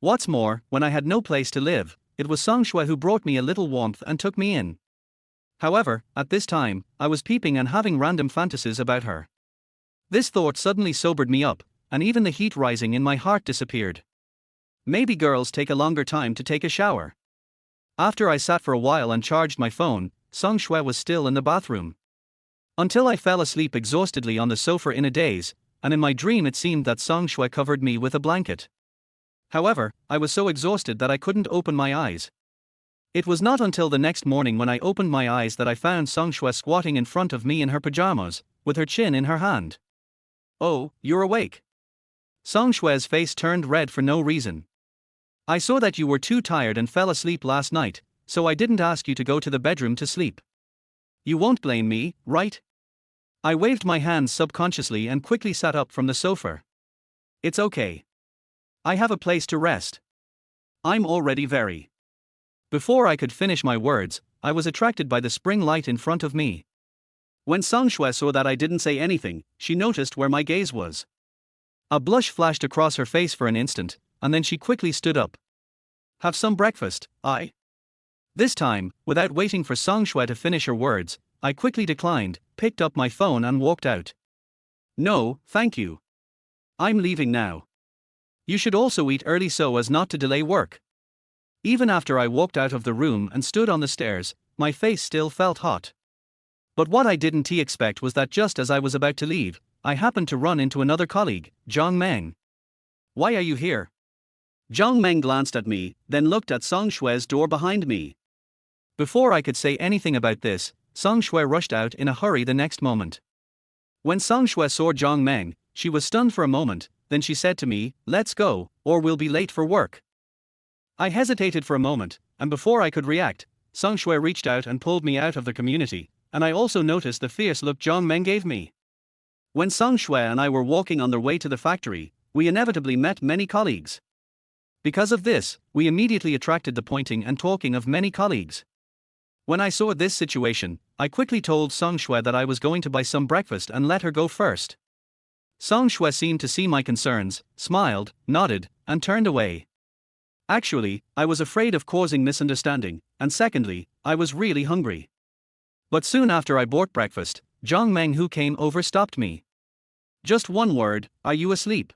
What's more, when I had no place to live, it was Song Shui who brought me a little warmth and took me in. However, at this time, I was peeping and having random fantasies about her. This thought suddenly sobered me up, and even the heat rising in my heart disappeared. Maybe girls take a longer time to take a shower. After I sat for a while and charged my phone, Song Shui was still in the bathroom. Until I fell asleep exhaustedly on the sofa in a daze, and in my dream it seemed that Song Shui covered me with a blanket. However, I was so exhausted that I couldn't open my eyes. It was not until the next morning when I opened my eyes that I found Song Shui squatting in front of me in her pajamas, with her chin in her hand. Oh, you're awake. Song Shui's face turned red for no reason. I saw that you were too tired and fell asleep last night, so I didn't ask you to go to the bedroom to sleep. You won't blame me, right? I waved my hands subconsciously and quickly sat up from the sofa. It's okay. I have a place to rest. I'm already very. Before I could finish my words, I was attracted by the spring light in front of me. When Song Shui saw that I didn't say anything, she noticed where my gaze was. A blush flashed across her face for an instant, and then she quickly stood up. Have some breakfast, I. This time, without waiting for Song Shui to finish her words, I quickly declined, picked up my phone and walked out. No, thank you. I'm leaving now. You should also eat early so as not to delay work. Even after I walked out of the room and stood on the stairs, my face still felt hot. But what I didn't expect was that just as I was about to leave, I happened to run into another colleague, Zhang Meng. Why are you here? Zhang Meng glanced at me, then looked at Song Shui's door behind me. Before I could say anything about this, Song Shui rushed out in a hurry the next moment. When Song Shui saw Zhang Meng, she was stunned for a moment, then she said to me, "Let's go, or we'll be late for work." I hesitated for a moment, and before I could react, Song Shui reached out and pulled me out of the community, and I also noticed the fierce look Zhang Meng gave me. When Song Shui and I were walking on their way to the factory, we inevitably met many colleagues. Because of this, we immediately attracted the pointing and talking of many colleagues. When I saw this situation, I quickly told Song Shui that I was going to buy some breakfast and let her go first. Song Shui seemed to see my concerns, smiled, nodded, and turned away. Actually, I was afraid of causing misunderstanding, and secondly, I was really hungry. But soon after I bought breakfast, Zhang Meng, who came over, stopped me. Just one word: are you asleep?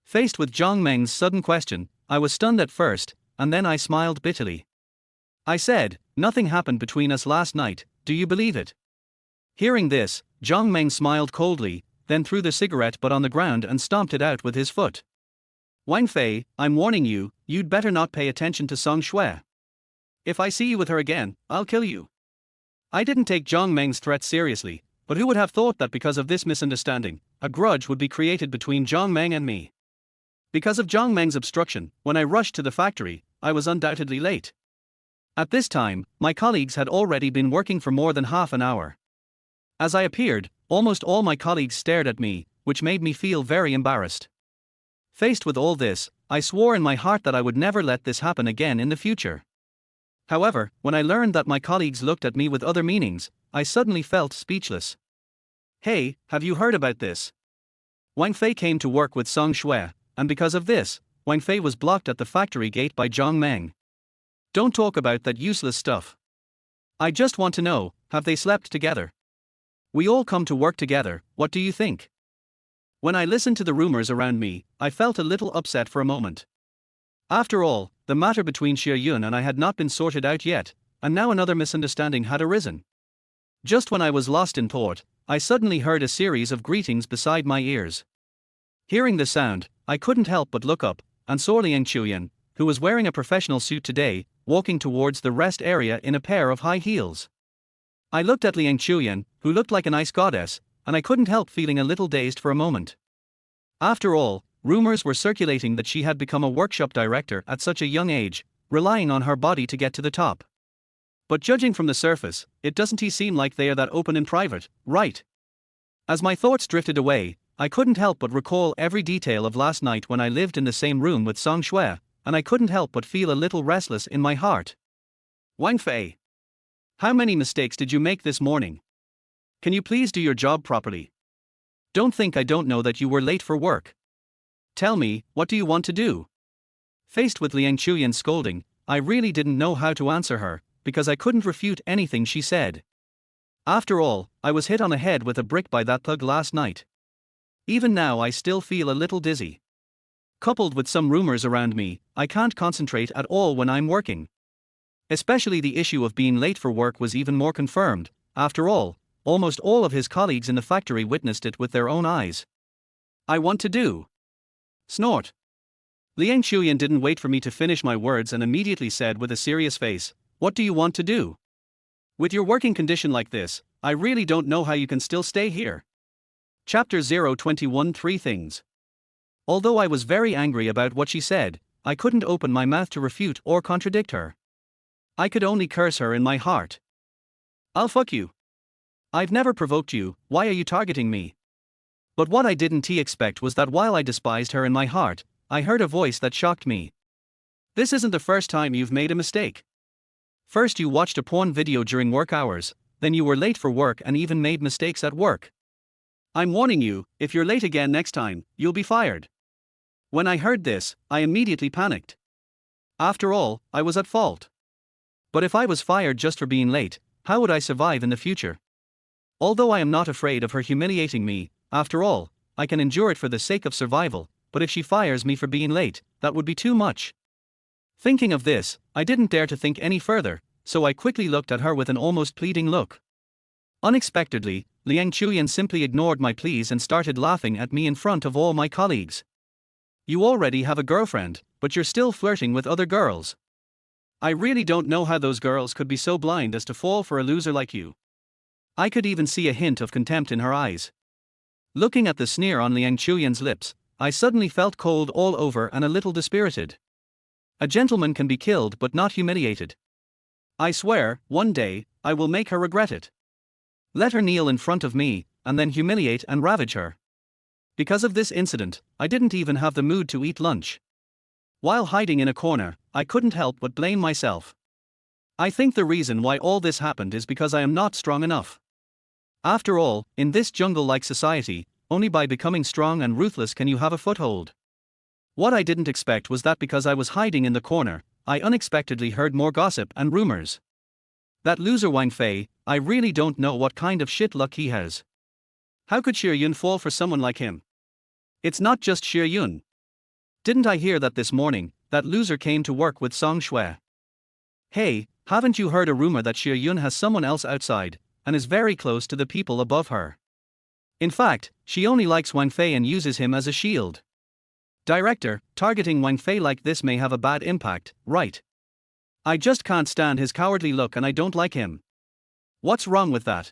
Faced with Zhang Meng's sudden question, I was stunned at first, and then I smiled bitterly. I said, nothing happened between us last night, do you believe it? Hearing this, Zhang Meng smiled coldly, then threw the cigarette butt on the ground and stomped it out with his foot. Wang Fei, I'm warning you, you'd better not pay attention to Song Shui. If I see you with her again, I'll kill you. I didn't take Zhang Meng's threat seriously, but who would have thought that because of this misunderstanding, a grudge would be created between Zhang Meng and me? Because of Zhang Meng's obstruction, when I rushed to the factory, I was undoubtedly late. At this time, my colleagues had already been working for more than half an hour. As I appeared, almost all my colleagues stared at me, which made me feel very embarrassed. Faced with all this, I swore in my heart that I would never let this happen again in the future. However, when I learned that my colleagues looked at me with other meanings, I suddenly felt speechless. Hey, have you heard about this? Wang Fei came to work with Song Shui, and because of this, Wang Fei was blocked at the factory gate by Zhang Meng. Don't talk about that useless stuff. I just want to know, have they slept together? We all come to work together, what do you think? When I listened to the rumors around me, I felt a little upset for a moment. After all, the matter between Xie Yun and I had not been sorted out yet, and now another misunderstanding had arisen. Just when I was lost in thought, I suddenly heard a series of greetings beside my ears. Hearing the sound, I couldn't help but look up, and saw Liang Chuyan, who was wearing a professional suit today, walking towards the rest area in a pair of high heels. I looked at Liang Chuyan, who looked like an ice goddess, and I couldn't help feeling a little dazed for a moment. After all, rumors were circulating that she had become a workshop director at such a young age, relying on her body to get to the top. But judging from the surface, it doesn't seem like they are that open in private, right? As my thoughts drifted away, I couldn't help but recall every detail of last night when I lived in the same room with Song Shui, and I couldn't help but feel a little restless in my heart. Wang Fei, how many mistakes did you make this morning? Can you please do your job properly? Don't think I don't know that you were late for work. Tell me, what do you want to do? Faced with Liang Chuyan's scolding, I really didn't know how to answer her, because I couldn't refute anything she said. After all, I was hit on the head with a brick by that thug last night. Even now I still feel a little dizzy. Coupled with some rumors around me, I can't concentrate at all when I'm working. Especially the issue of being late for work was even more confirmed. After all, almost all of his colleagues in the factory witnessed it with their own eyes. I want to do. Snort. Liang Chuyan didn't wait for me to finish my words and immediately said with a serious face, what do you want to do? With your working condition like this, I really don't know how you can still stay here. Chapter 021 Three Things. Although I was very angry about what she said, I couldn't open my mouth to refute or contradict her. I could only curse her in my heart. I'll fuck you. I've never provoked you, why are you targeting me? But what I didn't expect was that while I despised her in my heart, I heard a voice that shocked me. This isn't the first time you've made a mistake. First you watched a porn video during work hours, then you were late for work and even made mistakes at work. I'm warning you, if you're late again next time, you'll be fired. When I heard this, I immediately panicked. After all, I was at fault. But if I was fired just for being late, how would I survive in the future? Although I am not afraid of her humiliating me, after all, I can endure it for the sake of survival, but if she fires me for being late, that would be too much. Thinking of this, I didn't dare to think any further, so I quickly looked at her with an almost pleading look. Unexpectedly, Liang Chuyan simply ignored my pleas and started laughing at me in front of all my colleagues. You already have a girlfriend, but you're still flirting with other girls. I really don't know how those girls could be so blind as to fall for a loser like you. I could even see a hint of contempt in her eyes. Looking at the sneer on Liang Chuyan's lips, I suddenly felt cold all over and a little dispirited. A gentleman can be killed but not humiliated. I swear, one day, I will make her regret it. Let her kneel in front of me, and then humiliate and ravage her. Because of this incident, I didn't even have the mood to eat lunch. While hiding in a corner, I couldn't help but blame myself. I think the reason why all this happened is because I am not strong enough. After all, in this jungle-like society, only by becoming strong and ruthless can you have a foothold. What I didn't expect was that because I was hiding in the corner, I unexpectedly heard more gossip and rumors. That loser Wang Fei, I really don't know what kind of shit luck he has. How could Xie Yun fall for someone like him? It's not just Xie Yun. Didn't I hear that this morning, that loser came to work with Song Shui? Hey, haven't you heard a rumor that Xie Yun has someone else outside, and is very close to the people above her? In fact, she only likes Wang Fei and uses him as a shield. Director, targeting Wang Fei like this may have a bad impact, right? I just can't stand his cowardly look and I don't like him. What's wrong with that?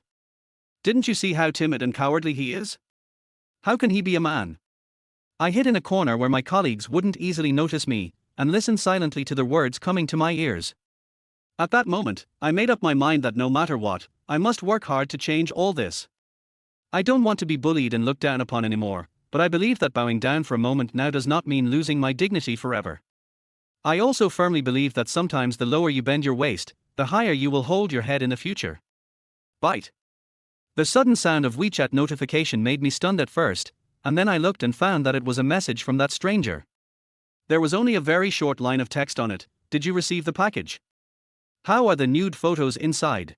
Didn't you see how timid and cowardly he is? How can he be a man? I hid in a corner where my colleagues wouldn't easily notice me, and listened silently to the words coming to my ears. At that moment, I made up my mind that no matter what, I must work hard to change all this. I don't want to be bullied and looked down upon anymore, but I believe that bowing down for a moment now does not mean losing my dignity forever. I also firmly believe that sometimes the lower you bend your waist, the higher you will hold your head in the future. Bite. The sudden sound of WeChat notification made me stunned at first, and then I looked and found that it was a message from that stranger. There was only a very short line of text on it. Did you receive the package? How are the nude photos inside?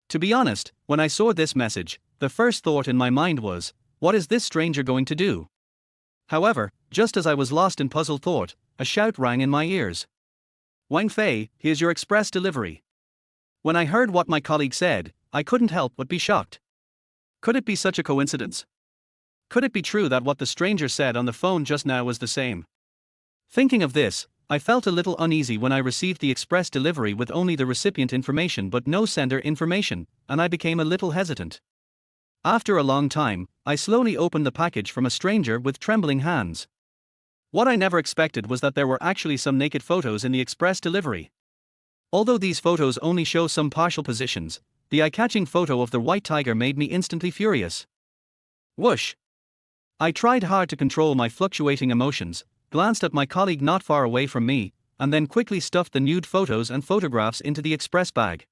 To be honest, when I saw this message, the first thought in my mind was, what is this stranger going to do? However, just as I was lost in puzzled thought, a shout rang in my ears. Wang Fei, here's your express delivery. When I heard what my colleague said, I couldn't help but be shocked. Could it be such a coincidence? Could it be true that what the stranger said on the phone just now was the same? Thinking of this, I felt a little uneasy when I received the express delivery with only the recipient information but no sender information, and I became a little hesitant. After a long time, I slowly opened the package from a stranger with trembling hands. What I never expected was that there were actually some naked photos in the express delivery. Although these photos only show some partial positions, the eye-catching photo of the white tiger made me instantly furious. Whoosh! I tried hard to control my fluctuating emotions, glanced at my colleague not far away from me, and then quickly stuffed the nude photos and photographs into the express bag.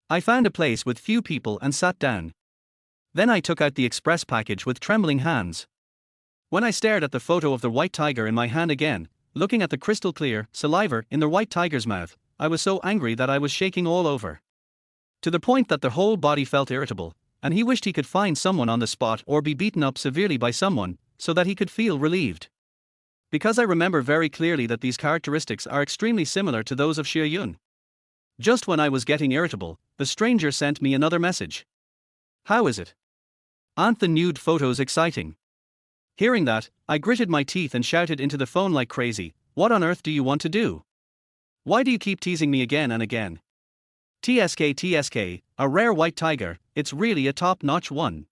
I found a place with few people and sat down. Then I took out the express package with trembling hands. When I stared at the photo of the white tiger in my hand again, looking at the crystal clear saliva in the white tiger's mouth, I was so angry that I was shaking all over. To the point that the whole body felt irritable, and he wished he could find someone on the spot or be beaten up severely by someone, so that he could feel relieved. Because I remember very clearly that these characteristics are extremely similar to those of Xie Yun. Just when I was getting irritable, the stranger sent me another message. How is it? Aren't the nude photos exciting? Hearing that, I gritted my teeth and shouted into the phone like crazy, what on earth do you want to do? Why do you keep teasing me again and again? TSK, a rare white tiger, it's really a top-notch one.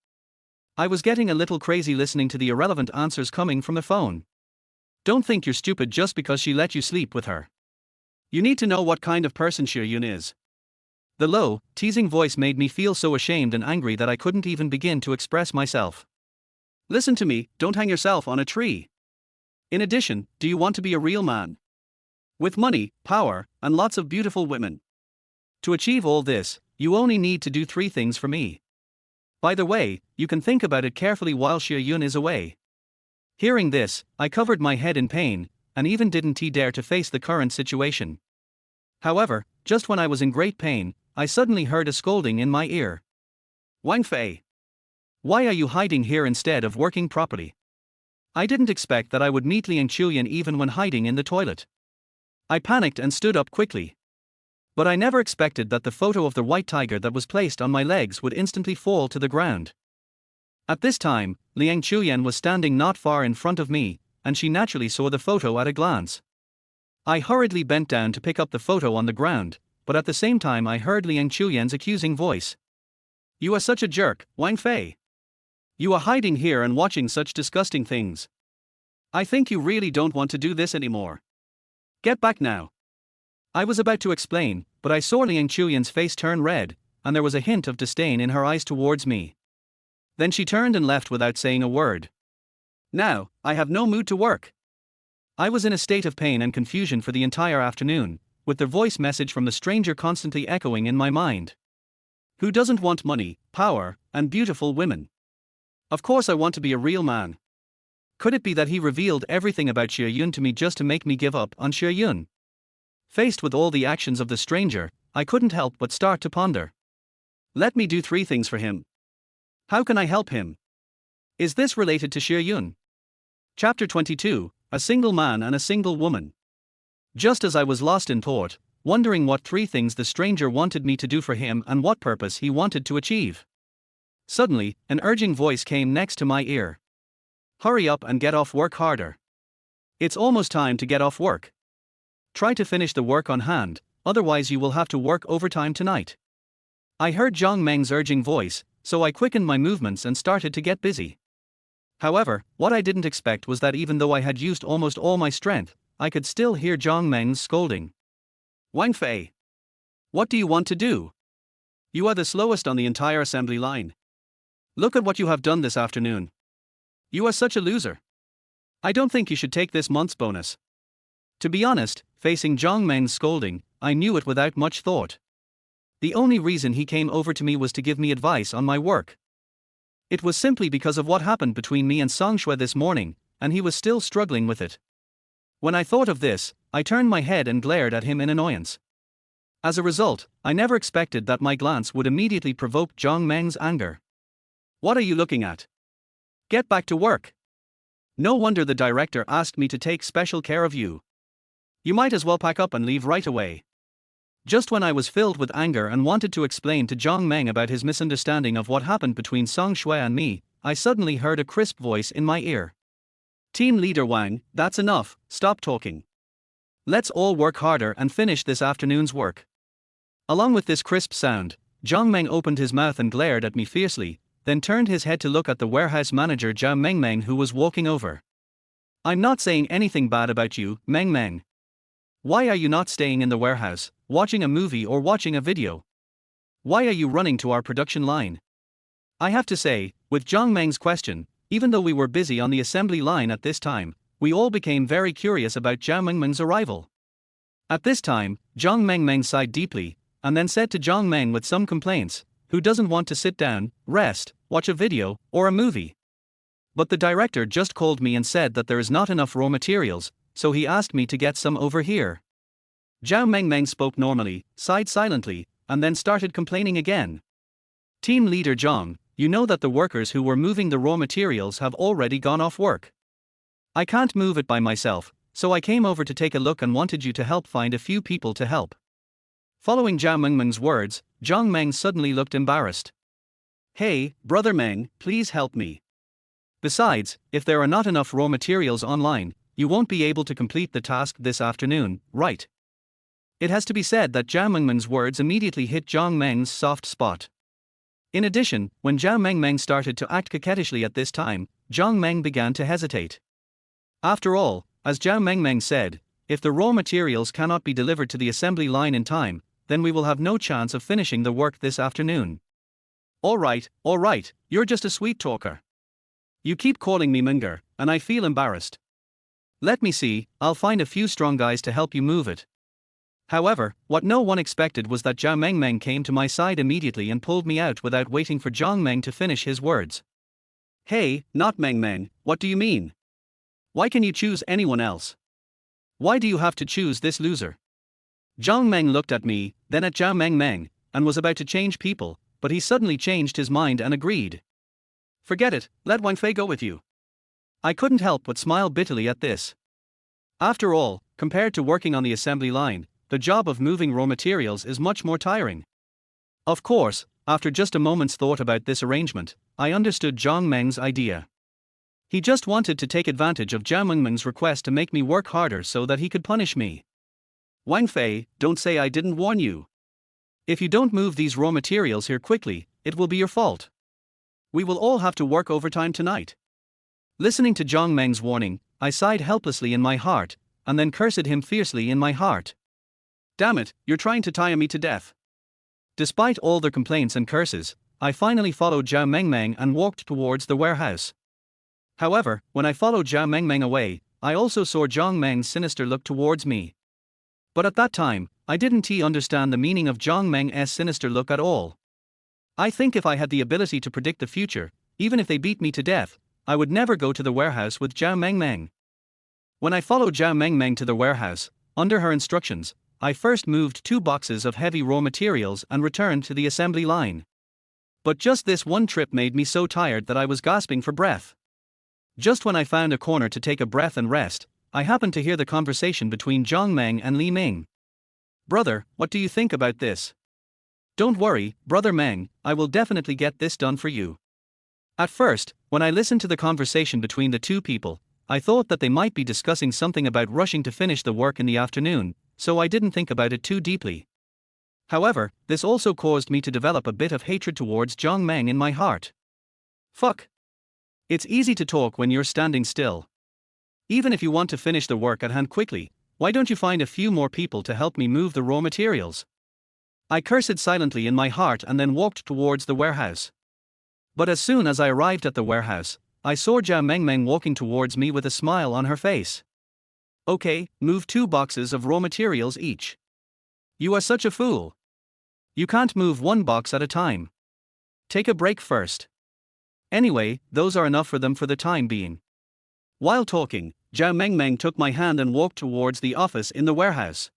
I was getting a little crazy listening to the irrelevant answers coming from the phone. Don't think you're stupid just because she let you sleep with her. You need to know what kind of person Xie Yun is. The low, teasing voice made me feel so ashamed and angry that I couldn't even begin to express myself. Listen to me, don't hang yourself on a tree. In addition, do you want to be a real man? With money, power, and lots of beautiful women. To achieve all this, you only need to do 3 things for me. By the way, you can think about it carefully while Xie Yun is away. Hearing this, I covered my head in pain, and even didn't dare to face the current situation. However, just when I was in great pain, I suddenly heard a scolding in my ear. Wang Fei! Why are you hiding here instead of working properly? I didn't expect that I would meet Liang Chuyan even when hiding in the toilet. I panicked and stood up quickly. But I never expected that the photo of the white tiger that was placed on my legs would instantly fall to the ground. At this time, Liang Chuyan was standing not far in front of me, and she naturally saw the photo at a glance. I hurriedly bent down to pick up the photo on the ground, but at the same time I heard Liang Chuyan's accusing voice. You are such a jerk, Wang Fei. You are hiding here and watching such disgusting things. I think you really don't want to do this anymore. Get back now. I was about to explain, but I saw Liang Chuyan's face turn red, and there was a hint of disdain in her eyes towards me. Then she turned and left without saying a word. Now, I have no mood to work. I was in a state of pain and confusion for the entire afternoon, with the voice message from the stranger constantly echoing in my mind. Who doesn't want money, power, and beautiful women? Of course I want to be a real man. Could it be that he revealed everything about Xie Yun to me just to make me give up on Xie Yun? Faced with all the actions of the stranger, I couldn't help but start to ponder. Let me do 3 things for him. How can I help him? Is this related to Xie Yun? Chapter 22, A Single Man and a Single Woman. Just as I was lost in thought, wondering what 3 things the stranger wanted me to do for him and what purpose he wanted to achieve, suddenly, an urging voice came next to my ear. Hurry up and get off work harder. It's almost time to get off work. Try to finish the work on hand, otherwise you will have to work overtime tonight. I heard Zhang Meng's urging voice, so I quickened my movements and started to get busy. However, what I didn't expect was that even though I had used almost all my strength, I could still hear Zhang Meng's scolding. Wang Fei, what do you want to do? You are the slowest on the entire assembly line. Look at what you have done this afternoon. You are such a loser. I don't think you should take this month's bonus. To be honest, facing Zhang Meng's scolding, I knew it without much thought. The only reason he came over to me was to give me advice on my work. It was simply because of what happened between me and Song Shui this morning, and he was still struggling with it. When I thought of this, I turned my head and glared at him in annoyance. As a result, I never expected that my glance would immediately provoke Zhang Meng's anger. What are you looking at? Get back to work. No wonder the director asked me to take special care of you. You might as well pack up and leave right away. Just when I was filled with anger and wanted to explain to Zhang Meng about his misunderstanding of what happened between Song Shui and me, I suddenly heard a crisp voice in my ear. Team Leader Wang, that's enough, stop talking. Let's all work harder and finish this afternoon's work. Along with this crisp sound, Zhang Meng opened his mouth and glared at me fiercely, then turned his head to look at the warehouse manager Zhao Mengmeng who was walking over. I'm not saying anything bad about you, Mengmeng. Why are you not staying in the warehouse, watching a movie or watching a video? Why are you running to our production line? I have to say, with Zhang Meng's question, even though we were busy on the assembly line at this time, we all became very curious about Zhao Mengmeng's arrival. At this time, Zhang Mengmeng sighed deeply, and then said to Zhang Meng with some complaints, who doesn't want to sit down, rest, watch a video, or a movie? But the director just called me and said that there is not enough raw materials, so he asked me to get some over here. Zhao Mengmeng spoke normally, sighed silently, and then started complaining again. Team Leader Zhang, you know that the workers who were moving the raw materials have already gone off work. I can't move it by myself, so I came over to take a look and wanted you to help find a few people to help. Following Zhao Mengmeng's words, Zhang Meng suddenly looked embarrassed. Hey, Brother Meng, please help me. Besides, if there are not enough raw materials online, you won't be able to complete the task this afternoon, right? It has to be said that Zhao Mengmeng's words immediately hit Zhang Meng's soft spot. In addition, when Zhao Mengmeng started to act coquettishly at this time, Zhang Meng began to hesitate. After all, as Zhao Mengmeng said, if the raw materials cannot be delivered to the assembly line in time, then we will have no chance of finishing the work this afternoon. All right, you're just a sweet talker. You keep calling me Minger, and I feel embarrassed. Let me see, I'll find a few strong guys to help you move it. However, what no one expected was that Zhao Mengmeng came to my side immediately and pulled me out without waiting for Zhang Meng to finish his words. Hey, not Mengmeng, what do you mean? Why can you choose anyone else? Why do you have to choose this loser? Zhang Meng looked at me, then at Zhao Mengmeng, and was about to change people, but he suddenly changed his mind and agreed. Forget it, let Wang Fei go with you. I couldn't help but smile bitterly at this. After all, compared to working on the assembly line, the job of moving raw materials is much more tiring. Of course, after just a moment's thought about this arrangement, I understood Zhang Meng's idea. He just wanted to take advantage of Zhao Mengmeng's request to make me work harder so that he could punish me. Wang Fei, don't say I didn't warn you. If you don't move these raw materials here quickly, it will be your fault. We will all have to work overtime tonight. Listening to Zhang Meng's warning, I sighed helplessly in my heart, and then cursed him fiercely in my heart. Damn it, you're trying to tire me to death. Despite all their complaints and curses, I finally followed Zhao Mengmeng and walked towards the warehouse. However, when I followed Zhao Mengmeng away, I also saw Jiang Meng's sinister look towards me. But at that time, I didn't understand the meaning of Jiang Meng's sinister look at all. I think if I had the ability to predict the future, even if they beat me to death, I would never go to the warehouse with Zhao Mengmeng. When I followed Zhao Mengmeng to the warehouse, under her instructions, I first moved 2 boxes of heavy raw materials and returned to the assembly line. But just this one trip made me so tired that I was gasping for breath. Just when I found a corner to take a breath and rest, I happened to hear the conversation between Jiang Meng and Li Ming. "Brother, what do you think about this?" "Don't worry, Brother Meng, I will definitely get this done for you." At first, when I listened to the conversation between the two people, I thought that they might be discussing something about rushing to finish the work in the afternoon, so I didn't think about it too deeply. However, this also caused me to develop a bit of hatred towards Jiang Meng in my heart. Fuck. It's easy to talk when you're standing still. Even if you want to finish the work at hand quickly, why don't you find a few more people to help me move the raw materials? I cursed silently in my heart and then walked towards the warehouse. But as soon as I arrived at the warehouse, I saw Zhao Mengmeng walking towards me with a smile on her face. "Okay, move 2 boxes of raw materials each." "You are such a fool. You can't move 1 box at a time. Take a break first." Anyway, those are enough for them for the time being. While talking, Zhao Mengmeng took my hand and walked towards the office in the warehouse.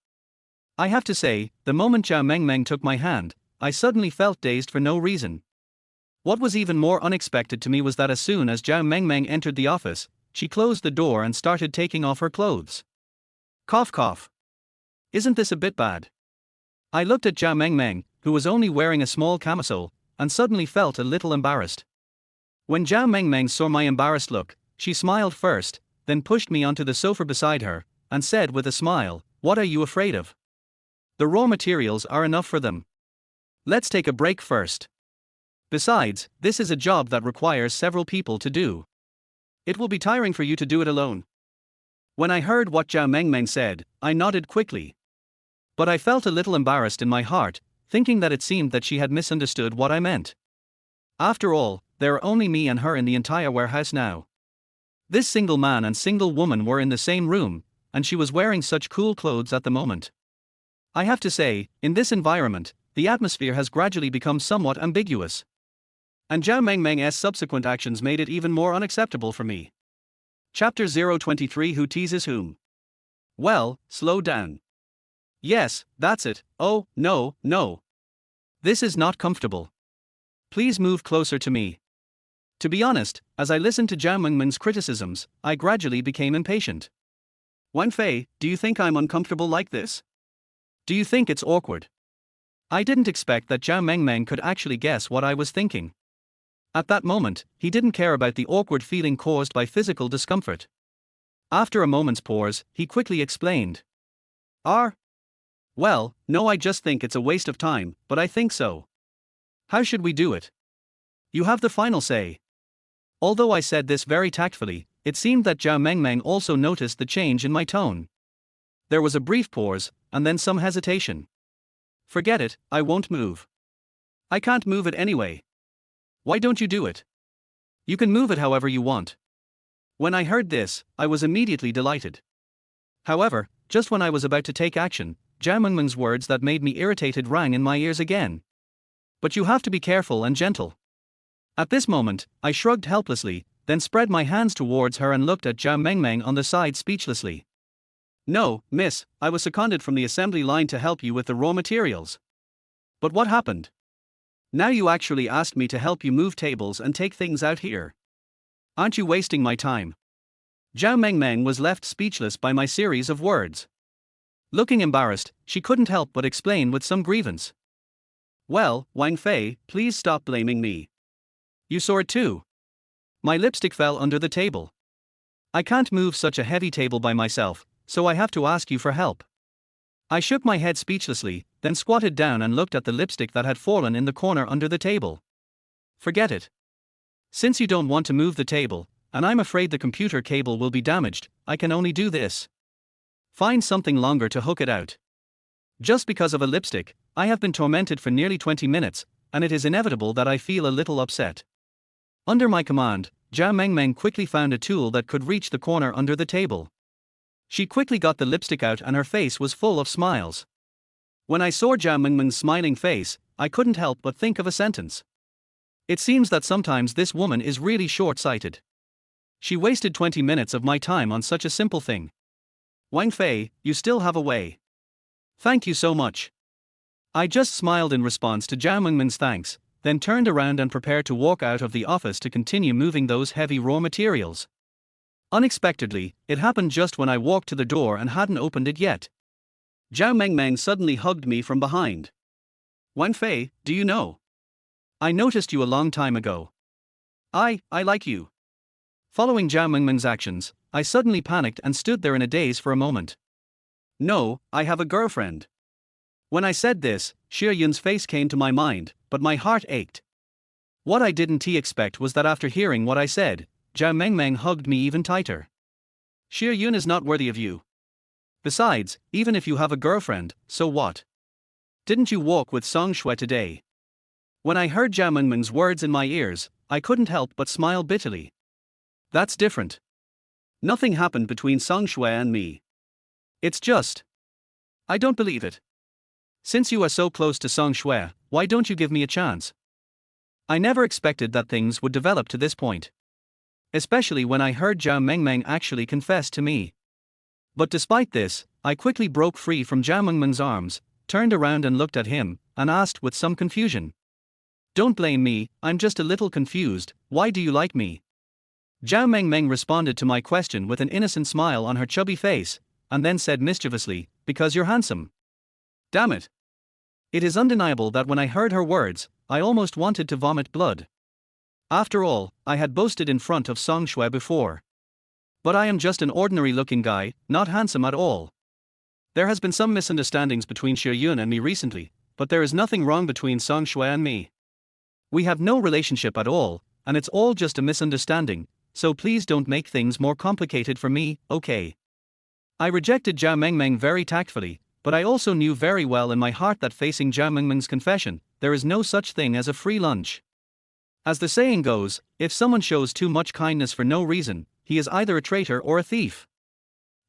I have to say, the moment Zhao Mengmeng took my hand, I suddenly felt dazed for no reason. What was even more unexpected to me was that as soon as Zhao Mengmeng entered the office, she closed the door and started taking off her clothes. Cough cough. Isn't this a bit bad? I looked at Zhao Mengmeng, who was only wearing a small camisole, and suddenly felt a little embarrassed. When Zhao Mengmeng saw my embarrassed look, she smiled first, then pushed me onto the sofa beside her, and said with a smile, "What are you afraid of? The raw materials are enough for them. Let's take a break first. Besides, this is a job that requires several people to do. It will be tiring for you to do it alone." When I heard what Zhao Mengmeng said, I nodded quickly. But I felt a little embarrassed in my heart, thinking that it seemed that she had misunderstood what I meant. After all, there are only me and her in the entire warehouse now. This single man and single woman were in the same room, and she was wearing such cool clothes at the moment. I have to say, in this environment, the atmosphere has gradually become somewhat ambiguous. And Zhao Mengmeng's subsequent actions made it even more unacceptable for me. Chapter 023: Who Teases Whom? Well, slow down. Yes, that's it. Oh, no, no. This is not comfortable. Please move closer to me. To be honest, as I listened to Zhao Mengmeng's criticisms, I gradually became impatient. Wang Fei, do you think I'm uncomfortable like this? Do you think it's awkward? I didn't expect that Zhao Mengmeng could actually guess what I was thinking. At that moment, he didn't care about the awkward feeling caused by physical discomfort. After a moment's pause, he quickly explained. Well, no, I just think it's a waste of time, but I think so. How should we do it? You have the final say. Although I said this very tactfully, it seemed that Zhao Mengmeng also noticed the change in my tone. There was a brief pause, and then some hesitation. Forget it, I won't move. I can't move it anyway. Why don't you do it? You can move it however you want. When I heard this, I was immediately delighted. However, just when I was about to take action, Zhao Mengmeng's words that made me irritated rang in my ears again. But you have to be careful and gentle. At this moment, I shrugged helplessly, then spread my hands towards her and looked at Zhao Mengmeng on the side speechlessly. No, miss, I was seconded from the assembly line to help you with the raw materials. But what happened? Now you actually asked me to help you move tables and take things out here. Aren't you wasting my time? Zhao Mengmeng was left speechless by my series of words. Looking embarrassed, she couldn't help but explain with some grievance. Well, Wang Fei, please stop blaming me. You saw it too. My lipstick fell under the table. I can't move such a heavy table by myself, so I have to ask you for help. I shook my head speechlessly, then squatted down and looked at the lipstick that had fallen in the corner under the table. Forget it. Since you don't want to move the table, and I'm afraid the computer cable will be damaged, I can only do this. Find something longer to hook it out. Just because of a lipstick, I have been tormented for nearly 20 minutes, and it is inevitable that I feel a little upset. Under my command, Zhao Mengmeng quickly found a tool that could reach the corner under the table. She quickly got the lipstick out and her face was full of smiles. When I saw Zhao Mingming's smiling face, I couldn't help but think of a sentence. It seems that sometimes this woman is really short-sighted. She wasted 20 minutes of my time on such a simple thing. Wang Fei, you still have a way. Thank you so much. I just smiled in response to Zhao Mingming's thanks, then turned around and prepared to walk out of the office to continue moving those heavy raw materials. Unexpectedly, it happened just when I walked to the door and hadn't opened it yet. Zhao Mengmeng suddenly hugged me from behind. Wang Fei, do you know? I noticed you a long time ago. I like you. Following Zhao Mengmeng's actions, I suddenly panicked and stood there in a daze for a moment. No, I have a girlfriend. When I said this, Xie Yun's face came to my mind, but my heart ached. What I didn't expect was that after hearing what I said, Zhao Mengmeng hugged me even tighter. Xie Yun is not worthy of you. Besides, even if you have a girlfriend, so what? Didn't you walk with Song Shui today? When I heard Zhao Mengmeng's words in my ears, I couldn't help but smile bitterly. That's different. Nothing happened between Song Shui and me. It's just. I don't believe it. Since you are so close to Song Shui, why don't you give me a chance? I never expected that things would develop to this point. Especially when I heard Zhao Mengmeng actually confess to me. But despite this, I quickly broke free from Zhao Mengmeng's arms, turned around and looked at him, and asked with some confusion. Don't blame me, I'm just a little confused, why do you like me? Zhao Mengmeng responded to my question with an innocent smile on her chubby face, and then said mischievously, because you're handsome. Damn it. It is undeniable that when I heard her words, I almost wanted to vomit blood. After all, I had boasted in front of Song Shui before. But I am just an ordinary-looking guy, not handsome at all. There has been some misunderstandings between Xie Yun and me recently, but there is nothing wrong between Song Shui and me. We have no relationship at all, and it's all just a misunderstanding, so please don't make things more complicated for me, okay? I rejected Zhao Mengmeng very tactfully, but I also knew very well in my heart that facing Zhao Mengmeng's confession, there is no such thing as a free lunch. As the saying goes, if someone shows too much kindness for no reason, he is either a traitor or a thief.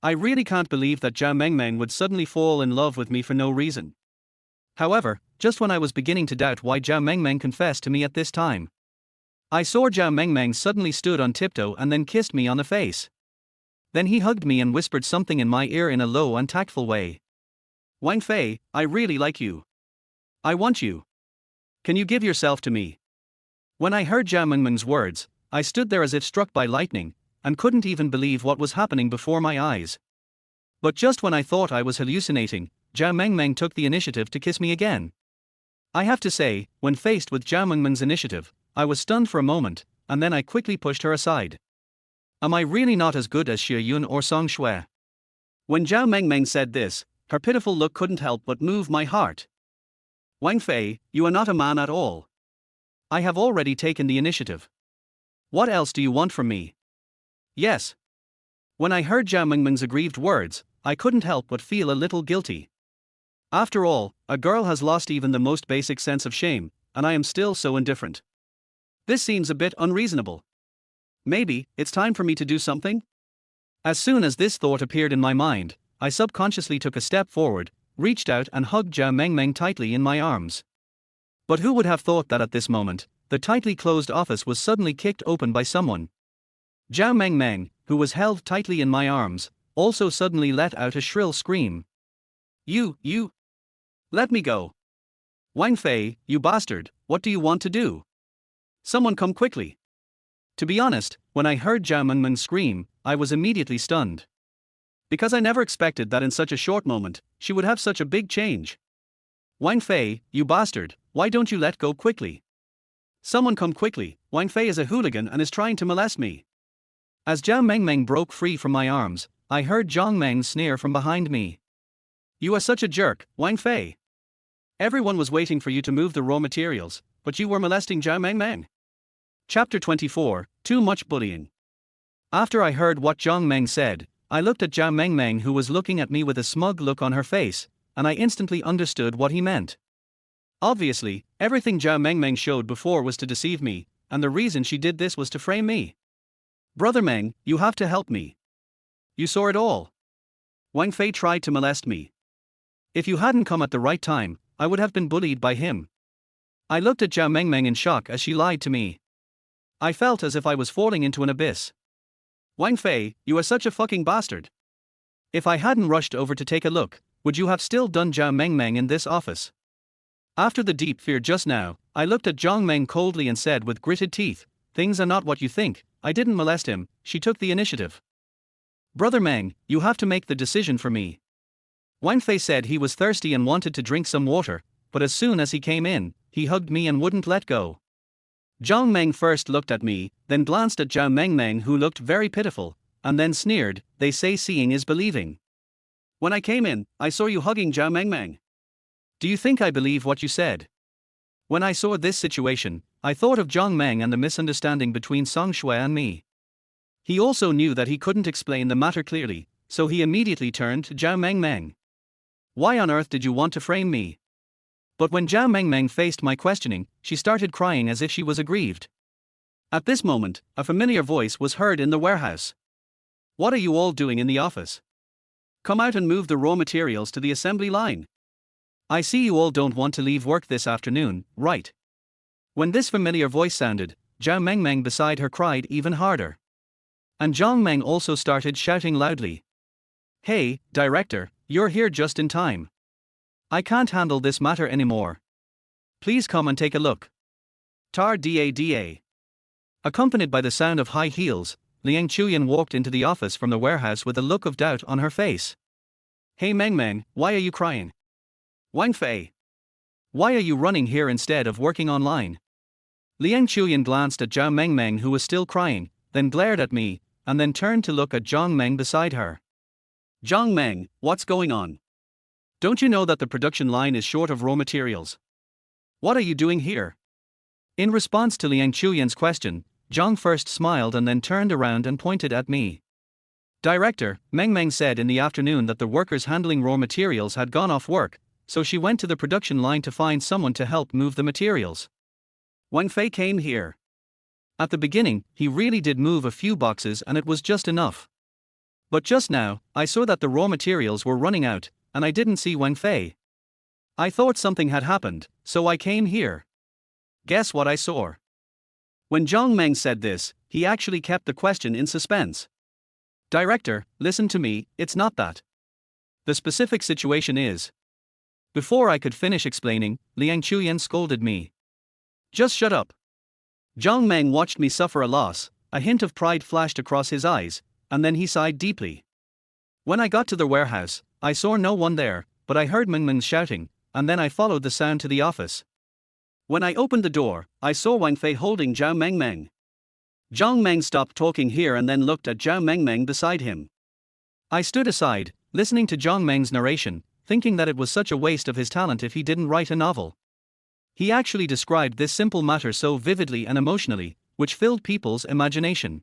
I really can't believe that Zhao Mengmeng would suddenly fall in love with me for no reason. However, just when I was beginning to doubt why Zhao Mengmeng confessed to me at this time, I saw Zhao Mengmeng suddenly stood on tiptoe and then kissed me on the face. Then he hugged me and whispered something in my ear in a low and tactful way. Wang Fei, I really like you. I want you. Can you give yourself to me? When I heard Zhao Mengmeng's words, I stood there as if struck by lightning, and couldn't even believe what was happening before my eyes. But just when I thought I was hallucinating, Zhao Mengmeng took the initiative to kiss me again. I have to say, when faced with Zhao Mengmeng's initiative, I was stunned for a moment, and then I quickly pushed her aside. Am I really not as good as Xie Yun or Song Shui? When Zhao Mengmeng said this, her pitiful look couldn't help but move my heart. Wang Fei, you are not a man at all. I have already taken the initiative. What else do you want from me? Yes. When I heard Zhao Mengmeng's aggrieved words, I couldn't help but feel a little guilty. After all, a girl has lost even the most basic sense of shame, and I am still so indifferent. This seems a bit unreasonable. Maybe it's time for me to do something? As soon as this thought appeared in my mind, I subconsciously took a step forward, reached out and hugged Zhao Mengmeng tightly in my arms. But who would have thought that at this moment, the tightly closed office was suddenly kicked open by someone? Zhao Mengmeng, who was held tightly in my arms, also suddenly let out a shrill scream. You! Let me go! Wang Fei, you bastard, what do you want to do? Someone come quickly! To be honest, when I heard Zhao Mengmeng scream, I was immediately stunned. Because I never expected that in such a short moment, she would have such a big change. Wang Fei, you bastard, why don't you let go quickly? Someone come quickly, Wang Fei is a hooligan and is trying to molest me. As Zhao Mengmeng broke free from my arms, I heard Zhang Meng sneer from behind me. You are such a jerk, Wang Fei. Everyone was waiting for you to move the raw materials, but you were molesting Zhao Mengmeng. Chapter 24, Too Much Bullying. After I heard what Zhang Meng said, I looked at Zhao Mengmeng, who was looking at me with a smug look on her face, and I instantly understood what he meant. Obviously, everything Zhao Mengmeng showed before was to deceive me, and the reason she did this was to frame me. Brother Meng, you have to help me. You saw it all. Wang Fei tried to molest me. If you hadn't come at the right time, I would have been bullied by him. I looked at Zhao Mengmeng in shock as she lied to me. I felt as if I was falling into an abyss. Wang Fei, you are such a fucking bastard. If I hadn't rushed over to take a look, would you have still done Zhao Mengmeng in this office? After the deep fear just now, I looked at Zhang Meng coldly and said with gritted teeth, things are not what you think, I didn't molest him, she took the initiative. Brother Meng, you have to make the decision for me. Wang Fei said he was thirsty and wanted to drink some water, but as soon as he came in, he hugged me and wouldn't let go. Zhang Meng first looked at me, then glanced at Zhao Mengmeng who looked very pitiful, and then sneered, they say seeing is believing. When I came in, I saw you hugging Zhao Mengmeng. Do you think I believe what you said? When I saw this situation, I thought of Zhang Meng and the misunderstanding between Song Shui and me. He also knew that he couldn't explain the matter clearly, so he immediately turned to Zhao Mengmeng. Why on earth did you want to frame me? But when Zhao Mengmeng faced my questioning, she started crying as if she was aggrieved. At this moment, a familiar voice was heard in the warehouse. What are you all doing in the office? Come out and move the raw materials to the assembly line. I see you all don't want to leave work this afternoon, right? When this familiar voice sounded, Zhao Mengmeng beside her cried even harder. And Zhang Meng also started shouting loudly. Hey, director, you're here just in time. I can't handle this matter anymore. Please come and take a look. Tar da. Accompanied by the sound of high heels, Liang Chuyan walked into the office from the warehouse with a look of doubt on her face. Hey Mengmeng, why are you crying? Wang Fei, why are you running here instead of working online? Liang Chuyan glanced at Zhao Mengmeng who was still crying, then glared at me, and then turned to look at Zhang Meng beside her. Zhang Meng, what's going on? Don't you know that the production line is short of raw materials? What are you doing here? In response to Liang Chuyan's question, Zhang first smiled and then turned around and pointed at me. Director, Mengmeng said in the afternoon that the workers handling raw materials had gone off work, so she went to the production line to find someone to help move the materials. Wang Fei came here. At the beginning, he really did move a few boxes and it was just enough. But just now, I saw that the raw materials were running out, and I didn't see Wang Fei. I thought something had happened, so I came here. Guess what I saw? When Zhang Meng said this, he actually kept the question in suspense. Director, listen to me, it's not that. The specific situation is. Before I could finish explaining, Liang Chuyan scolded me. Just shut up. Zhang Meng watched me suffer a loss, a hint of pride flashed across his eyes, and then he sighed deeply. When I got to the warehouse, I saw no one there, but I heard Mengmeng shouting, and then I followed the sound to the office. When I opened the door, I saw Wang Fei holding Zhao Mengmeng. Zhang Meng stopped talking here and then looked at Zhao Mengmeng beside him. I stood aside, listening to Zhang Meng's narration, thinking that it was such a waste of his talent if he didn't write a novel. He actually described this simple matter so vividly and emotionally, which filled people's imagination.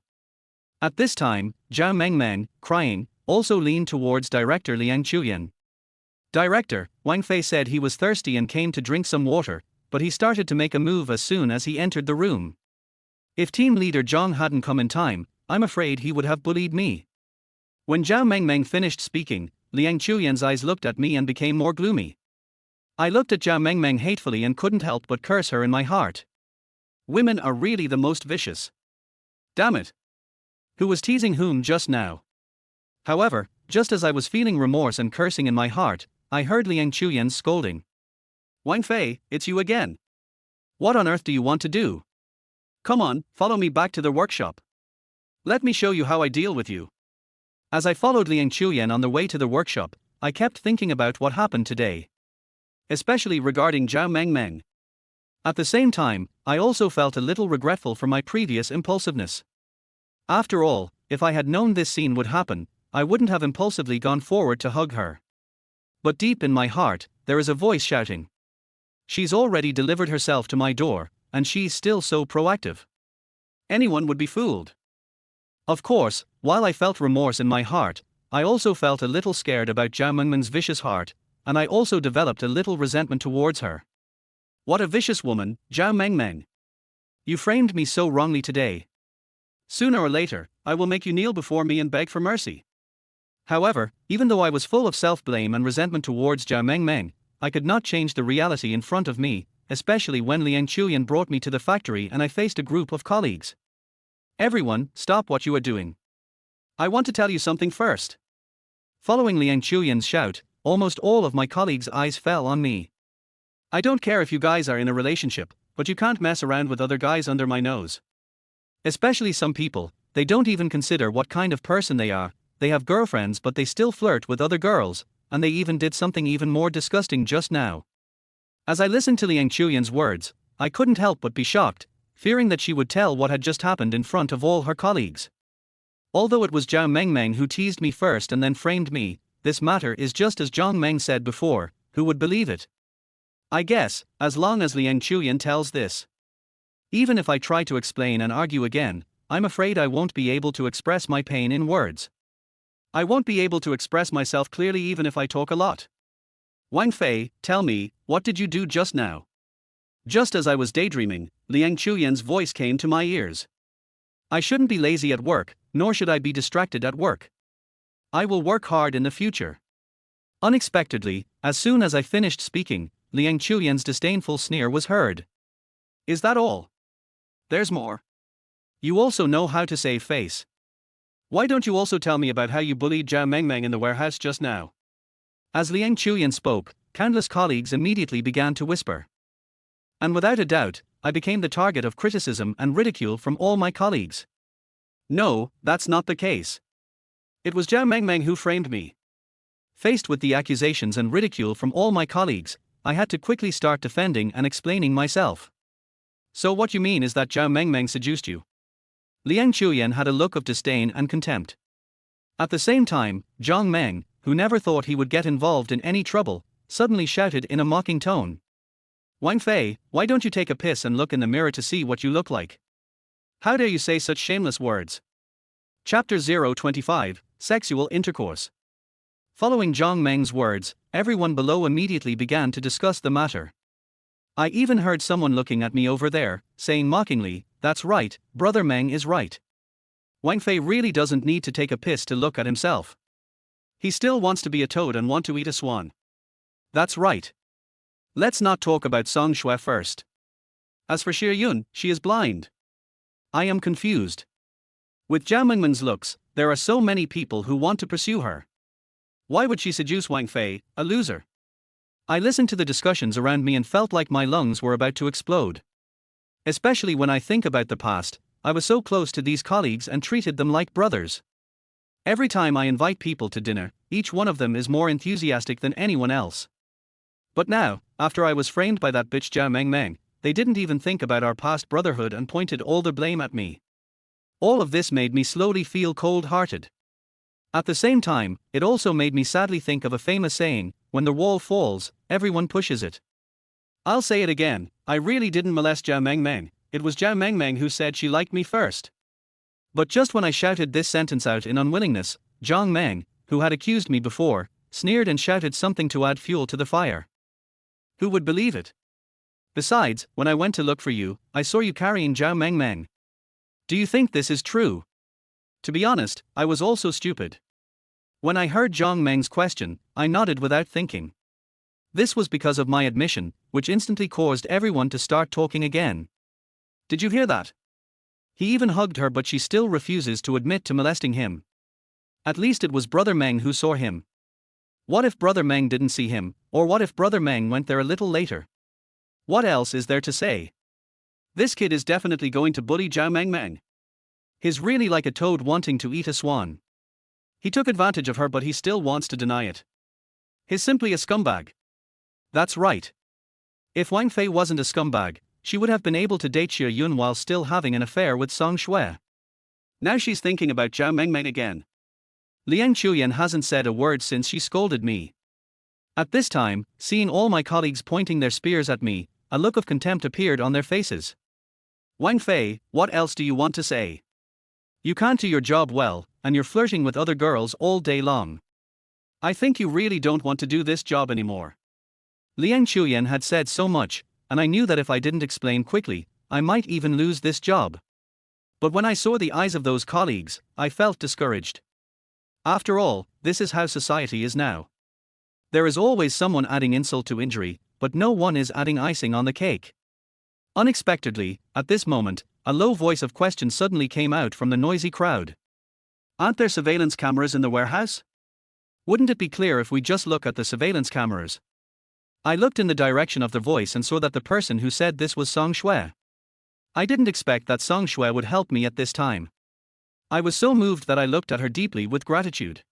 At this time, Zhao Mengmeng, crying, also leaned towards director Liang Chuyan. Director, Wang Fei said he was thirsty and came to drink some water, but he started to make a move as soon as he entered the room. If team leader Zhang hadn't come in time, I'm afraid he would have bullied me. When Zhao Mengmeng finished speaking, Liang Chuyan's eyes looked at me and became more gloomy. I looked at Zhao Mengmeng hatefully and couldn't help but curse her in my heart. Women are really the most vicious. Damn it. Who was teasing whom just now? However, just as I was feeling remorse and cursing in my heart, I heard Liang Chuyan scolding. Wang Fei, it's you again. What on earth do you want to do? Come on, follow me back to the workshop. Let me show you how I deal with you. As I followed Liang Chuyan on the way to the workshop, I kept thinking about what happened today. Especially regarding Zhao Mengmeng. At the same time, I also felt a little regretful for my previous impulsiveness. After all, if I had known this scene would happen, I wouldn't have impulsively gone forward to hug her. But deep in my heart, there is a voice shouting. She's already delivered herself to my door, and she's still so proactive. Anyone would be fooled. Of course, while I felt remorse in my heart, I also felt a little scared about Zhao Mengmeng's vicious heart, and I also developed a little resentment towards her. What a vicious woman, Zhao Mengmeng. You framed me so wrongly today. Sooner or later, I will make you kneel before me and beg for mercy. However, even though I was full of self-blame and resentment towards Zhao Mengmeng, I could not change the reality in front of me, especially when Liang Chuyan brought me to the factory and I faced a group of colleagues. Everyone, stop what you are doing. I want to tell you something first. Following Liang Chuyan's shout, almost all of my colleagues' eyes fell on me. I don't care if you guys are in a relationship, but you can't mess around with other guys under my nose. Especially some people, they don't even consider what kind of person they are. They have girlfriends but they still flirt with other girls, and they even did something even more disgusting just now. As I listened to Liang Chuyan's words, I couldn't help but be shocked, fearing that she would tell what had just happened in front of all her colleagues. Although it was Zhao Mengmeng who teased me first and then framed me, this matter is just as Zhang Meng said before, who would believe it? I guess, as long as Liang Chuyan tells this. Even if I try to explain and argue again, I'm afraid I won't be able to express my pain in words. I won't be able to express myself clearly even if I talk a lot. Wang Fei, tell me, what did you do just now? Just as I was daydreaming, Liang Chuyan's voice came to my ears. I shouldn't be lazy at work, nor should I be distracted at work. I will work hard in the future. Unexpectedly, as soon as I finished speaking, Liang Chuyan's disdainful sneer was heard. Is that all? There's more. You also know how to save face. Why don't you also tell me about how you bullied Zhao Mengmeng in the warehouse just now? As Liang Chuyan spoke, countless colleagues immediately began to whisper. And without a doubt, I became the target of criticism and ridicule from all my colleagues. No, that's not the case. It was Zhao Mengmeng who framed me. Faced with the accusations and ridicule from all my colleagues, I had to quickly start defending and explaining myself. So what you mean is that Zhao Mengmeng seduced you? Liang Chuyan had a look of disdain and contempt. At the same time, Zhang Meng, who never thought he would get involved in any trouble, suddenly shouted in a mocking tone. Wang Fei, why don't you take a piss and look in the mirror to see what you look like? How dare you say such shameless words? Chapter 025, Sexual Intercourse. Following Zhang Meng's words, everyone below immediately began to discuss the matter. I even heard someone looking at me over there, saying mockingly, that's right, Brother Meng is right. Wang Fei really doesn't need to take a piss to look at himself. He still wants to be a toad and want to eat a swan. That's right. Let's not talk about Song Shui first. As for Xie Yun, she is blind. I am confused. With Zhao Mengmeng's looks, there are so many people who want to pursue her. Why would she seduce Wang Fei, a loser? I listened to the discussions around me and felt like my lungs were about to explode. Especially when I think about the past, I was so close to these colleagues and treated them like brothers. Every time I invite people to dinner, each one of them is more enthusiastic than anyone else. But now, after I was framed by that bitch Zhao Mengmeng, they didn't even think about our past brotherhood and pointed all the blame at me. All of this made me slowly feel cold-hearted. At the same time, it also made me sadly think of a famous saying, when the wall falls, everyone pushes it. I'll say it again, I really didn't molest Zhao Mengmeng, it was Zhao Mengmeng who said she liked me first. But just when I shouted this sentence out in unwillingness, Zhang Meng, who had accused me before, sneered and shouted something to add fuel to the fire. Who would believe it? Besides, when I went to look for you, I saw you carrying Zhao Mengmeng. Do you think this is true? To be honest, I was also stupid. When I heard Zhang Meng's question, I nodded without thinking. This was because of my admission, which instantly caused everyone to start talking again. Did you hear that? He even hugged her, but she still refuses to admit to molesting him. At least it was Brother Meng who saw him. What if Brother Meng didn't see him, or what if Brother Meng went there a little later? What else is there to say? This kid is definitely going to bully Zhao Mengmeng. He's really like a toad wanting to eat a swan. He took advantage of her, but he still wants to deny it. He's simply a scumbag. That's right. If Wang Fei wasn't a scumbag, she would have been able to date Xie Yun while still having an affair with Song Shui. Now she's thinking about Zhao Mengmeng again. Liang Chuyan hasn't said a word since she scolded me. At this time, seeing all my colleagues pointing their spears at me, a look of contempt appeared on their faces. Wang Fei, what else do you want to say? You can't do your job well, and you're flirting with other girls all day long. I think you really don't want to do this job anymore. Liang Chuyan had said so much, and I knew that if I didn't explain quickly, I might even lose this job. But when I saw the eyes of those colleagues, I felt discouraged. After all, this is how society is now. There is always someone adding insult to injury, but no one is adding icing on the cake. Unexpectedly, at this moment, a low voice of question suddenly came out from the noisy crowd. Aren't there surveillance cameras in the warehouse? Wouldn't it be clear if we just look at the surveillance cameras? I looked in the direction of the voice and saw that the person who said this was Song Shui. I didn't expect that Song Shui would help me at this time. I was so moved that I looked at her deeply with gratitude.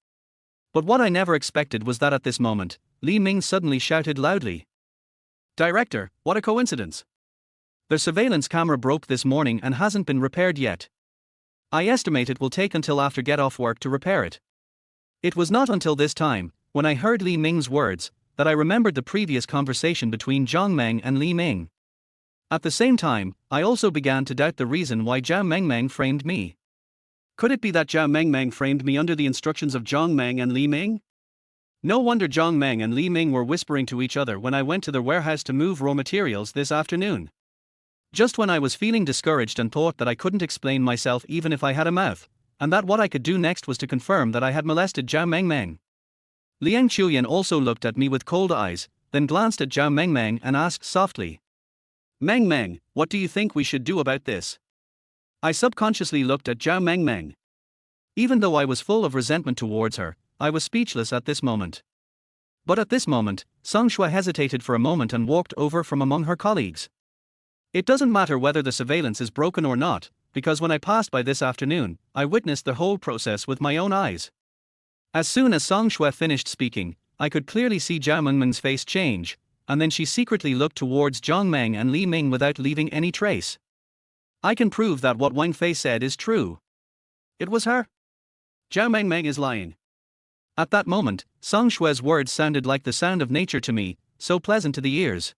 But what I never expected was that at this moment, Li Ming suddenly shouted loudly. Director, what a coincidence! The surveillance camera broke this morning and hasn't been repaired yet. I estimate it will take until after get off work to repair it. It was not until this time, when I heard Li Ming's words, that I remembered the previous conversation between Zhang Meng and Li Ming. At the same time, I also began to doubt the reason why Zhao Mengmeng framed me. Could it be that Zhao Mengmeng framed me under the instructions of Zhang Meng and Li Ming? No wonder Zhang Meng and Li Ming were whispering to each other when I went to the warehouse to move raw materials this afternoon. Just when I was feeling discouraged and thought that I couldn't explain myself even if I had a mouth, and that what I could do next was to confirm that I had molested Zhao Mengmeng. Liang Chuyan also looked at me with cold eyes, then glanced at Zhao Mengmeng and asked softly. Mengmeng, what do you think we should do about this? I subconsciously looked at Zhao Mengmeng. Even though I was full of resentment towards her, I was speechless at this moment. But at this moment, Song Shui hesitated for a moment and walked over from among her colleagues. It doesn't matter whether the surveillance is broken or not, because when I passed by this afternoon, I witnessed the whole process with my own eyes. As soon as Song Shui finished speaking, I could clearly see Zhao Mengmeng's face change, and then she secretly looked towards Zhang Meng and Li Ming without leaving any trace. I can prove that what Wang Fei said is true. It was her. Zhao Mengmeng is lying. At that moment, Song Shui's words sounded like the sound of nature to me, so pleasant to the ears.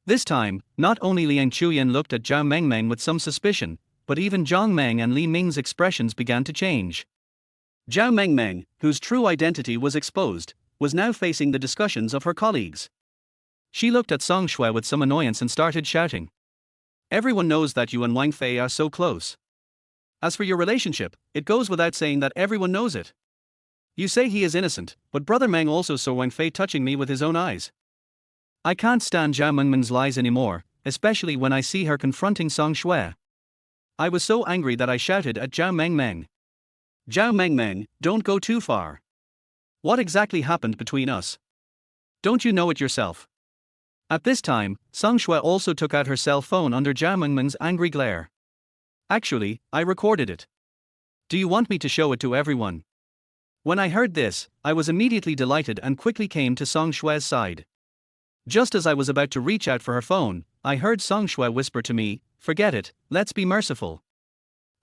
This time, not only Liang Chuyan looked at Zhao Mengmeng with some suspicion, but even Zhang Meng and Li Ming's expressions began to change. Zhao Mengmeng, whose true identity was exposed, was now facing the discussions of her colleagues. She looked at Song Shui with some annoyance and started shouting. Everyone knows that you and Wang Fei are so close. As for your relationship, it goes without saying that everyone knows it. You say he is innocent, but Brother Meng also saw Wang Fei touching me with his own eyes. I can't stand Zhao Mengmeng's lies anymore, especially when I see her confronting Song Shui. I was so angry that I shouted at Zhao Mengmeng. Zhao Mengmeng, don't go too far. What exactly happened between us? Don't you know it yourself? At this time, Song Shui also took out her cell phone under Zhao Mengmeng's angry glare. Actually, I recorded it. Do you want me to show it to everyone? When I heard this, I was immediately delighted and quickly came to Song Shui's side. Just as I was about to reach out for her phone, I heard Song Shui whisper to me, "Forget it, let's be merciful.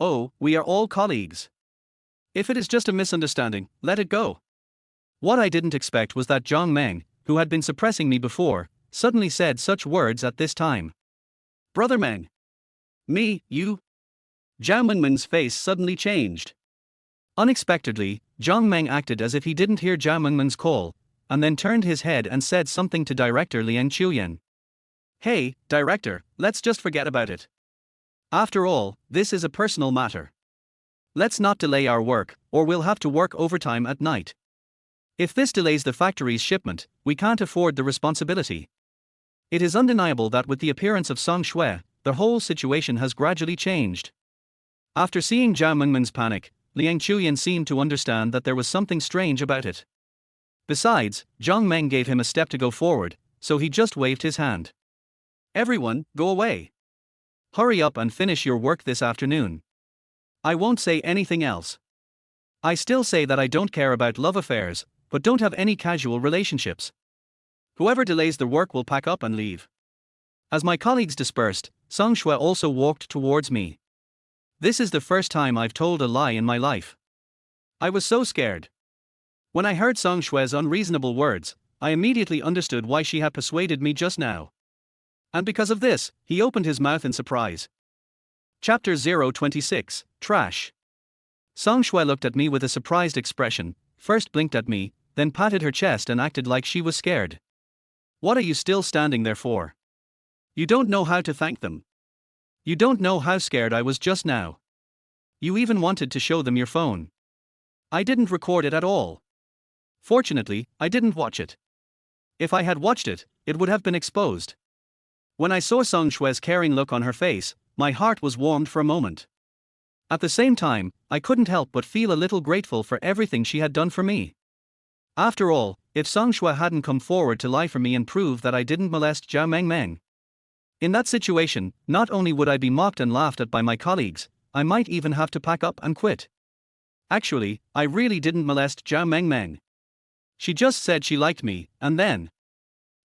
Oh, we are all colleagues. If it is just a misunderstanding, let it go." What I didn't expect was that Zhang Meng, who had been suppressing me before, suddenly said such words at this time. Brother Meng. Me, you? Zhao Mengmeng's face suddenly changed. Unexpectedly, Zhang Meng acted as if he didn't hear Zhao Mengmeng's call, and then turned his head and said something to Director Liang Chuyan. Hey, Director, let's just forget about it. After all, this is a personal matter. Let's not delay our work, or we'll have to work overtime at night. If this delays the factory's shipment, we can't afford the responsibility. It is undeniable that with the appearance of Song Shui, the whole situation has gradually changed. After seeing Zhao Mengmeng's panic, Liang Chuyan seemed to understand that there was something strange about it. Besides, Zhang Meng gave him a step to go forward, so he just waved his hand. Everyone, go away. Hurry up and finish your work this afternoon. I won't say anything else. I still say that I don't care about love affairs, but don't have any casual relationships. Whoever delays the work will pack up and leave. As my colleagues dispersed, Song Shui also walked towards me. This is the first time I've told a lie in my life. I was so scared. When I heard Song Shui's unreasonable words, I immediately understood why she had persuaded me just now. And because of this, he opened his mouth in surprise. Chapter 026, Trash. Song Shui looked at me with a surprised expression, first blinked at me, then patted her chest and acted like she was scared. What are you still standing there for? You don't know how to thank them. You don't know how scared I was just now. You even wanted to show them your phone. I didn't record it at all. Fortunately, I didn't watch it. If I had watched it, it would have been exposed. When I saw Song Shue's caring look on her face, my heart was warmed for a moment. At the same time, I couldn't help but feel a little grateful for everything she had done for me. After all, if Song Shue hadn't come forward to lie for me and prove that I didn't molest Zhao Mengmeng, in that situation, not only would I be mocked and laughed at by my colleagues, I might even have to pack up and quit. Actually, I really didn't molest Zhao Mengmeng. She just said she liked me, and then.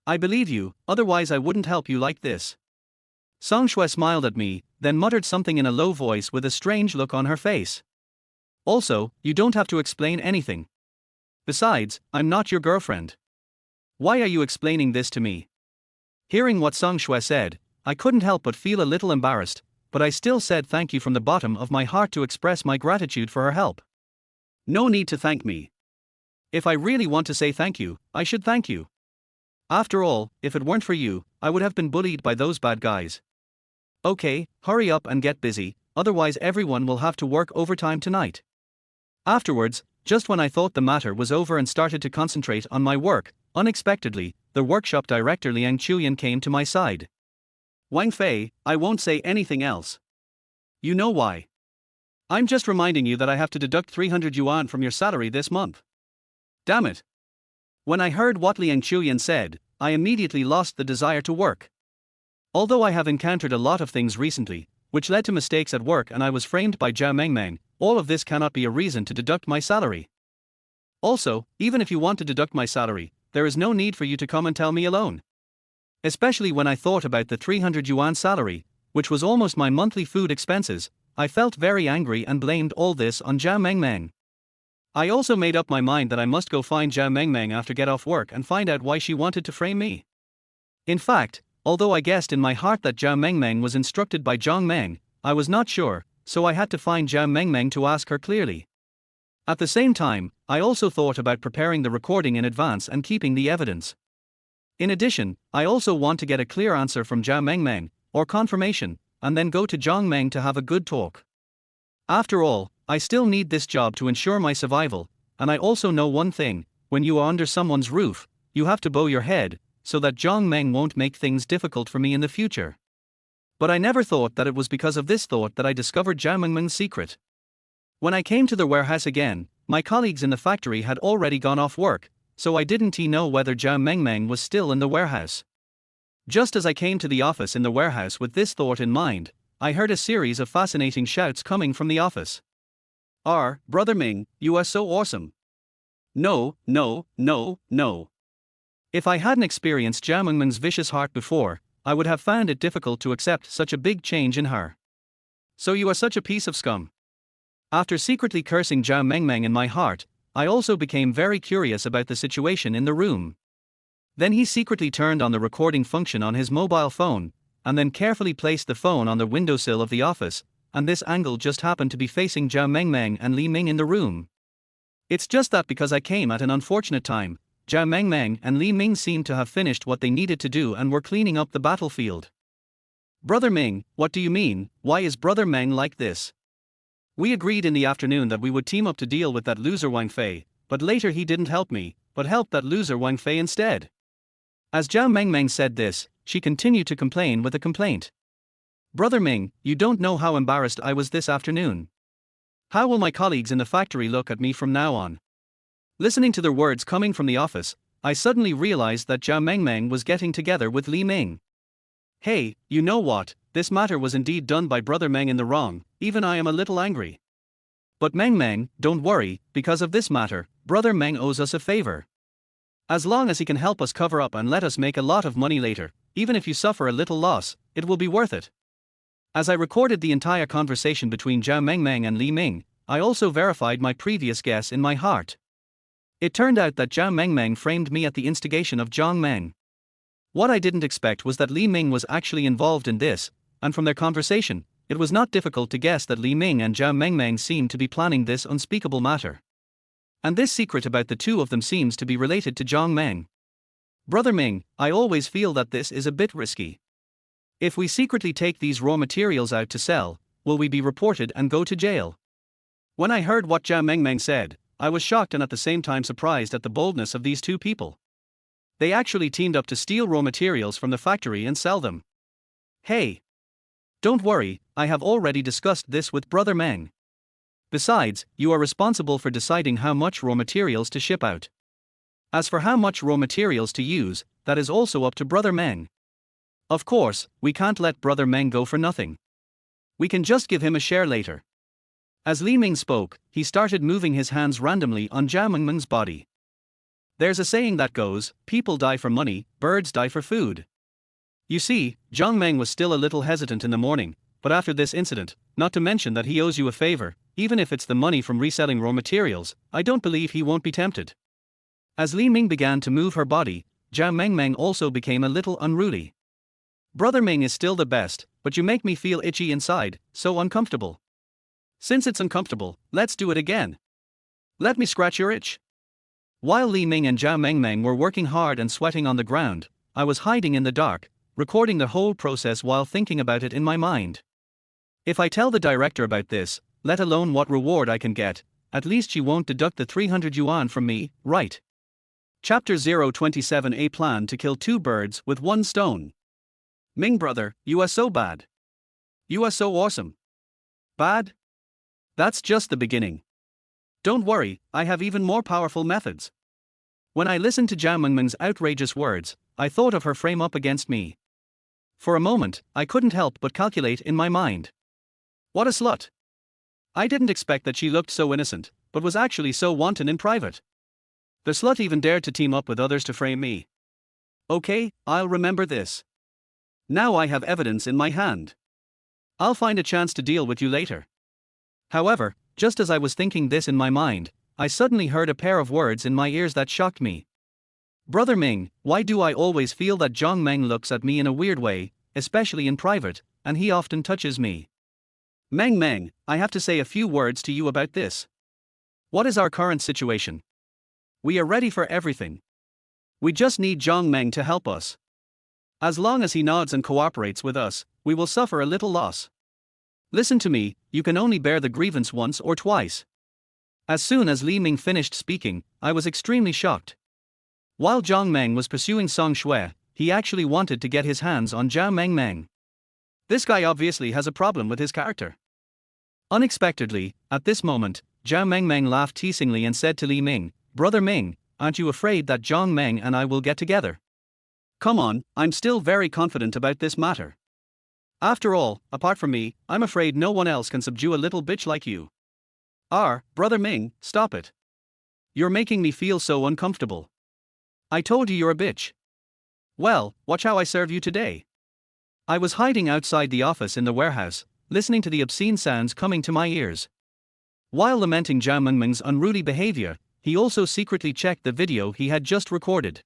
I believe you, otherwise I wouldn't help you like this. Song Shue smiled at me, then muttered something in a low voice with a strange look on her face. Also, you don't have to explain anything. Besides, I'm not your girlfriend. Why are you explaining this to me? Hearing what Song Shue said, I couldn't help but feel a little embarrassed, but I still said thank you from the bottom of my heart to express my gratitude for her help. No need to thank me. If I really want to say thank you, I should thank you. After all, if it weren't for you, I would have been bullied by those bad guys. Okay, hurry up and get busy, otherwise everyone will have to work overtime tonight. Afterwards, just when I thought the matter was over and started to concentrate on my work, unexpectedly, the workshop director Liang Chuyan came to my side. Wang Fei, I won't say anything else. You know why. I'm just reminding you that I have to deduct 300 yuan from your salary this month. Damn it. When I heard what Liang Chuyan said, I immediately lost the desire to work. Although I have encountered a lot of things recently, which led to mistakes at work and I was framed by Zhao Mengmeng, all of this cannot be a reason to deduct my salary. Also, even if you want to deduct my salary, there is no need for you to come and tell me alone. Especially when I thought about the 300 yuan salary, which was almost my monthly food expenses, I felt very angry and blamed all this on Zhao Mengmeng. I also made up my mind that I must go find Zhao Mengmeng after get off work and find out why she wanted to frame me. In fact, although I guessed in my heart that Zhao Mengmeng was instructed by Zhang Meng, I was not sure, so I had to find Zhao Mengmeng to ask her clearly. At the same time, I also thought about preparing the recording in advance and keeping the evidence. In addition, I also want to get a clear answer from Zhao Mengmeng, or confirmation, and then go to Zhang Meng to have a good talk. After all, I still need this job to ensure my survival, and I also know one thing: when you are under someone's roof, you have to bow your head, so that Zhang Meng won't make things difficult for me in the future. But I never thought that it was because of this thought that I discovered Zhao Mengmeng's secret. When I came to the warehouse again, my colleagues in the factory had already gone off work, so I didn't know whether Zhao Mengmeng was still in the warehouse. Just as I came to the office in the warehouse with this thought in mind, I heard a series of fascinating shouts coming from the office. Brother Ming, you are so awesome. No. If I hadn't experienced Zhao Mengmeng's vicious heart before, I would have found it difficult to accept such a big change in her. So you are such a piece of scum. After secretly cursing Zhao Mengmeng in my heart, I also became very curious about the situation in the room. Then he secretly turned on the recording function on his mobile phone, and then carefully placed the phone on the windowsill of the office, and this angle just happened to be facing Zhao Mengmeng and Li Ming in the room. It's just that because I came at an unfortunate time, Zhao Mengmeng and Li Ming seemed to have finished what they needed to do and were cleaning up the battlefield. Brother Ming, what do you mean? Why is Brother Meng like this? We agreed in the afternoon that we would team up to deal with that loser Wang Fei, but later he didn't help me, but helped that loser Wang Fei instead. As Zhao Mengmeng said this, she continued to complain with a complaint. Brother Ming, you don't know how embarrassed I was this afternoon. How will my colleagues in the factory look at me from now on? Listening to their words coming from the office, I suddenly realized that Zhao Mengmeng was getting together with Li Ming. Hey, you know what, this matter was indeed done by Brother Meng in the wrong, even I am a little angry. But Mengmeng, don't worry, because of this matter, Brother Meng owes us a favor. As long as he can help us cover up and let us make a lot of money later, even if you suffer a little loss, it will be worth it. As I recorded the entire conversation between Zhao Mengmeng and Li Ming, I also verified my previous guess in my heart. It turned out that Zhao Mengmeng framed me at the instigation of Zhang Meng. What I didn't expect was that Li Ming was actually involved in this, and from their conversation, it was not difficult to guess that Li Ming and Zhao Mengmeng seemed to be planning this unspeakable matter. And this secret about the two of them seems to be related to Zhang Meng. Brother Ming, I always feel that this is a bit risky. If we secretly take these raw materials out to sell, will we be reported and go to jail? When I heard what Zhao Mengmeng said, I was shocked and at the same time surprised at the boldness of these two people. They actually teamed up to steal raw materials from the factory and sell them. Hey! Don't worry, I have already discussed this with Brother Meng. Besides, you are responsible for deciding how much raw materials to ship out. As for how much raw materials to use, that is also up to Brother Meng. Of course, we can't let Brother Meng go for nothing. We can just give him a share later. As Li Ming spoke, he started moving his hands randomly on Zhao Mengmeng's body. There's a saying that goes, people die for money, birds die for food. You see, Zhang Meng was still a little hesitant in the morning, but after this incident, not to mention that he owes you a favor, even if it's the money from reselling raw materials, I don't believe he won't be tempted. As Li Ming began to move her body, Zhao Mengmeng also became a little unruly. Brother Ming is still the best, but you make me feel itchy inside, so uncomfortable. Since it's uncomfortable, let's do it again. Let me scratch your itch. While Li Ming and Zhao Mengmeng were working hard and sweating on the ground, I was hiding in the dark, recording the whole process while thinking about it in my mind. If I tell the director about this, let alone what reward I can get, at least she won't deduct the 300 yuan from me, right? Chapter 027: A plan to kill two birds with one stone. Ming brother, you are so bad. You are so awesome. Bad? That's just the beginning. Don't worry, I have even more powerful methods. When I listened to Zhao Mengmeng's outrageous words, I thought of her frame up against me. For a moment, I couldn't help but calculate in my mind. What a slut! I didn't expect that she looked so innocent, but was actually so wanton in private. The slut even dared to team up with others to frame me. Okay, I'll remember this. Now I have evidence in my hand. I'll find a chance to deal with you later. However, just as I was thinking this in my mind, I suddenly heard a pair of words in my ears that shocked me. Brother Ming, why do I always feel that Zhang Meng looks at me in a weird way, especially in private, and he often touches me? Meng, I have to say a few words to you about this. What is our current situation? We are ready for everything. We just need Zhang Meng to help us. As long as he nods and cooperates with us, we will suffer a little loss. Listen to me, you can only bear the grievance once or twice. As soon as Li Ming finished speaking, I was extremely shocked. While Zhang Meng was pursuing Song Shui, he actually wanted to get his hands on Zhao Mengmeng. This guy obviously has a problem with his character. Unexpectedly, at this moment, Zhao Mengmeng laughed teasingly and said to Li Ming, Brother Ming, aren't you afraid that Zhang Meng and I will get together? Come on, I'm still very confident about this matter. After all, apart from me, I'm afraid no one else can subdue a little bitch like you. Brother Ming, stop it. You're making me feel so uncomfortable. I told you you're a bitch. Well, watch how I serve you today. I was hiding outside the office in the warehouse, listening to the obscene sounds coming to my ears. While lamenting Zhao Mengmeng's unruly behavior, he also secretly checked the video he had just recorded.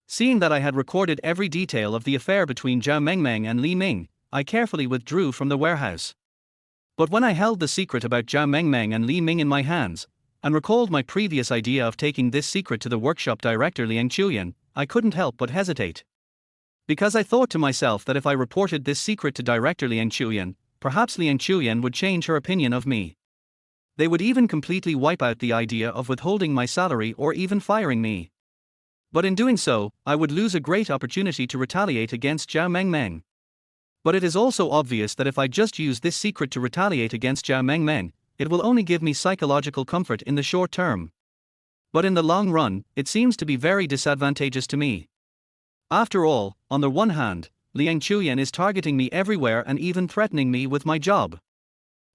Seeing that I had recorded every detail of the affair between Zhao Mengmeng and Li Ming, I carefully withdrew from the warehouse. But when I held the secret about Zhao Mengmeng and Li Ming in my hands, and recalled my previous idea of taking this secret to the workshop director Liang Chuyan, I couldn't help but hesitate. Because I thought to myself that if I reported this secret to director Liang Chuyan, perhaps Liang Chuyan would change her opinion of me. They would even completely wipe out the idea of withholding my salary or even firing me. But in doing so, I would lose a great opportunity to retaliate against Zhao Mengmeng. But it is also obvious that if I just use this secret to retaliate against Zhao Mengmeng, it will only give me psychological comfort in the short term. But in the long run, it seems to be very disadvantageous to me. After all, on the one hand, Liang Chuyan is targeting me everywhere and even threatening me with my job.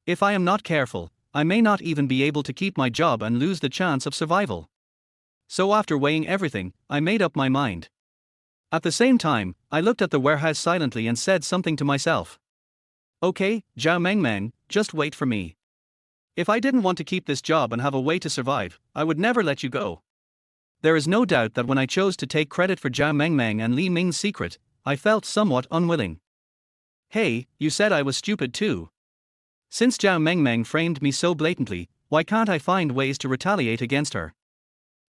If I am not careful, I may not even be able to keep my job and lose the chance of survival. So after weighing everything, I made up my mind. At the same time, I looked at the warehouse silently and said something to myself. Okay, Zhao Mengmeng, just wait for me. If I didn't want to keep this job and have a way to survive, I would never let you go. There is no doubt that when I chose to take credit for Zhao Mengmeng and Li Ming's secret, I felt somewhat unwilling. Hey, you said I was stupid too. Since Zhao Mengmeng framed me so blatantly, why can't I find ways to retaliate against her?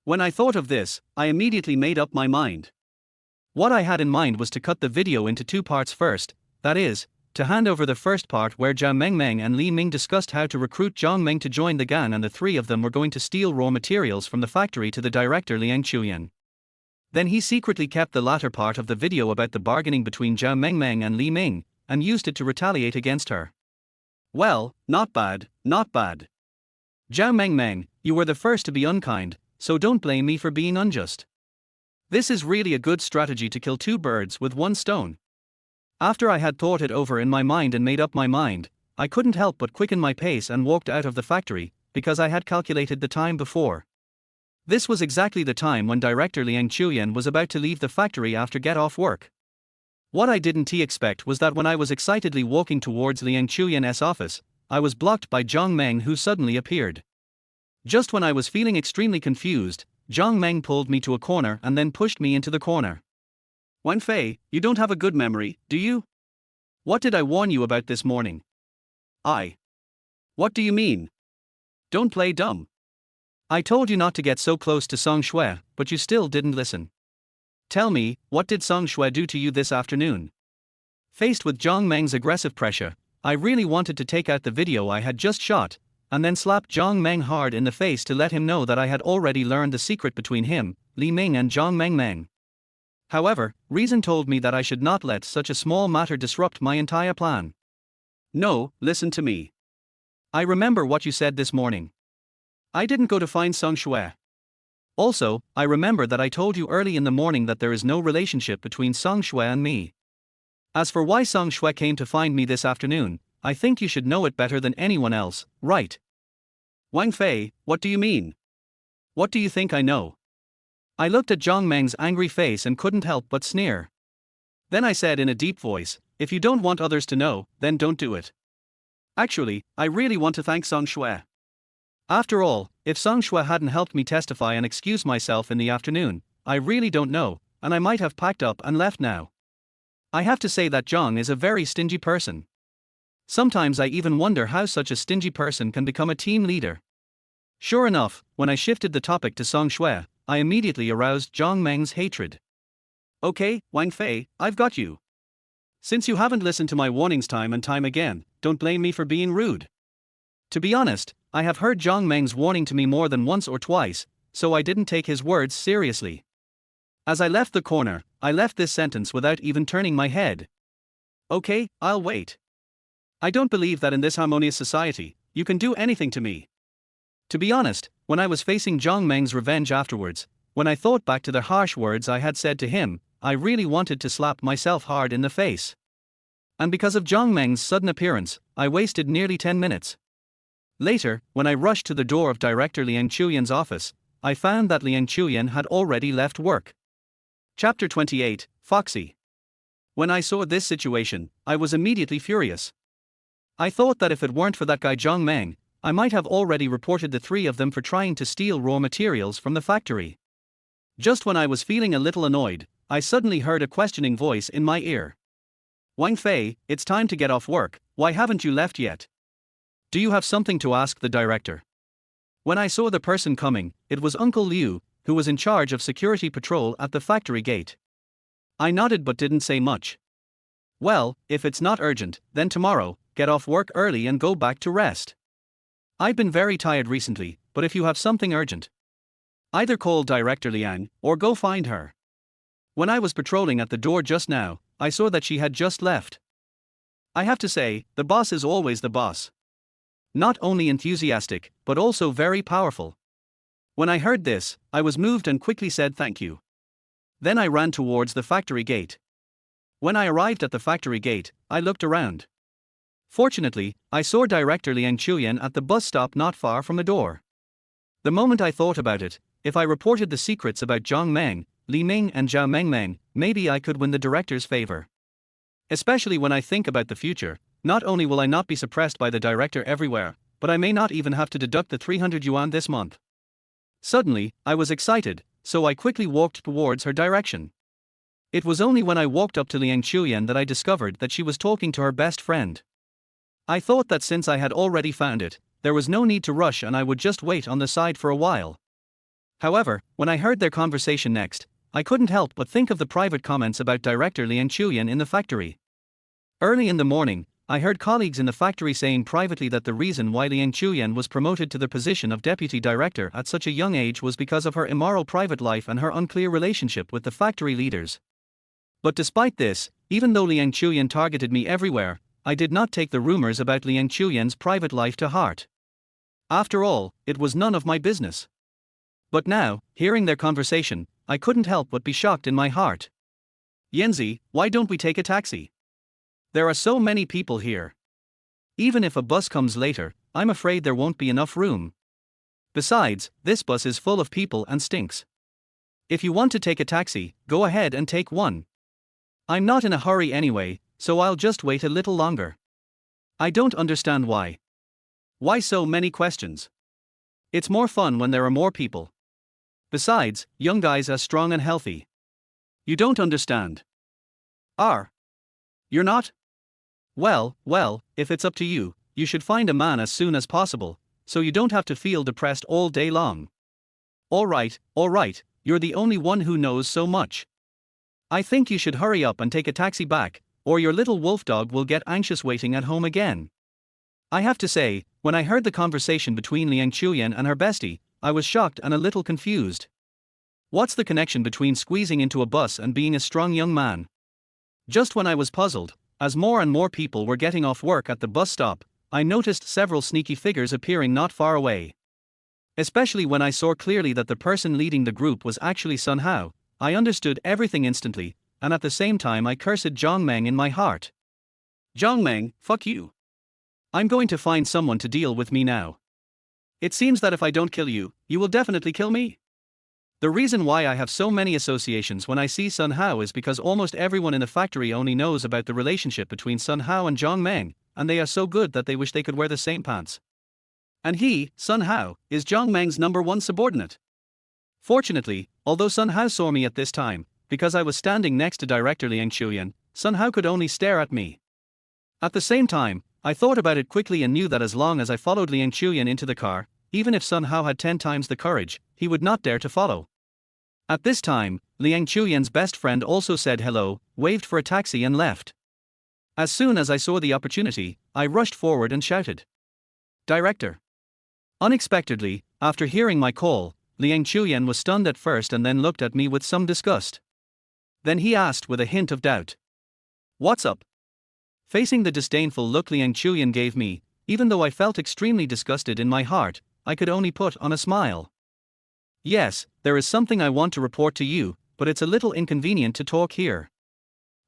When I thought of this, I immediately made up my mind. What I had in mind was to cut the video into two parts first, that is, to hand over the first part where Zhao Mengmeng and Li Ming discussed how to recruit Zhang Meng to join the GAN, and the three of them were going to steal raw materials from the factory to the director Liang Chuyan. Then he secretly kept the latter part of the video about the bargaining between Zhao Mengmeng and Li Ming, and used it to retaliate against her. Well, not bad, not bad. Zhao Mengmeng, you were the first to be unkind, so don't blame me for being unjust. This is really a good strategy to kill two birds with one stone. After I had thought it over in my mind and made up my mind, I couldn't help but quicken my pace and walked out of the factory, because I had calculated the time before. This was exactly the time when Director Liang Chuyan was about to leave the factory after get off work. What I didn't expect was that when I was excitedly walking towards Liang Chuyan's office, I was blocked by Zhang Meng, who suddenly appeared. Just when I was feeling extremely confused, Zhang Meng pulled me to a corner and then pushed me into the corner. Wang Fei, you don't have a good memory, do you? What did I warn you about this morning? What do you mean? Don't play dumb. I told you not to get so close to Song Shui, but you still didn't listen. Tell me, what did Song Shui do to you this afternoon? Faced with Zhang Meng's aggressive pressure, I really wanted to take out the video I had just shot, and then slap Zhang Meng hard in the face to let him know that I had already learned the secret between him, Li Ming and Zhang Mengmeng. However, reason told me that I should not let such a small matter disrupt my entire plan. No, listen to me. I remember what you said this morning. I didn't go to find Song Shui. Also, I remember that I told you early in the morning that there is no relationship between Song Shui and me. As for why Song Shui came to find me this afternoon, I think you should know it better than anyone else, right? Wang Fei, what do you mean? What do you think I know? I looked at Zhang Meng's angry face and couldn't help but sneer. Then I said in a deep voice, if you don't want others to know, then don't do it. Actually, I really want to thank Song Shui. After all, if Song Shui hadn't helped me testify and excuse myself in the afternoon, I really don't know, and I might have packed up and left now. I have to say that Zhang is a very stingy person. Sometimes I even wonder how such a stingy person can become a team leader. Sure enough, when I shifted the topic to Song Shui, I immediately aroused Zhang Meng's hatred. Okay, Wang Fei, I've got you. Since you haven't listened to my warnings time and time again, don't blame me for being rude. To be honest, I have heard Zhang Meng's warning to me more than once or twice, so I didn't take his words seriously. As I left the corner, I left this sentence without even turning my head. Okay, I'll wait. I don't believe that in this harmonious society, you can do anything to me. To be honest, when I was facing Zhang Meng's revenge afterwards, when I thought back to the harsh words I had said to him, I really wanted to slap myself hard in the face. And because of Zhang Meng's sudden appearance, I wasted nearly 10 minutes. Later, when I rushed to the door of Director Liang Chuyan's office, I found that Liang Chuyan had already left work. Chapter 28, Foxy. When I saw this situation, I was immediately furious. I thought that if it weren't for that guy Zhang Meng, I might have already reported the three of them for trying to steal raw materials from the factory. Just when I was feeling a little annoyed, I suddenly heard a questioning voice in my ear. Wang Fei, it's time to get off work, why haven't you left yet? Do you have something to ask the director? When I saw the person coming, it was Uncle Liu, who was in charge of security patrol at the factory gate. I nodded but didn't say much. Well, if it's not urgent, then tomorrow, get off work early and go back to rest. I've been very tired recently, but if you have something urgent, either call Director Liang, or go find her. When I was patrolling at the door just now, I saw that she had just left. I have to say, the boss is always the boss. Not only enthusiastic, but also very powerful. When I heard this, I was moved and quickly said thank you. Then I ran towards the factory gate. When I arrived at the factory gate, I looked around. Fortunately, I saw Director Liang Chuyan at the bus stop not far from the door. The moment I thought about it, if I reported the secrets about Zhang Meng, Li Ming and Zhao Mengmeng, maybe I could win the director's favor. Especially when I think about the future, not only will I not be suppressed by the director everywhere, but I may not even have to deduct the 300 yuan this month. Suddenly, I was excited, so I quickly walked towards her direction. It was only when I walked up to Liang Chuyan that I discovered that she was talking to her best friend. I thought that since I had already found it, there was no need to rush and I would just wait on the side for a while. However, when I heard their conversation next, I couldn't help but think of the private comments about Director Liang Chuyan in the factory. Early in the morning, I heard colleagues in the factory saying privately that the reason why Liang Chuyan was promoted to the position of deputy director at such a young age was because of her immoral private life and her unclear relationship with the factory leaders. But despite this, even though Liang Chuyan targeted me everywhere, I did not take the rumors about Liang Chuyan's private life to heart. After all, it was none of my business. But now, hearing their conversation, I couldn't help but be shocked in my heart. Yanzi, why don't we take a taxi? There are so many people here. Even if a bus comes later, I'm afraid there won't be enough room. Besides, this bus is full of people and stinks. If you want to take a taxi, go ahead and take one. I'm not in a hurry anyway, so I'll just wait a little longer. I don't understand why. Why so many questions? It's more fun when there are more people. Besides, young guys are strong and healthy. You don't understand. You're not? Well, if it's up to you, you should find a man as soon as possible, so you don't have to feel depressed all day long. Alright, you're the only one who knows so much. I think you should hurry up and take a taxi back, or your little wolf dog will get anxious waiting at home again. I have to say, when I heard the conversation between Liang Chuyan and her bestie, I was shocked and a little confused. What's the connection between squeezing into a bus and being a strong young man? Just when I was puzzled, as more and more people were getting off work at the bus stop, I noticed several sneaky figures appearing not far away. Especially when I saw clearly that the person leading the group was actually Sun Hao, I understood everything instantly, and at the same time I cursed Zhang Meng in my heart. Zhang Meng, fuck you. I'm going to find someone to deal with me now. It seems that if I don't kill you, you will definitely kill me. The reason why I have so many associations when I see Sun Hao is because almost everyone in the factory only knows about the relationship between Sun Hao and Zhang Meng, and they are so good that they wish they could wear the same pants. And he, Sun Hao, is Zhang Meng's #1 subordinate. Fortunately, although Sun Hao saw me at this time, because I was standing next to Director Liang Chuyan, Sun Hao could only stare at me. At the same time, I thought about it quickly and knew that as long as I followed Liang Chuyan into the car, even if Sun Hao had 10 times the courage, he would not dare to follow. At this time, Liang Chuyan's best friend also said hello, waved for a taxi and left. As soon as I saw the opportunity, I rushed forward and shouted, "Director!" Unexpectedly, after hearing my call, Liang Chuyan was stunned at first and then looked at me with some disgust. Then he asked with a hint of doubt, "What's up?" Facing the disdainful look Liang Chuyan gave me, even though I felt extremely disgusted in my heart, I could only put on a smile. "Yes, there is something I want to report to you, but it's a little inconvenient to talk here."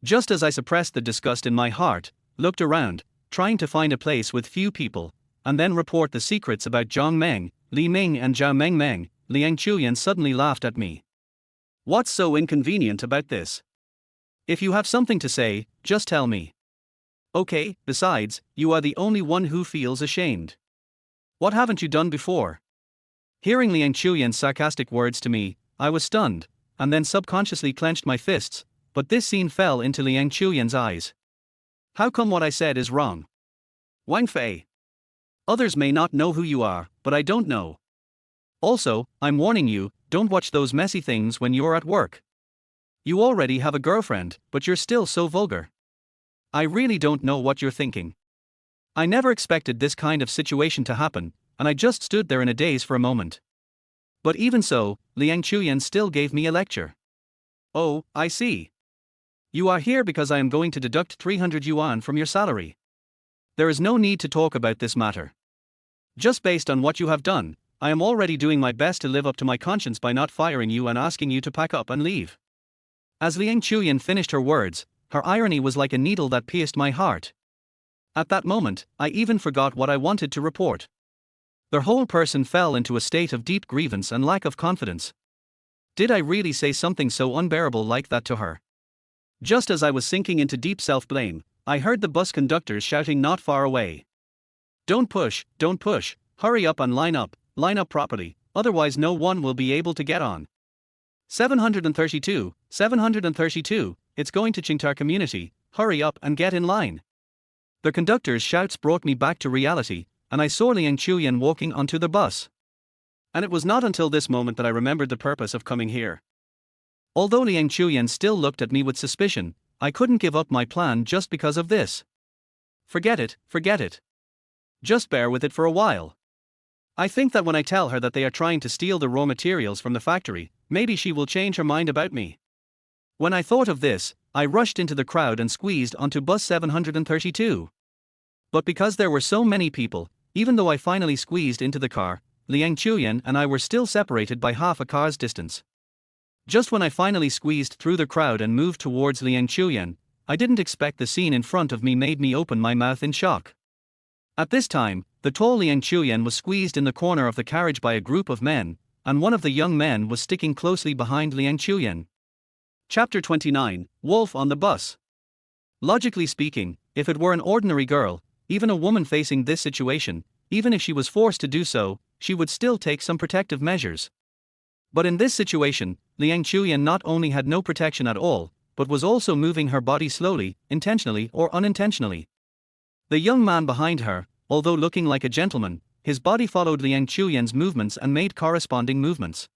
Just as I suppressed the disgust in my heart, looked around, trying to find a place with few people, and then report the secrets about Zhang Meng, Li Ming and Zhao Meng, Liang Chuyan suddenly laughed at me. "What's so inconvenient about this? If you have something to say, just tell me. Okay, besides, you are the only one who feels ashamed. What haven't you done before?" Hearing Liang Chuyan's sarcastic words to me, I was stunned, and then subconsciously clenched my fists, but this scene fell into Liang Chuyan's eyes. "How come what I said is wrong? Wang Fei. Others may not know who you are, but I don't know. Also, I'm warning you, don't watch those messy things when you're at work. You already have a girlfriend, but you're still so vulgar. I really don't know what you're thinking." I never expected this kind of situation to happen, and I just stood there in a daze for a moment. But even so, Liang Chuyan still gave me a lecture. "Oh, I see. You are here because I am going to deduct 300 yuan from your salary. There is no need to talk about this matter. Just based on what you have done, I am already doing my best to live up to my conscience by not firing you and asking you to pack up and leave." As Liang Chuyan finished her words, her irony was like a needle that pierced my heart. At that moment, I even forgot what I wanted to report. The whole person fell into a state of deep grievance and lack of confidence. Did I really say something so unbearable like that to her? Just as I was sinking into deep self-blame, I heard the bus conductors shouting not far away. Don't push, hurry up and line up properly, otherwise no one will be able to get on. 732, it's going to Qingtar Community, hurry up and get in line." The conductor's shouts brought me back to reality, and I saw Liang Chuyan walking onto the bus. And it was not until this moment that I remembered the purpose of coming here. Although Liang Chuyan still looked at me with suspicion, I couldn't give up my plan just because of this. Forget it, forget it. Just bear with it for a while. I think that when I tell her that they are trying to steal the raw materials from the factory, maybe she will change her mind about me. When I thought of this, I rushed into the crowd and squeezed onto bus 732. But because there were so many people, even though I finally squeezed into the car, Liang Chuyan and I were still separated by half a car's distance. Just when I finally squeezed through the crowd and moved towards Liang Chuyan, I didn't expect the scene in front of me made me open my mouth in shock. At this time, the tall Liang Chuyan was squeezed in the corner of the carriage by a group of men, and one of the young men was sticking closely behind Liang Chuyan. Chapter 29, Wolf on the Bus. Logically speaking, if it were an ordinary girl, even a woman facing this situation, even if she was forced to do so, she would still take some protective measures. But in this situation, Liang Chuyan not only had no protection at all, but was also moving her body slowly, intentionally or unintentionally. The young man behind her, although looking like a gentleman, his body followed Liang Chuyan's movements and made corresponding movements.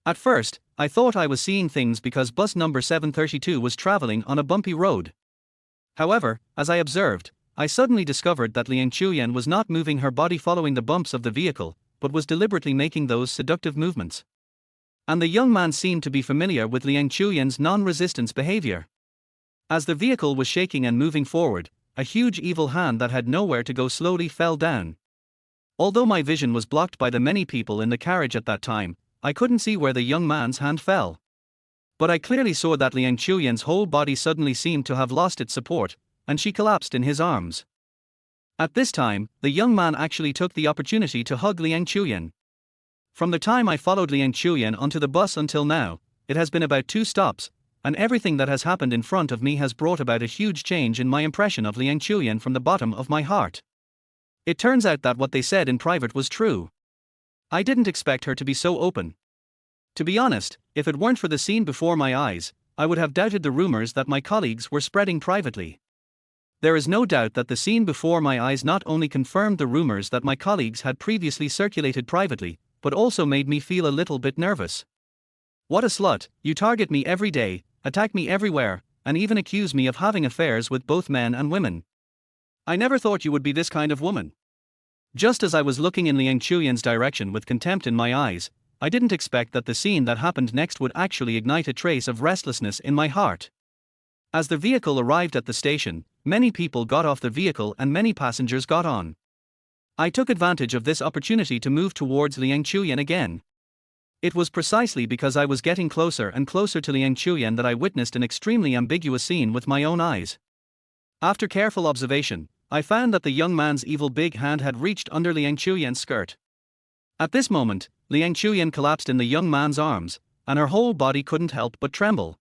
At first, I thought I was seeing things because bus number 732 was traveling on a bumpy road. However, as I observed, I suddenly discovered that Liang Chuyan was not moving her body following the bumps of the vehicle, but was deliberately making those seductive movements. And the young man seemed to be familiar with Liang Chuyan's non-resistance behavior. As the vehicle was shaking and moving forward, a huge evil hand that had nowhere to go slowly fell down. Although my vision was blocked by the many people in the carriage at that time, I couldn't see where the young man's hand fell. But I clearly saw that Liang Chuyan's whole body suddenly seemed to have lost its support, and she collapsed in his arms. At this time, the young man actually took the opportunity to hug Liang Chuyan. From the time I followed Liang Chuyan onto the bus until now, it has been about 2 stops, and everything that has happened in front of me has brought about a huge change in my impression of Liang Chuyan from the bottom of my heart. It turns out that what they said in private was true. I didn't expect her to be so open. To be honest, if it weren't for the scene before my eyes, I would have doubted the rumors that my colleagues were spreading privately. There is no doubt that the scene before my eyes not only confirmed the rumors that my colleagues had previously circulated privately, but also made me feel a little bit nervous. What a slut, you target me every day, attack me everywhere, and even accuse me of having affairs with both men and women. I never thought you would be this kind of woman. Just as I was looking in Liang Chuyan's direction with contempt in my eyes, I didn't expect that the scene that happened next would actually ignite a trace of restlessness in my heart. As the vehicle arrived at the station, many people got off the vehicle and many passengers got on. I took advantage of this opportunity to move towards Liang Chuyan again. It was precisely because I was getting closer and closer to Liang Chuyan that I witnessed an extremely ambiguous scene with my own eyes. After careful observation, I found that the young man's evil big hand had reached under Liang Chuyan's skirt. At this moment, Liang Chuyan collapsed in the young man's arms, and her whole body couldn't help but tremble.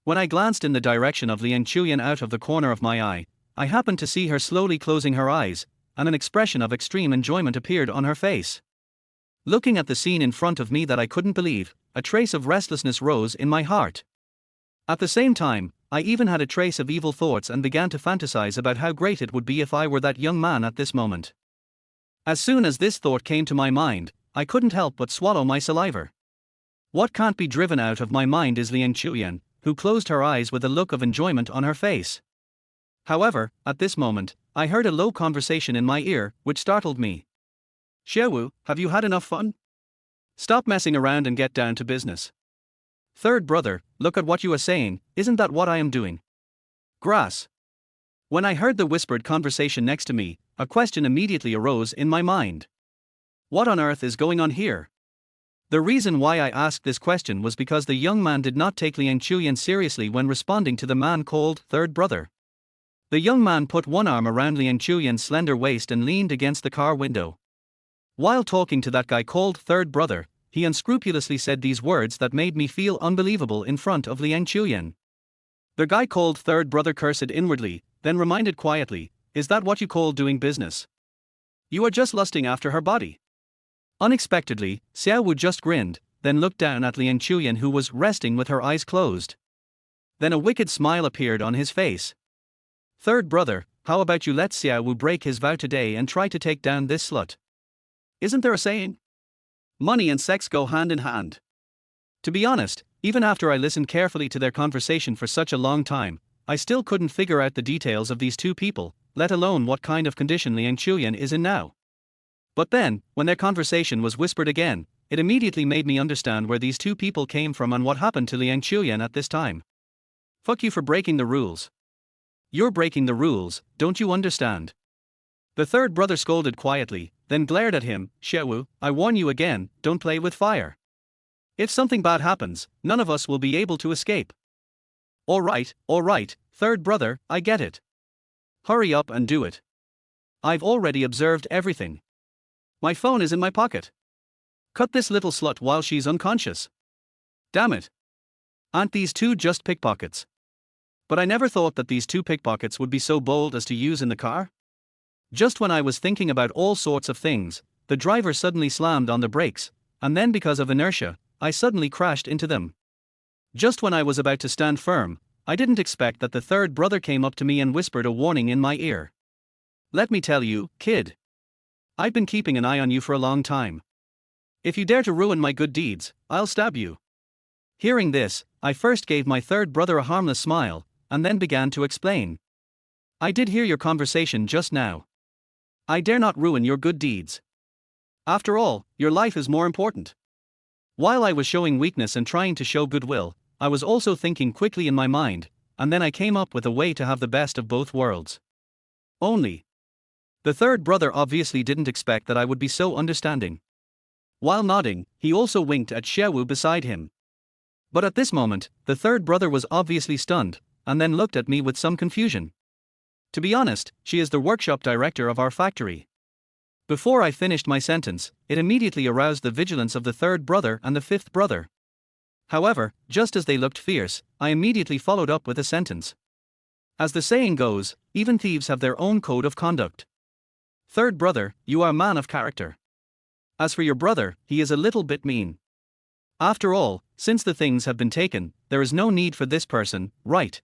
When I glanced in the direction of Liang Chuyan out of the corner of my eye, I happened to see her slowly closing her eyes, and an expression of extreme enjoyment appeared on her face. Looking at the scene in front of me that I couldn't believe, a trace of restlessness rose in my heart. At the same time, I even had a trace of evil thoughts and began to fantasize about how great it would be if I were that young man at this moment. As soon as this thought came to my mind, I couldn't help but swallow my saliva. What can't be driven out of my mind is Liang Chuyan, who closed her eyes with a look of enjoyment on her face. However, at this moment, I heard a low conversation in my ear, which startled me. Xiaowu, have you had enough fun? Stop messing around and get down to business. Third brother, look at what you are saying, isn't that what I am doing? Grass. When I heard the whispered conversation next to me, a question immediately arose in my mind. What on earth is going on here? The reason why I asked this question was because the young man did not take Liang Chuyan seriously when responding to the man called third brother. The young man put one arm around Liang Chuyan's slender waist and leaned against the car window. While talking to that guy called third brother, he unscrupulously said these words that made me feel unbelievable in front of Liang Chuyan. The guy called third brother cursed inwardly, then reminded quietly, "Is that what you call doing business? You are just lusting after her body." Unexpectedly, Xiaowu just grinned, then looked down at Liang Chuyan, who was resting with her eyes closed. Then a wicked smile appeared on his face. "Third brother, how about you let Xiaowu break his vow today and try to take down this slut? Isn't there a saying? Money and sex go hand in hand." To be honest, even after I listened carefully to their conversation for such a long time, I still couldn't figure out the details of these two people, let alone what kind of condition Liang Chuyan is in now. But then, when their conversation was whispered again, it immediately made me understand where these two people came from and what happened to Liang Chuyan at this time. Fuck you for breaking the rules. You're breaking the rules, don't you understand? The third brother scolded quietly, then glared at him. Xiaowu, I warn you again, don't play with fire. If something bad happens, none of us will be able to escape. Alright, third brother, I get it. Hurry up and do it. I've already observed everything. My phone is in my pocket. Cut this little slut while she's unconscious. Damn it. Aren't these two just pickpockets? But I never thought that these two pickpockets would be so bold as to use in the car. Just when I was thinking about all sorts of things, the driver suddenly slammed on the brakes, and then because of inertia, I suddenly crashed into them. Just when I was about to stand firm, I didn't expect that the third brother came up to me and whispered a warning in my ear. Let me tell you, kid. I've been keeping an eye on you for a long time. If you dare to ruin my good deeds, I'll stab you. Hearing this, I first gave my third brother a harmless smile, and then began to explain. I did hear your conversation just now. I dare not ruin your good deeds. After all, your life is more important. While I was showing weakness and trying to show goodwill, I was also thinking quickly in my mind, and then I came up with a way to have the best of both worlds. Only. The third brother obviously didn't expect that I would be so understanding. While nodding, he also winked at Xiaowu beside him. But at this moment, the third brother was obviously stunned, and then looked at me with some confusion. To be honest, she is the workshop director of our factory. Before I finished my sentence, it immediately aroused the vigilance of the third brother and the fifth brother. However, just as they looked fierce, I immediately followed up with a sentence. As the saying goes, even thieves have their own code of conduct. Third brother, you are a man of character. As for your brother, he is a little bit mean. After all, since the things have been taken, there is no need for this person, right?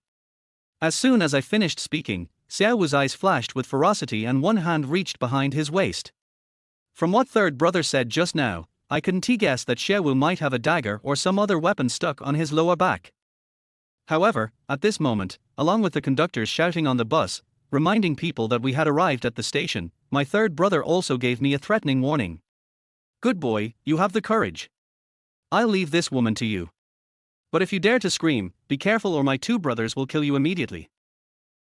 As soon as I finished speaking, Xiaowu's eyes flashed with ferocity and one hand reached behind his waist. From what third brother said just now, I couldn't guess that Xiaowu might have a dagger or some other weapon stuck on his lower back. However, at this moment, along with the conductors shouting on the bus, reminding people that we had arrived at the station, my third brother also gave me a threatening warning. Good boy, you have the courage. I'll leave this woman to you. But if you dare to scream, be careful or my two brothers will kill you immediately.